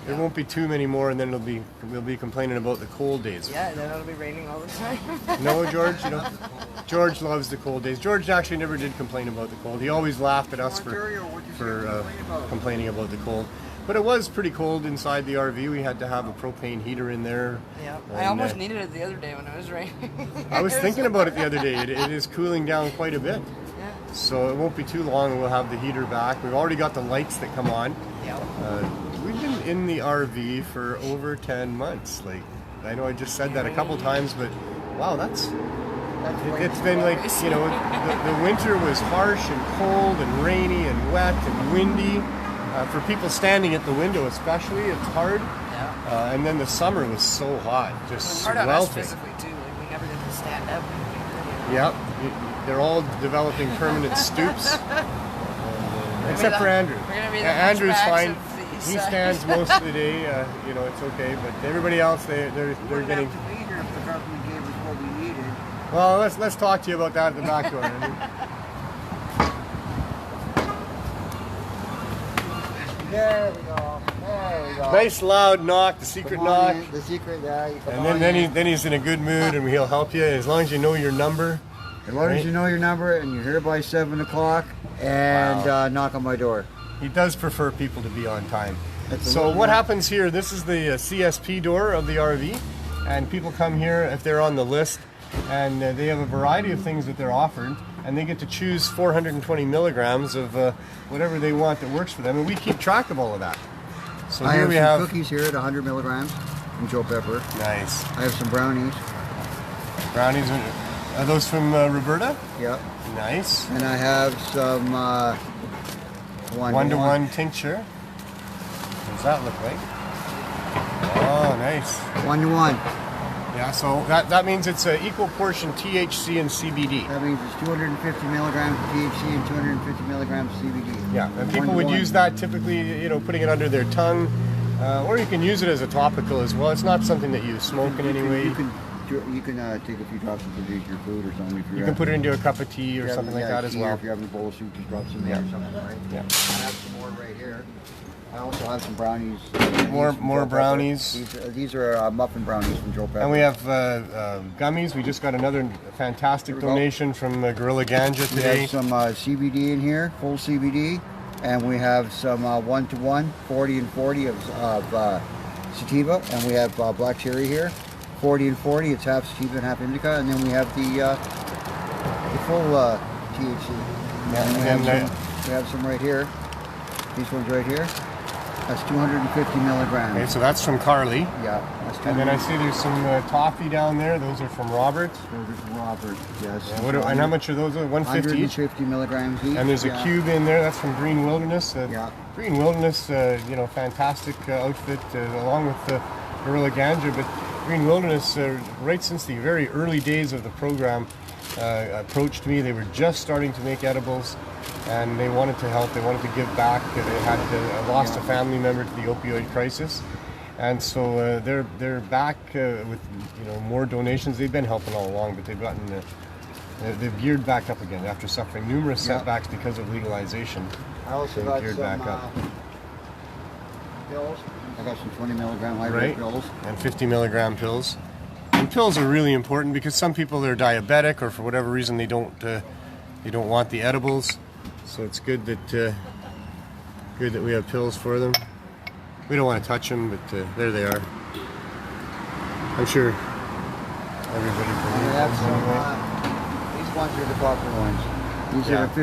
There won't be too many more, and then we'll be complaining about the cold days. Yeah, then it'll be raining all the time. No, George, George loves the cold days. George actually never did complain about the cold. He always laughed at us for complaining about the cold. But it was pretty cold inside the RV. We had to have a propane heater in there. Yeah, And, I almost needed it the other day when it was raining. I was thinking about it the other day. It is cooling down quite a bit. Yeah. So it won't be too long and we'll have the heater back. We've already got the lights that come on. Yeah. We've been in the RV for over 10 months. Like, I know I just said that a couple times, but wow, it's been like, the winter was harsh and cold and rainy and wet and windy. For people standing at the window especially, it's hard. Yeah. And then the summer was so hot, just It's hard on us sweltering. physically too. Like we never get to stand up. Yep, they're all developing permanent stoops. Except for Andrew. We're gonna be the Andrew's hunchbacks fine. of the east He side. stands most of the day. It's okay. But everybody else, they're getting. Have to be here if the government gave us what we needed. Well, let's talk to you about that at the back door, Andrew. There we go. There we go. Nice loud knock, the secret Come on knock, in. The secret, yeah. You come and on then in. he's in a good mood and he'll help you as long as you know your number. As long as you know your number and you're here by 7 o'clock and knock on my door. He does prefer people to be on time. That's a So little what more- happens here, this is the CSP door of the RV, and people come here if they're on the list, and they have a variety of things that they're offered, and they get to choose 420 milligrams of whatever they want that works for them, and we keep track of all of that. So I here have we some have... cookies here at 100 milligrams from Joe Pepper. Nice. I have some brownies. Brownies, are those from Roberta? Yep. Nice. And I have some One-to-one tincture. What does that look like? Oh, nice. 1-to-1. Yeah, so that means it's an equal portion THC and CBD. That means it's 250 milligrams of THC and 250 milligrams of CBD. Yeah, and people would 1-to-1. use that typically, putting it under their tongue, or you can use it as a topical as well. It's not something that you smoke in any way. You can take a few drops into your food or something. If You can put it into a cup of tea or Yeah, something like yeah, that as tea, well. If you're having a bowl of soup, just drop some in Yeah. there or something, right? Yeah. I have some more right here. I also have some brownies. More These from Joe Pepper. brownies. These are muffin brownies from Joe Pepper. And we have gummies. We just got another fantastic Here we go. donation from Gorilla Ganja We today. have some CBD in here, full CBD, and we have some 1-to-1, 40 and 40 of sativa, and we have black cherry here, 40 and 40. It's half sativa and half indica, and then we have the full THC. Yeah, And we have some right here. These ones right here. That's 250 milligrams. Okay, so that's from Carly. Yeah. That's And then I see there's some toffee down there. Those are from Robert. Those are from Robert. Yes. Yeah, and how much are those? 150 each? 150 milligrams each. And there's a yeah. cube in there. That's from Green Wilderness. Yeah. Green Wilderness, fantastic outfit, along with Gorilla Ganja. But Green Wilderness, right since the very early days of the program, approached me. They were just starting to make edibles, and they wanted to help. They wanted to give back. They had lost a family member to the opioid crisis, and so they're back with more donations. They've been helping all along, but they've gotten they've geared back up again after suffering numerous setbacks because of legalization. I also They've got geared some back up. pills. I got some 20 milligram high Right, rate pills. and 50 milligram pills. And pills are really important because some people are diabetic, or for whatever reason they don't want the edibles. So it's good that we have pills for them. We don't want to touch them, but there they are. I'm sure everybody And can we have some, these ones are the popular ones. These Yeah. are the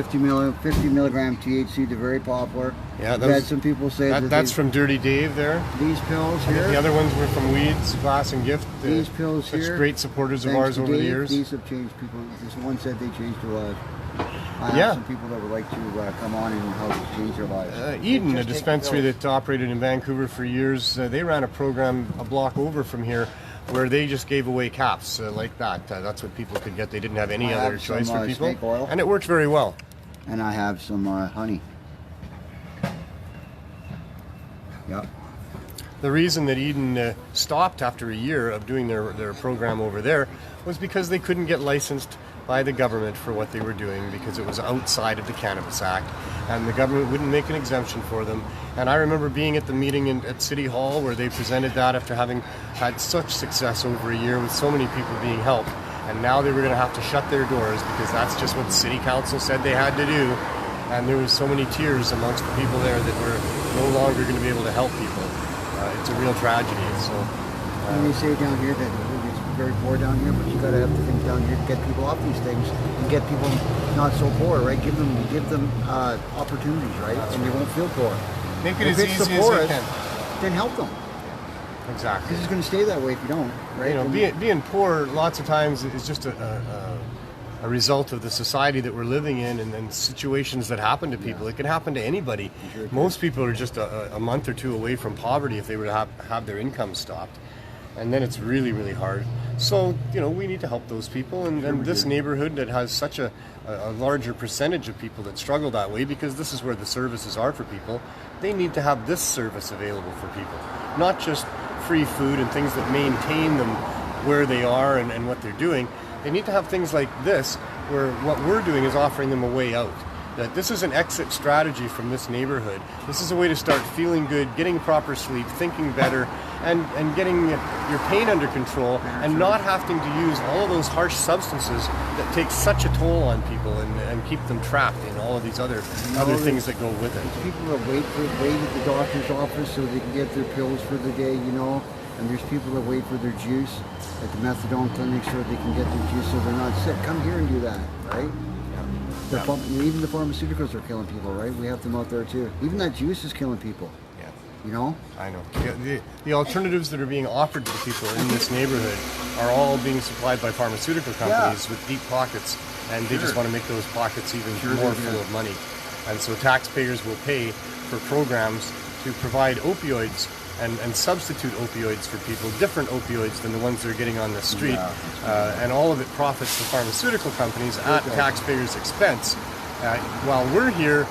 50 milligram THC. They're very popular. Yeah, We've had some people say that that's from Dirty Dave there. these pills I think here. the other ones were from Weeds, Glass and Gift. These pills such here, great supporters of thanks ours to over the Dave, years. These have changed people. This one said they changed their lives. I have Yeah. some people that would like to come on and help change their lives. Eden, Just a take dispensary pills. that operated in Vancouver for years, they ran a program a block over from here where they just gave away caps like that. That's what people could get. They didn't have any I other have choice some, for people. snake oil. And it worked very well. And I have some honey. Yep. The reason that Eden stopped after a year of doing their program over there was because they couldn't get licensed by the government for what they were doing because it was outside of the Cannabis Act, and the government wouldn't make an exemption for them. And I remember being at the meeting at City Hall where they presented that after having had such success over a year with so many people being helped, and now they were going to have to shut their doors because that's just what the City Council said they had to do. And there was so many tears amongst the people there that were no longer going to be able to help people. It's a real tragedy. So, And they say down here that it's very poor down here, but you got to have the things down here to get people off these things and get people not so poor, right? Give them opportunities, right? And they won't feel poor. make it If as it's easy the as poorest, you can. then help them. Exactly. Because it's going to stay that way if you don't, right? You know, And- being poor lots of times is just a result of the society that we're living in and situations that happen to people. It can happen to anybody. Sure can. Most people are just a month or two away from poverty if they were to have their income stopped. And then it's really, really hard. So, you know, we need to help those people. And this neighborhood that has such a larger percentage of people that struggle that way, because this is where the services are for people, they need to have this service available for people. Not just free food and things that maintain them where they are and what they're doing. They need to have things like this, where what we're doing is offering them a way out. That this is an exit strategy from this neighborhood. This is a way to start feeling good, getting proper sleep, thinking better, and getting your pain under control, and not having to use all of those harsh substances that take such a toll on people and keep them trapped in all of these other things that go with it. People that wait at the doctor's office so they can get their pills for the day, you know. And there's people that wait for their juice at the methadone clinic so they can get their juice so they're not sick. Come here and do that, right? Even the pharmaceuticals are killing people, right? We have them out there too. Even that juice is killing people. Yeah. You know? I know. The alternatives that are being offered to people in this neighborhood are all being supplied by pharmaceutical companies with deep pockets, and they just want to make those pockets even more full of money. And so taxpayers will pay for programs to provide opioids and substitute opioids for people, different opioids than the ones they're getting on the street. And all of it profits the pharmaceutical companies at taxpayers' expense. While we're here,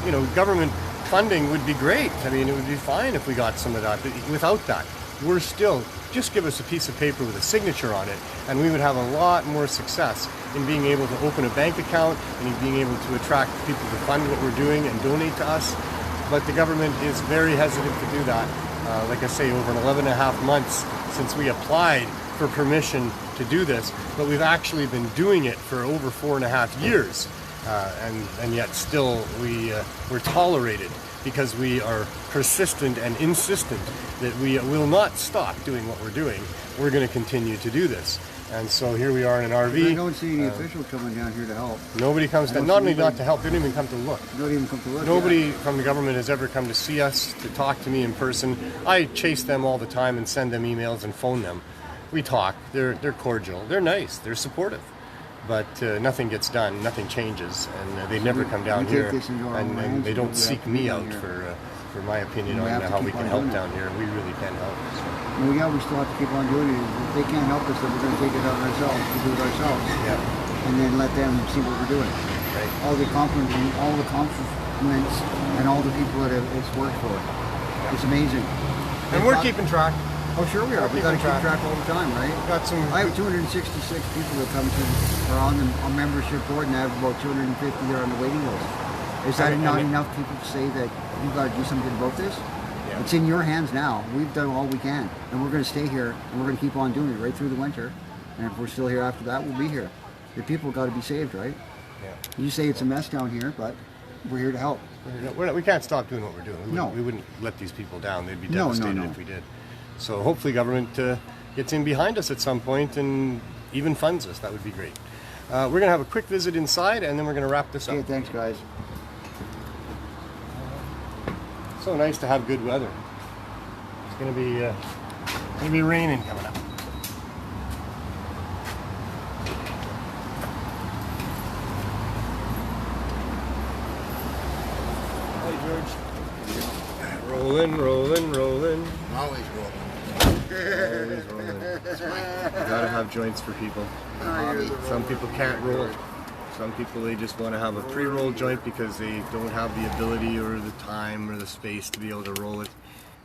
you know, government funding would be great. I mean, it would be fine if we got some of that. But without that, we're still, just give us a piece of paper with a signature on it, and we would have a lot more success in being able to open a bank account and in being able to attract people to fund what we're doing and donate to us. But the government is very hesitant to do that. Like I say, over 11 and a half months since we applied for permission to do this, but we've actually been doing it for over 4.5 years. And yet still we're tolerated because we are persistent and insistent that we will not stop doing what we're doing. We're going to continue to do this. And so here we are in an RV. I don't see any official coming down here to help. Nobody comes down, not only not to help, they don't even come to look. Don't even come to look. Nobody from the government has ever come to see us, to talk to me in person. I chase them all the time and send them emails and phone them. We talk. They're cordial. They're nice. They're supportive. But nothing gets done. Nothing changes. And they never come down we take here. this into our own And hands they and don't we have seek to me be out down here. for my opinion We on have to how we keep can on help doing it. down here. We really can help. So. Well, yeah, we still have to keep on doing it. If they can't help us, then we're going to take it on ourselves. We do it ourselves. Yeah. And then let them see what we're doing. Right. All the compliments and all the people that it's worked for. It's amazing. And we're keeping track. Oh, sure we are. We got to keep track all the time, right? Got some. I have 266 people that come to are on the membership board, and I have about 250 that are on the waiting list. Is that not enough people to say that you've got to do something about this? Yeah. It's in your hands now. We've done all we can, and we're going to stay here, and we're going to keep on doing it right through the winter. And if we're still here after that, we'll be here. The people got to be saved, right? Yeah. You say it's a mess down here, but we're here to help. We can't stop doing what we're doing. We wouldn't let these people down. They'd be devastated if we did. So hopefully government gets in behind us at some point and even funds us. That would be great. We're going to have a quick visit inside, and then we're going to wrap this up. Okay, thanks, guys. So nice to have good weather. It's going to be raining coming up. Rolling, rolling, rolling. Always rolling. Always rolling. You gotta have joints for people. Some people can't roll. Some people, they just want to have a pre-roll joint because they don't have the ability or the time or the space to be able to roll it.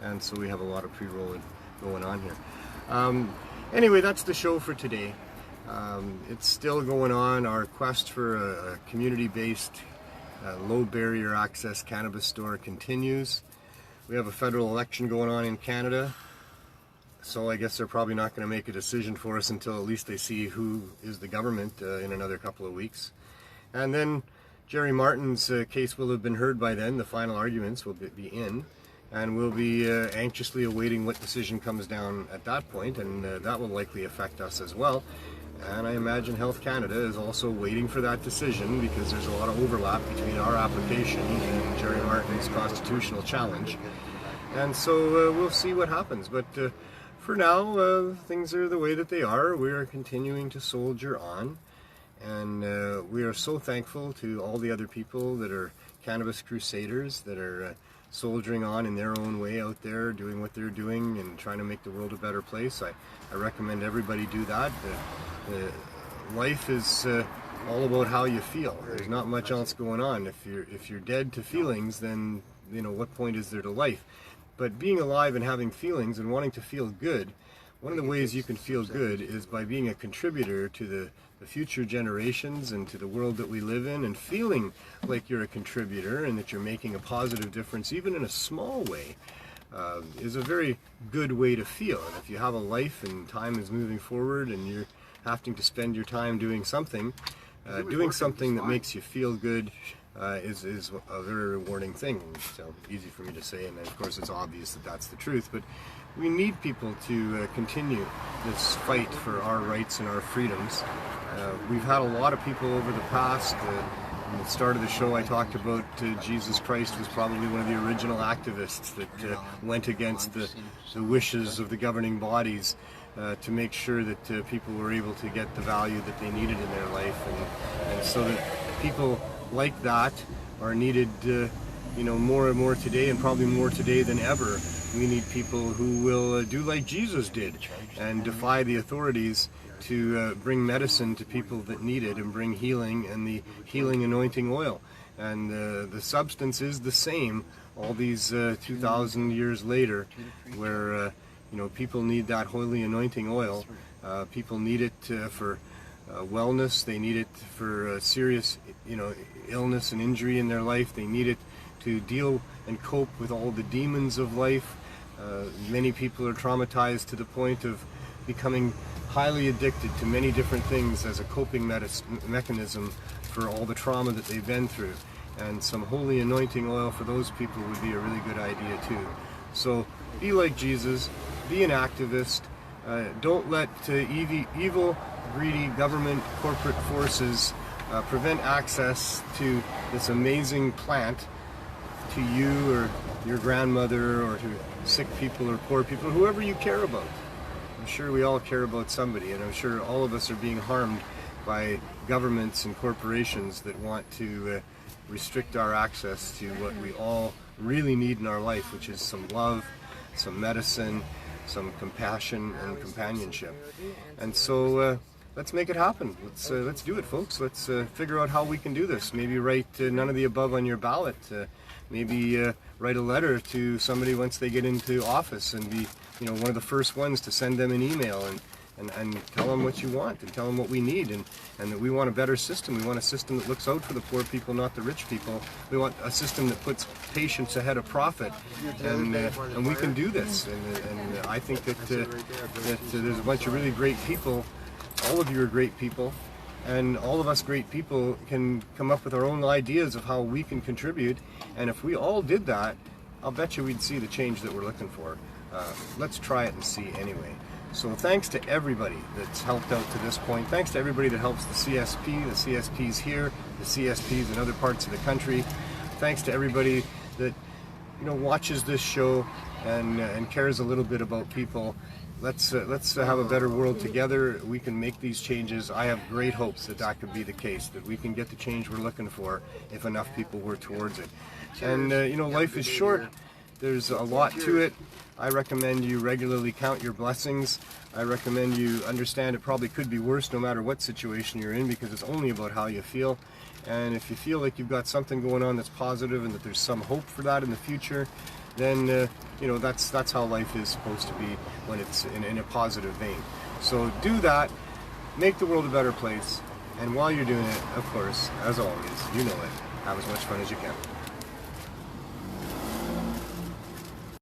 And so we have a lot of pre-rolling going on here. Anyway, that's the show for today. It's still going on. Our quest for a community-based, low barrier access cannabis store continues. We have a federal election going on in Canada. So I guess they're probably not going to make a decision for us until at least they see who is the government in another couple of weeks. And then Jerry Martin's case will have been heard by then. The final arguments will be in. And we'll be anxiously awaiting what decision comes down at that point. And that will likely affect us as well. And I imagine Health Canada is also waiting for that decision because there's a lot of overlap between our application and Jerry Martin's constitutional challenge. And so we'll see what happens. But for now, things are the way that they are. We are continuing to soldier on, and we are so thankful to all the other people that are Cannabis Crusaders, that are soldiering on in their own way out there, doing what they're doing and trying to make the world a better place. I recommend everybody do that. Life is all about how you feel. There's not much else going on. If you're dead to feelings, then what point is there to life? But being alive and having feelings and wanting to feel good, one of the ways you can feel good is by being a contributor to the future generations and to the world that we live in, and feeling like you're a contributor and that you're making a positive difference, even in a small way, is a very good way to feel. And if you have a life and time is moving forward and you're having to spend your time doing something that makes you feel good, is a very rewarding thing. So easy for me to say, and of course it's obvious that that's the truth, but we need people to continue this fight for our rights and our freedoms. We've had a lot of people over the past. At the start of the show I talked about Jesus Christ was probably one of the original activists that went against the wishes of the governing bodies to make sure that people were able to get the value that they needed in their life, and so that people like that are needed more and more today, and probably more today than ever. We need people who will do like Jesus did and defy the authorities to bring medicine to people that need it, and bring healing and the healing anointing oil. And the substance is the same all these 2,000 years later, where people need that holy anointing oil. People need it for wellness. They need it for serious illness and injury in their life. They need it to deal and cope with all the demons of life. Many people are traumatized to the point of becoming highly addicted to many different things as a coping mechanism for all the trauma that they've been through. And some holy anointing oil for those people would be a really good idea too. So be like Jesus, be an activist. Don't let evil, greedy government corporate forces prevent access to this amazing plant to you or your grandmother, or to sick people or poor people, whoever you care about. I'm sure we all care about somebody, and I'm sure all of us are being harmed by governments and corporations that want to restrict our access to what we all really need in our life, which is some love, some medicine, some compassion and companionship. And so let's make it happen. Let's do it, folks. Let's figure out how we can do this. Maybe write none of the above on your ballot. Maybe write a letter to somebody once they get into office, and be one of the first ones to send them an email and tell them what you want, and tell them what we need, and that we want a better system. We want a system that looks out for the poor people, not the rich people. We want a system that puts patients ahead of profit, and we can do this. And I think that there's a bunch of really great people. All of you are great people, and all of us great people can come up with our own ideas of how we can contribute. And if we all did that, I'll bet you we'd see the change that we're looking for. Let's try it and see anyway. So thanks to everybody that's helped out to this point. Thanks to everybody that helps the CSPs here, the CSPs in other parts of the country. Thanks to everybody that watches this show and cares a little bit about people. Let's have a better world together. We can make these changes. I have great hopes that that could be the case, that we can get the change we're looking for if enough people work towards it. And life is short, There's a lot to it. I recommend you regularly count your blessings. I recommend you understand it probably could be worse no matter what situation you're in, because it's only about how you feel. And if you feel like you've got something going on that's positive and that there's some hope for that in the future, then you know, that's how life is supposed to be when it's in a positive vein. So do that, make the world a better place, and while you're doing it, of course, as always, you know it, have as much fun as you can.